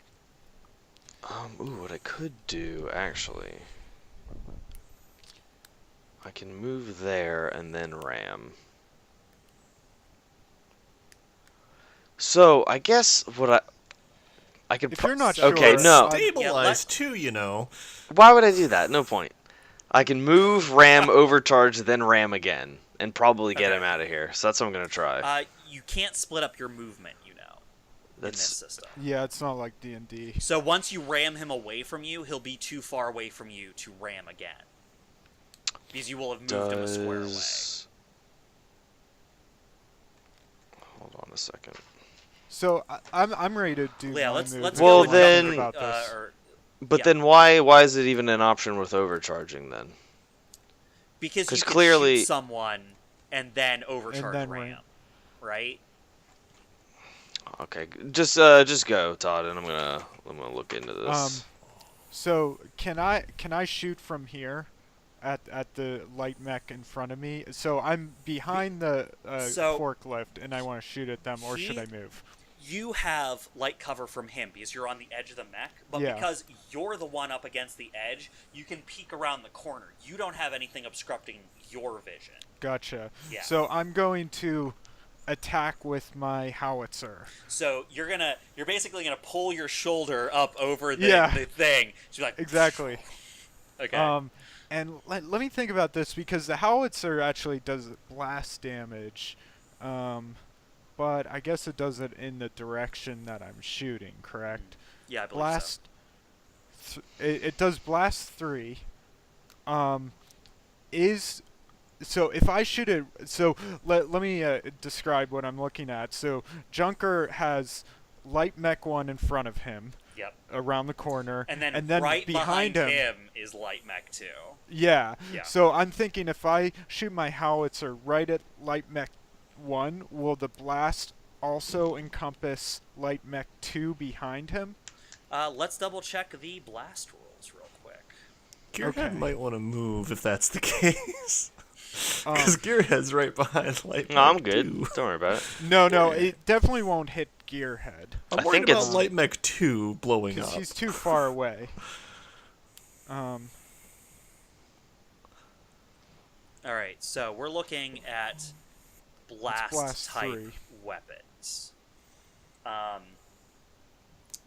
What I could do, actually. I can move there and then ram. So, I guess what I could If you're not sure, Okay, no. Stabilize too, you know. Why would I do that? No point. I can move, ram, overcharge, then ram again. And probably get Okay. him out of here. So that's what I'm going to try. You can't split up your movement, in this That's system. Yeah, it's not like D&D. So once you ram him away from you, he'll be too far away from you to ram again. Because you will have moved him a square away. Hold on a second. So I'm ready to do Yeah, my let's move. let's Well, go with then- number, about this. But Yeah. then why is it even an option with overcharging then? because you 'cause can clearly- shoot someone and then overcharge then ram, ram. right? Okay, just go, Todd, and I'm gonna look into this. So can I shoot from here, at the light mech in front of me? So I'm behind the So- forklift, and I want to shoot at them, or should I move? You have light cover from him because you're on the edge of the mech, but Yeah. because you're the one up against the edge, you can peek around the corner. You don't have anything obstructing your vision. Gotcha. Yeah. So I'm going to attack with my howitzer. So you're basically gonna pull your shoulder up over the, Yeah. the thing. So you're like, Exactly. okay. And let me think about this, because the howitzer actually does blast damage, but I guess it does it in the direction that I'm shooting, correct? Yeah, I believe Blast. It does blast 3. So if I shoot it, so let me describe what I'm looking at. So Junker has light mech 1 in front of him. Yep. Around the corner, And then right behind him is Light Mech 2. Yeah. Yeah. So I'm thinking, if I shoot my howitzer right at light mech 1, will the blast also encompass light mech 2 behind him? Let's double check the blast rules real quick. Gearhead Okay. might want to move if that's the case. Um, Because Gearhead's right behind Light No, I'm Mech good. 2. Don't worry about it. no, it definitely won't hit Gearhead, I'm I worried think about it's- Light Mech 2 blowing because up. he's too far away. All right, so we're looking at blast type 3. weapons.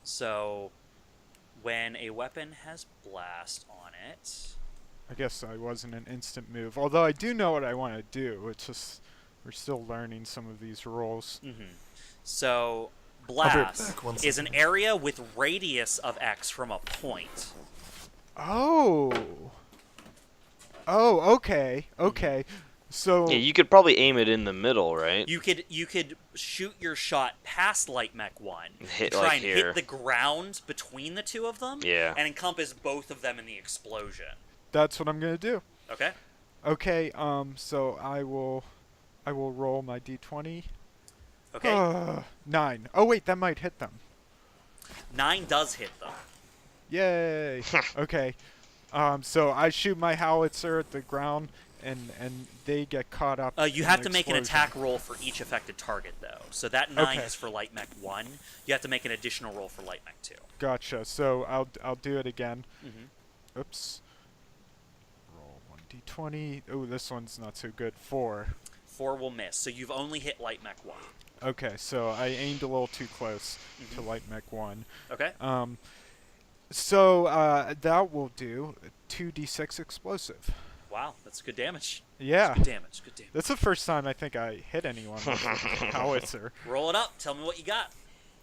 So when a weapon has blast on it, I guess I wasn't an instant move, although I do know what I want to do. It's just we're still learning some of these rules. so be blast back, 1 is an second. area with radius of X from a point. Oh, okay. So Yeah, you could probably aim it in the middle, right? You could shoot your shot past Light Mech 1, Hit, try like, and here. hit the ground between the two of them, Yeah. and encompass both of them in the explosion. that's what I'm gonna do. Okay. Okay. So I will roll my d20. Okay. 9. Oh wait, that might hit them. 9 does hit them. Yay. Okay. So I shoot my howitzer at the ground, and they get caught up. You in have the to make an explosion. attack roll for each affected target, though. So that 9 Okay. is for Light Mech 1. You have to make an additional roll for Light Mech 2. Gotcha. So I'll do it again. Mm-hmm. Oops. Roll 1d20. Oh, this one's not so good. 4. 4 will miss. So you've only hit Light Mech 1. Okay, so I aimed a little too close to Light Mech 1. Okay. So that will do 2d6 explosive. Wow, that's good damage. Yeah. Good damage. Good damage. That's the first time I think I hit anyone with a howitzer. Roll it up. Tell me what you got.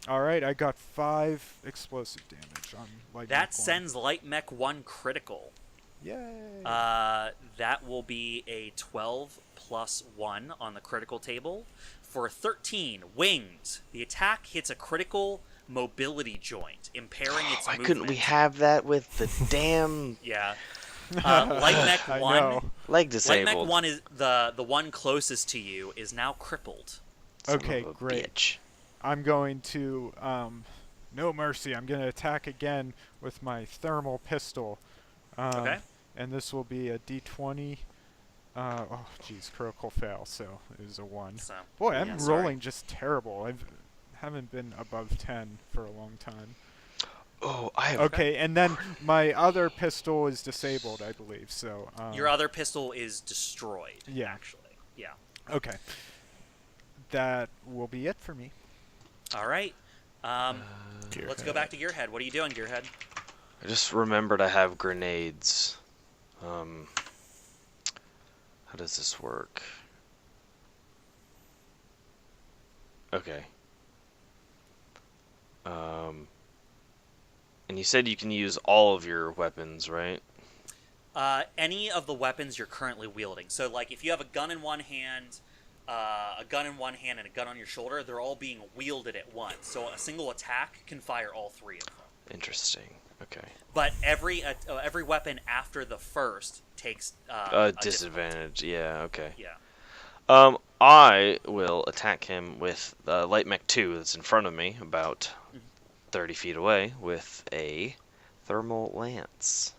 All right, I got 5 explosive damage on Light Mech 1. That sends Light Mech 1 critical. Yay. That will be a 12 plus 1 on the critical table. For 13, winged. The attack hits a critical mobility joint, impairing its Why movement. couldn't we have that with the damn Yeah. Light Mech I 1. know. leg Light disabled? Mech 1 is the one closest to you is now crippled. Son Okay, of a great. bitch. I'm going to no mercy. I'm going to attack again with my thermal pistol. Okay. And this will be a d20. Oh, geez, critical fail, so it was a 1. So, Boy, I'm yeah, sorry. rolling just terrible. Haven't been above 10 for a long time. Oh, I have. Okay, and then my other pistol is disabled, I believe. So Your other pistol is destroyed. Yeah. Actually. Yeah. okay, that will be it for me. All right. Let's go back to Gearhead. What are you doing, Gearhead? I just remembered I have grenades. How does this work? Okay. And you said you can use all of your weapons, right? Any of the weapons you're currently wielding. So, like, if you have a gun in one hand, and a gun on your shoulder, they're all being wielded at once. So a single attack can fire all 3 of them. Interesting. Okay. But every weapon after the first takes a Disadvantage. Yeah. Okay. Yeah. I will attack him with the Light Mech 2 that's in front of me, about 30 feet away, with a thermal lance.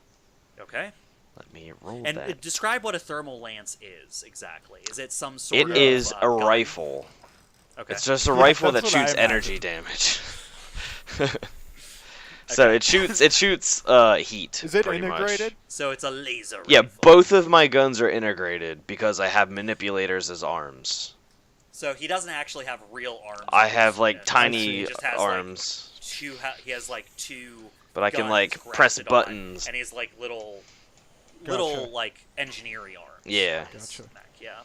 Okay. Let me roll And that. describe what a thermal lance is exact. Is it some sort It of is a gun? rifle. Okay. It's just a rifle that that's what I shoots imagined. energy damage. So it shoots heat. Is it pretty much. integrated? So it's a laser Yeah, rifle. both of my guns are integrated because I have manipulators as arms. So he doesn't actually have real arms. I have like He tiny just has, arms, Like, he has like 2. but I can guns like press grafted on, buttons. and he's like little Gotcha. like engineering arms. Yeah. on his Gotcha. neck, Yeah.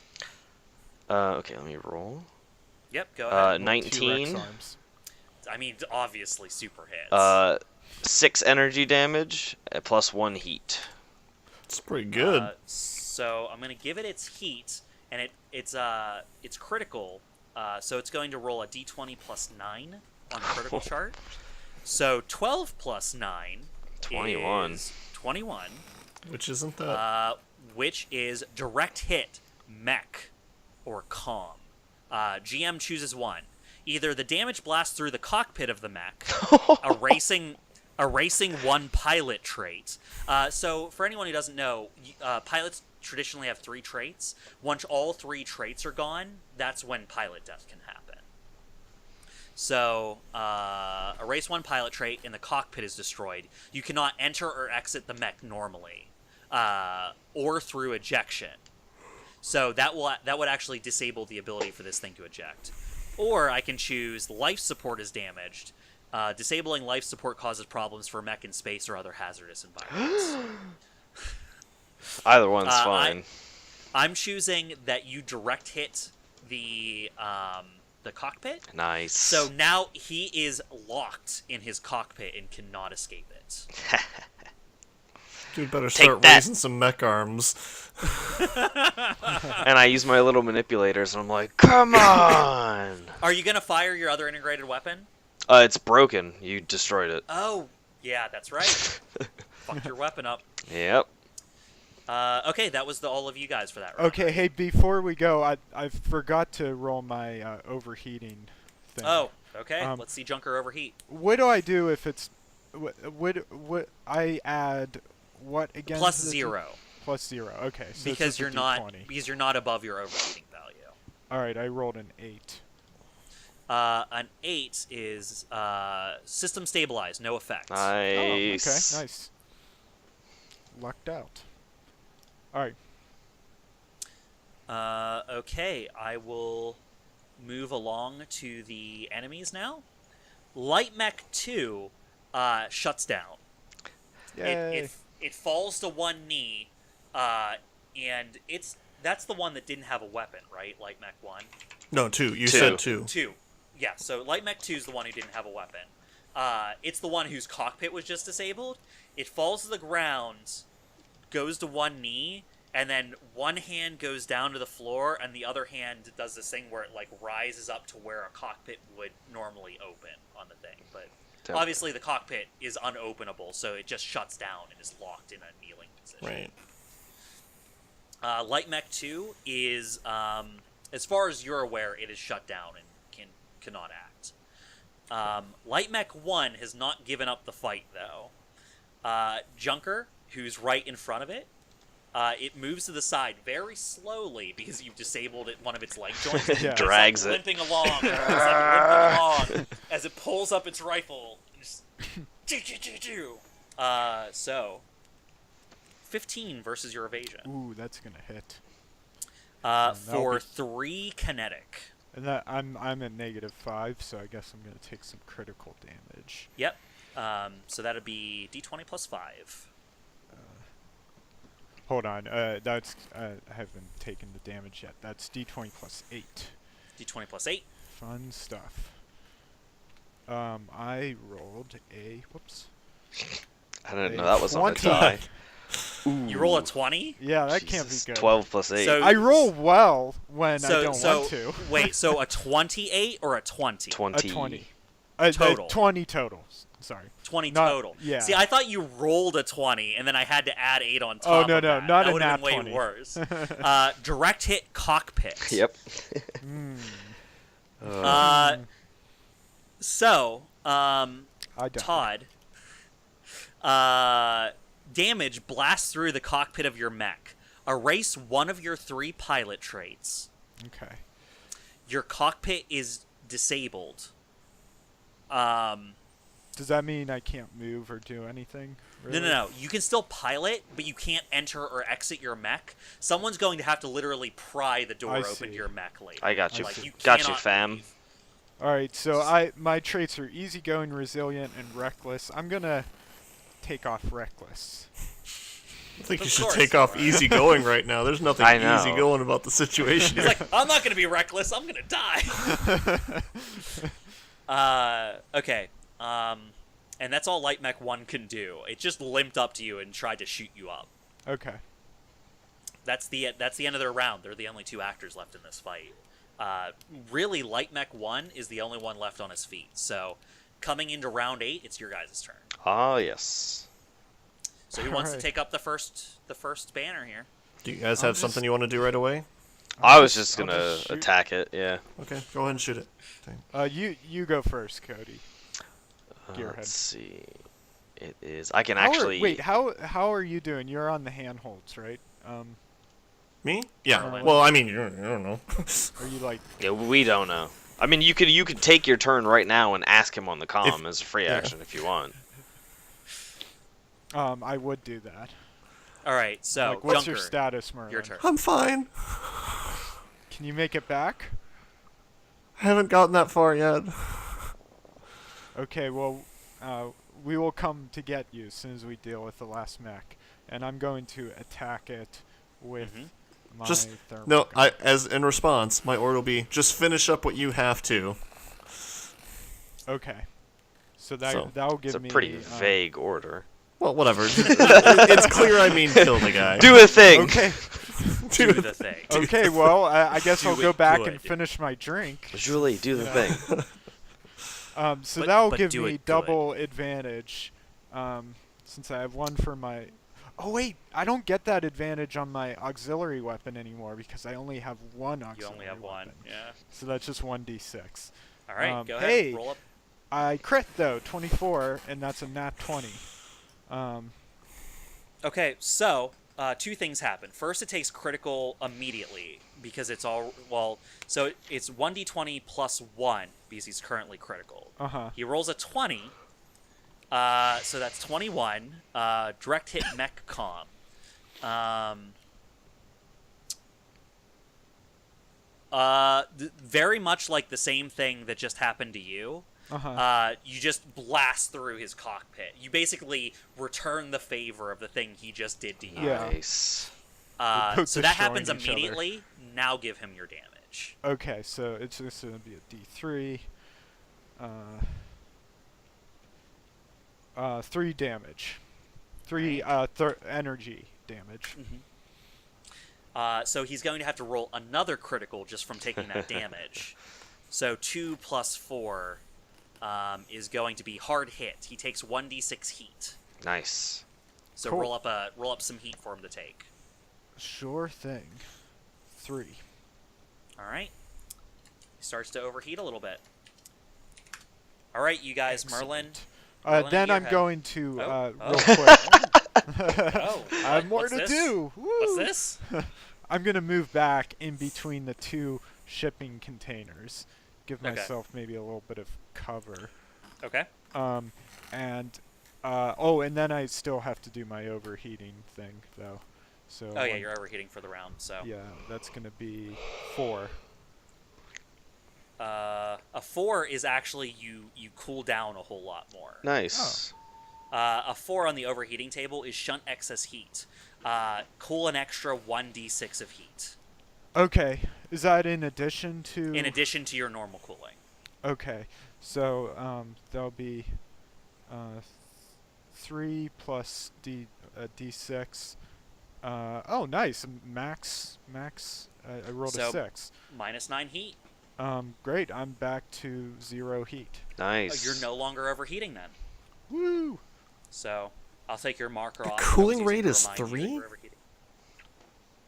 Okay, let me roll. Yep. Go ahead. Little T-Rex 19. arms. I mean, obviously super hits. 6 energy damage plus 1 heat. It's pretty good. So I'm gonna give it its heat, and it's critical. So it's going to roll a d20 plus 9 on the critical chart. So 12 plus 9 21. is 21. Which isn't that. Which is direct hit, mech, or calm. GM chooses one. Either the damage blasts through the cockpit of the mech, erasing one pilot trait. So for anyone who doesn't know, pilots traditionally have 3 traits. Once all 3 traits are gone, that's when pilot death can happen. So, erase one pilot trait and the cockpit is destroyed. You cannot enter or exit the mech normally, or through ejection. So that would actually disable the ability for this thing to eject. Or I can choose life support is damaged. Disabling life support causes problems for mech in space or other hazardous environments. Either one's fine. I'm choosing that you direct hit the cockpit. Nice. So now he is locked in his cockpit and cannot escape it. Dude, better Take start that. raising some mech arms. And I use my little manipulators, and I'm like, come on! Are you gonna fire your other integrated weapon? It's broken. You destroyed it. Oh, yeah, that's right. Fucked your weapon up. Yep. Okay, that was all of you guys for that round. Okay, hey, before we go, I forgot to roll my overheating thing. Oh, okay. Let's see Junker overheat. What do I do if it's... Would I add what again? Plus to the 0. Plus 0. Okay. So Because it's you're just a D20. because you're not above your overheating value. All right, I rolled an 8. An 8 is system stabilized, no effects. Nice. Oh, okay, nice. Lucked out. All right. Okay, I will move along to the enemies now. Light Mech 2 shuts down. Yay. It falls to one knee, and that's the one that didn't have a weapon, right? Light Mech 1. No, 2. You Two. said 2. 2. Yeah, so Light Mech 2 is the one who didn't have a weapon. It's the one whose cockpit was just disabled. It falls to the ground, goes to one knee, and then one hand goes down to the floor, and the other hand does this thing where it like rises up to where a cockpit would normally open on the thing. But obviously the cockpit is unopenable, so it just shuts down and is locked in a kneeling position. Right. Light Mech 2 is, as far as you're aware, it is shut down and cannot act. Light Mech 1 has not given up the fight, though. Junker, who's right in front of it, it moves to the side very slowly because you've disabled one of its leg joints. Yeah. Drags it. Limping along. It's like limping along as it pulls up its rifle. And just, so 15 versus your evasion. Ooh, that's gonna hit. For 3 kinetic. And that I'm at -5, so I guess I'm gonna take some critical damage. Yep. So that'd be d20 plus 5. Hold on. That's I haven't taken the damage yet. That's D20 plus 8. d20 plus 8. Fun stuff. I rolled a whoops. I didn't know a that was on the 20. die. You roll a 20? Yeah, that Jesus, can't be good. 12 plus 8. So- I roll well when I don't so want to. wait, so a 28 or a 20? 20. A 20. Total. 20 total. Sorry. 20 Not- total. yeah. See, I thought you rolled a 20, and then I had to add 8 on top. Oh, no, of no, that. not that a would have nat been 20. way worse. Direct hit cockpit. Yep. So, I Todd, died. damage blasts through the cockpit of your mech. Erase one of your 3 pilot traits. Okay. Your cockpit is disabled. Does that mean I can't move or do anything? Really? No. You can still pilot, but you can't enter or exit your mech. Someone's going to have to literally pry the door I open see. to your mech later. I got you. Like, you Got you, cannot fam. leave. All right, so my traits are easygoing, resilient, and reckless. I'm gonna take off reckless. I think you Of should course. take off easy going right now. There's nothing I know. easy going about the situation He's here. like, I'm not going to be reckless. I'm going to die. Okay. And that's all Light Mech 1 can do. It just limped up to you and tried to shoot you up. Okay. That's the end of their round. They're the only 2 actors left in this fight. Really, Light Mech 1 is the only one left on his feet. So, coming into round 8, it's your guys' turn. Ah, yes. So who wants to Alright. take up the first banner here? Do you guys I'll have just- something you want to do right away? I was just I'll gonna just shoot. attack it, yeah. Okay, go ahead and shoot it. You go first, Cody. Gearhead. Let's see. It is. I can How are- actually. wait, how are you doing? You're on the handholds, right? Me? Yeah. Merlin. Well, I mean, I don't know. Are you like? Yeah, we don't know. I mean, you could take your turn right now and ask him on the comm as a free yeah. action if you want. I would do that. All right, so Like, what's Junker, your status, Merlin? your turn. I'm fine. Can you make it back? I haven't gotten that far yet. Okay, well, we will come to get you as soon as we deal with the last mech, and I'm going to attack it with my Just thermal no. gun. As in response, my order will be just finish up what you have to. Okay. So So, that'll give It's a me. pretty vague order. Well, whatever. It's clear I mean kill the guy. Do a thing. Okay. Do the thing. Okay. Well, I guess I'll Do go it back good. and finish my drink. Julie, do the thing. So But- that'll but give do me it good. double advantage, since I have one for my. Oh wait, I don't get that advantage on my auxiliary weapon anymore because I only have one auxiliary. You only have one. weapon. Yeah. So that's just 1d6. All right. Go ahead. Hey, Roll up. I crit though, 24, and that's a nat 20. Okay, so two things happen. First, it takes critical immediately because it's all so it's 1d20 plus 1 because he's currently critical. Uh-huh. He rolls a 20, so that's 21. Direct hit mech comm. Very much like the same thing that just happened to you. Uh-huh. You just blast through his cockpit. You basically return the favor of the thing he just did to you. Yeah. Nice. both So that destroying happens each other. immediately. Now give him your damage. Okay, so it's just going to be a d3. 3 damage. 3 energy damage. So he's going to have to roll another critical just from taking that damage. So 2 plus 4 is going to be hard hit. He takes 1d6 heat. Nice. So Cool. roll up some heat for him to take. Sure thing. 3. All right. He starts to overheat a little bit. All right, you guys, Merlin. Merlin Then and I'm Gearhead. going to Oh, real quick. Oh, I have more what's to this? do. What's Woo! this? I'm gonna move back in between the 2 shipping containers. Give Okay. myself maybe a little bit of cover. Okay. And then I still have to do my overheating thing though. So Oh yeah, you're overheating for the round. So yeah, that's gonna be 4. a 4 is actually you cool down a whole lot more. Nice. A 4 on the overheating table is shunt excess heat. Cool an extra 1d6 of heat Okay, is that in addition to? in addition to your normal cooling. Okay, so that'll be 3 plus d6. Oh, nice. Max. I rolled So- a 6. -9 heat. Great. I'm back to 0 heat. Nice. You're no longer overheating then. Woo! So I'll take your marker Your off. cooling I was using rate to is remind you that 3? you're overheating.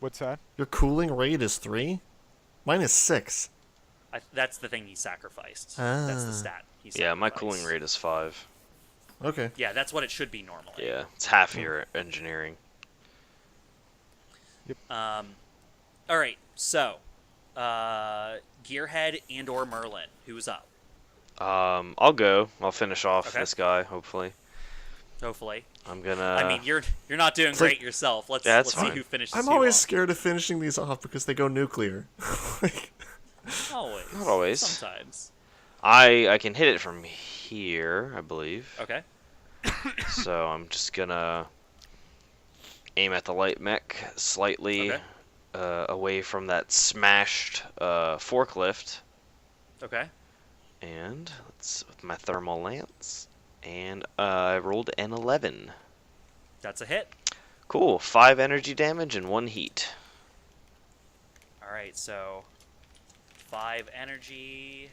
What's that? Your cooling rate is 3? Mine is 6. That's the thing he sacrificed. That's the Ah. stat. He Yeah, my sacrificed. cooling rate is 5. Okay. Yeah, that's what it should be normally. Yeah, it's half your engineering. All right. So, Gearhead and/or Merlin, who's up? I'll go. I'll finish off Okay. this guy, hopefully. Hopefully. I'm gonna... I mean, you're not doing It's like- great yourself. Let's Yeah, that's see fine. who finishes. I'm who always off. scared of finishing these off because they go nuclear. Like, Always. Not always. Sometimes. I can hit it from here, I believe. Okay. So I'm just gonna aim at the light mech slightly Okay. away from that smashed forklift, Okay. and let's with my thermal lance, and I rolled an 11. That's a hit. Cool, 5 energy damage and 1 heat. All right. So, 5 energy.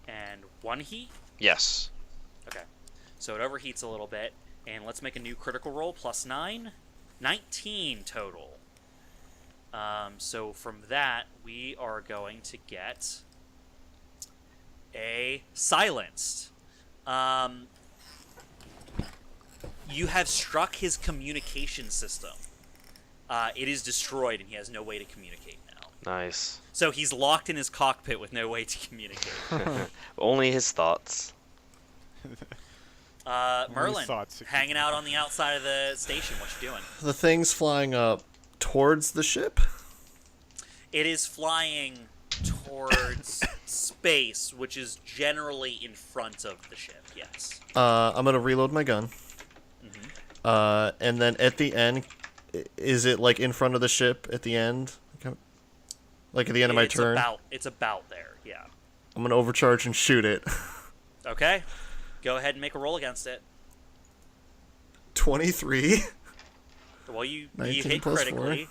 And 1 heat. Yes. Okay. So it overheats a little bit, and let's make a new critical roll. +9, 19 total. So from that, we are going to get a silenced. You have struck his communication system. It is destroyed, and he has no way to communicate now. Nice. So he's locked in his cockpit with no way to communicate. Only his thoughts. Merlin, thoughts if you hanging out on the outside of the station. What you doing? the thing's flying up towards the ship. It is flying towards space, which is generally in front of the ship. Yes. I'm gonna reload my gun. And then at the end, is it like in front of the ship at the end? Okay. Like at the end of my turn? It's about there, yeah. I'm going to overcharge and shoot it. Okay. Go ahead and make a roll against it. 23. Well, you 19 hit plus critically.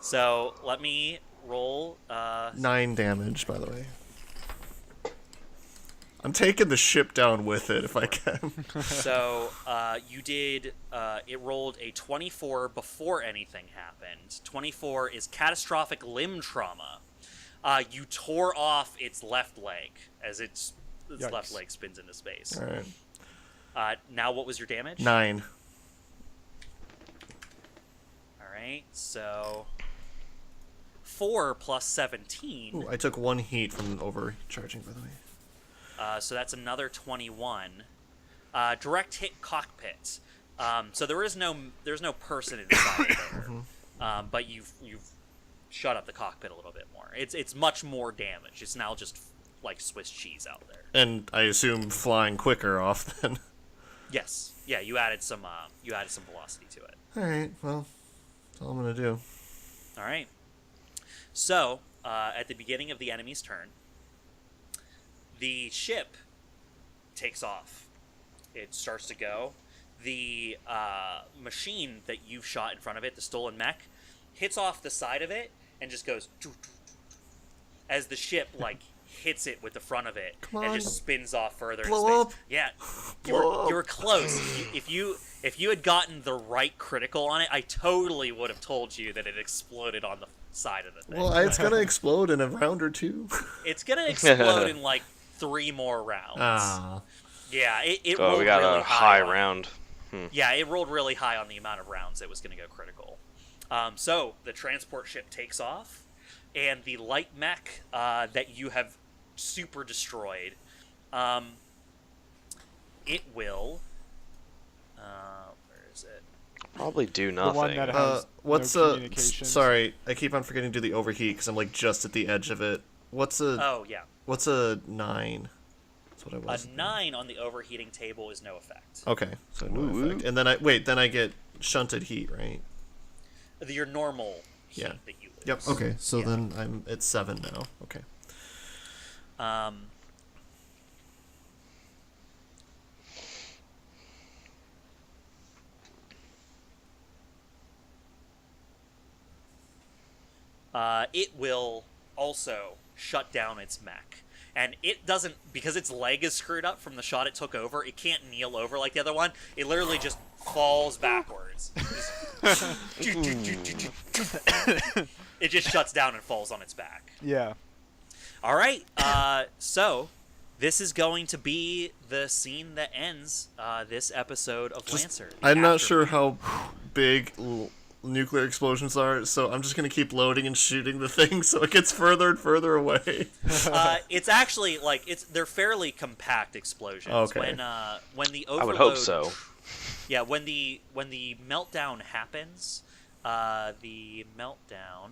So let me roll. 9 damage, by the way. I'm taking the ship down with it if I can. So you did. It rolled a 24 before anything happened. 24 is catastrophic limb trauma. You tore off its left leg as its left leg spins into space. All right. Now, what was your damage? 9. All right. So 4 plus 17. Ooh, I took 1 heat from overcharging, by the way. So that's another 21. Direct hit cockpit. So there's no person inside there, but you've shut up the cockpit a little bit more. It's much more damage. It's now just like Swiss cheese out there. And I assume flying quicker off then. Yes. Yeah. You added some velocity to it. All right. Well, that's all I'm gonna do. All right. So at the beginning of the enemy's turn, the ship takes off. It starts to go. The machine that you've shot in front of it, the stolen mech, hits off the side of it and just goes as the ship like hits it with the front of it and just spins off further in Blow space. up. Yeah, you were close. If you had gotten the right critical on it, I totally would have told you that it exploded on the side of the thing. Well, it's gonna explode in a round or two. It's gonna explode in like 3 more rounds. Ah. Yeah, it Oh, rolled we got really a high on- round. Yeah, it rolled really high on the amount of rounds it was going to go critical. So the transport ship takes off, and the light mech that you have super destroyed, it will. Where is it? Probably do The one nothing. that has What's no a? communications. Sorry, I keep on forgetting to do the overheat because I'm like just at the edge of it. What's a? Oh yeah, What's a 9? That's what I a was. 9 on the overheating table is no effect. Okay, so no Woo-woo. effect. And then I get shunted heat, right? Your normal heat Yeah. that you lose. Yep. Okay, so then I'm at 7 now. Okay. It will also shut down its mech. And it doesn't, because its leg is screwed up from the shot it took over, it can't kneel over like the other one. It literally just falls backwards. It just shuts down and falls on its back. Yeah. All right, so this is going to be the scene that ends this episode of Lancer. I'm not After- sure how big nuclear explosions are, so I'm just gonna keep loading and shooting the thing so it gets further and further away. It's actually like they're fairly compact explosions. Okay. When the overload, I would hope so. Yeah, when the meltdown happens, the meltdown,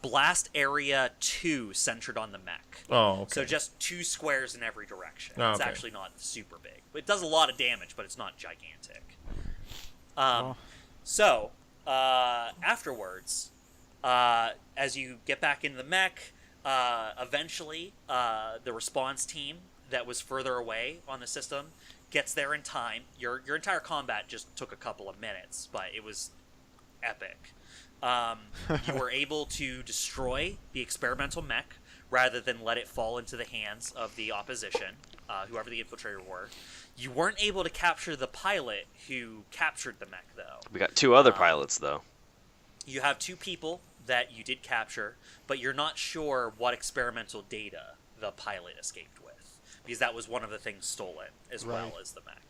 blast area 2 centered on the mech. Oh, okay. So just 2 squares in every direction. Oh, It's okay. actually not super big. It does a lot of damage, but it's not gigantic. Oh. So, afterwards, as you get back into the mech, eventually the response team that was further away on the system gets there in time. Your entire combat just took a couple of minutes, but it was epic. You were able to destroy the experimental mech rather than let it fall into the hands of the opposition, whoever the infiltrator were. You weren't able to capture the pilot who captured the mech, though. We got 2 other pilots, though. You have 2 people that you did capture, but you're not sure what experimental data the pilot escaped with, because that was one of the things stolen, as well as the mech.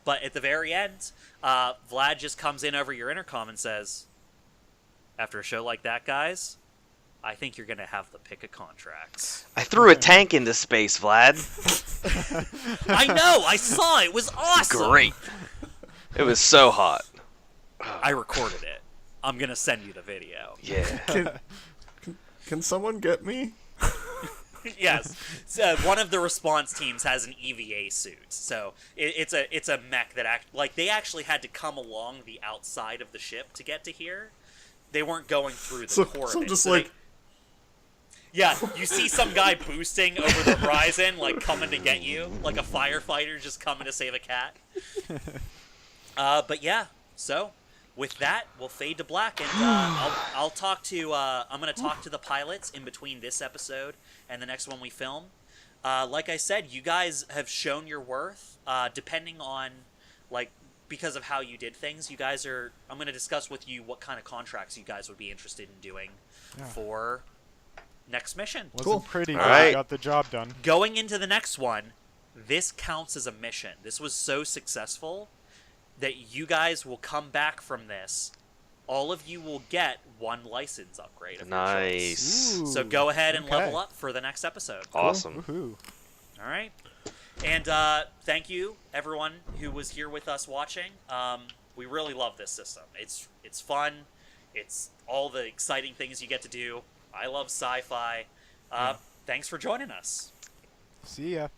But at the very end, Vlad just comes in over your intercom and says, after a show like that, guys, I think you're going to have the pick of contracts. I threw a tank into space, Vlad. I know! I saw it! It was awesome! Great. It was so hot. I recorded it. I'm going to send you the video. Yeah. Can someone get me? Yes, so one of the response teams has an EVA suit, so it's a mech that they actually had to come along the outside of the ship to get to here. They weren't going through the core of it. Just so yeah, you see some guy boosting over the horizon, like coming to get you, like a firefighter just coming to save a cat. But yeah, so with that, we'll fade to black, and I'll talk to. I'm gonna talk to the pilots in between this episode and the next one we film. Like I said, you guys have shown your worth. Depending on, because of how you did things, you guys are. I'm gonna discuss with you what kind of contracts you guys would be interested in doing for next mission. Wasn't pretty, but Alright. I got the job done. Going into the next one, this counts as a mission. This was so successful that you guys will come back from this. All of you will get one license upgrade of your choice. Nice. Ooh, So go ahead and okay. level up for the next episode. Awesome. Woohoo. All right. And thank you, everyone who was here with us watching. We really love this system. It's fun. It's all the exciting things you get to do. I love sci-fi. Thanks for joining us. See ya.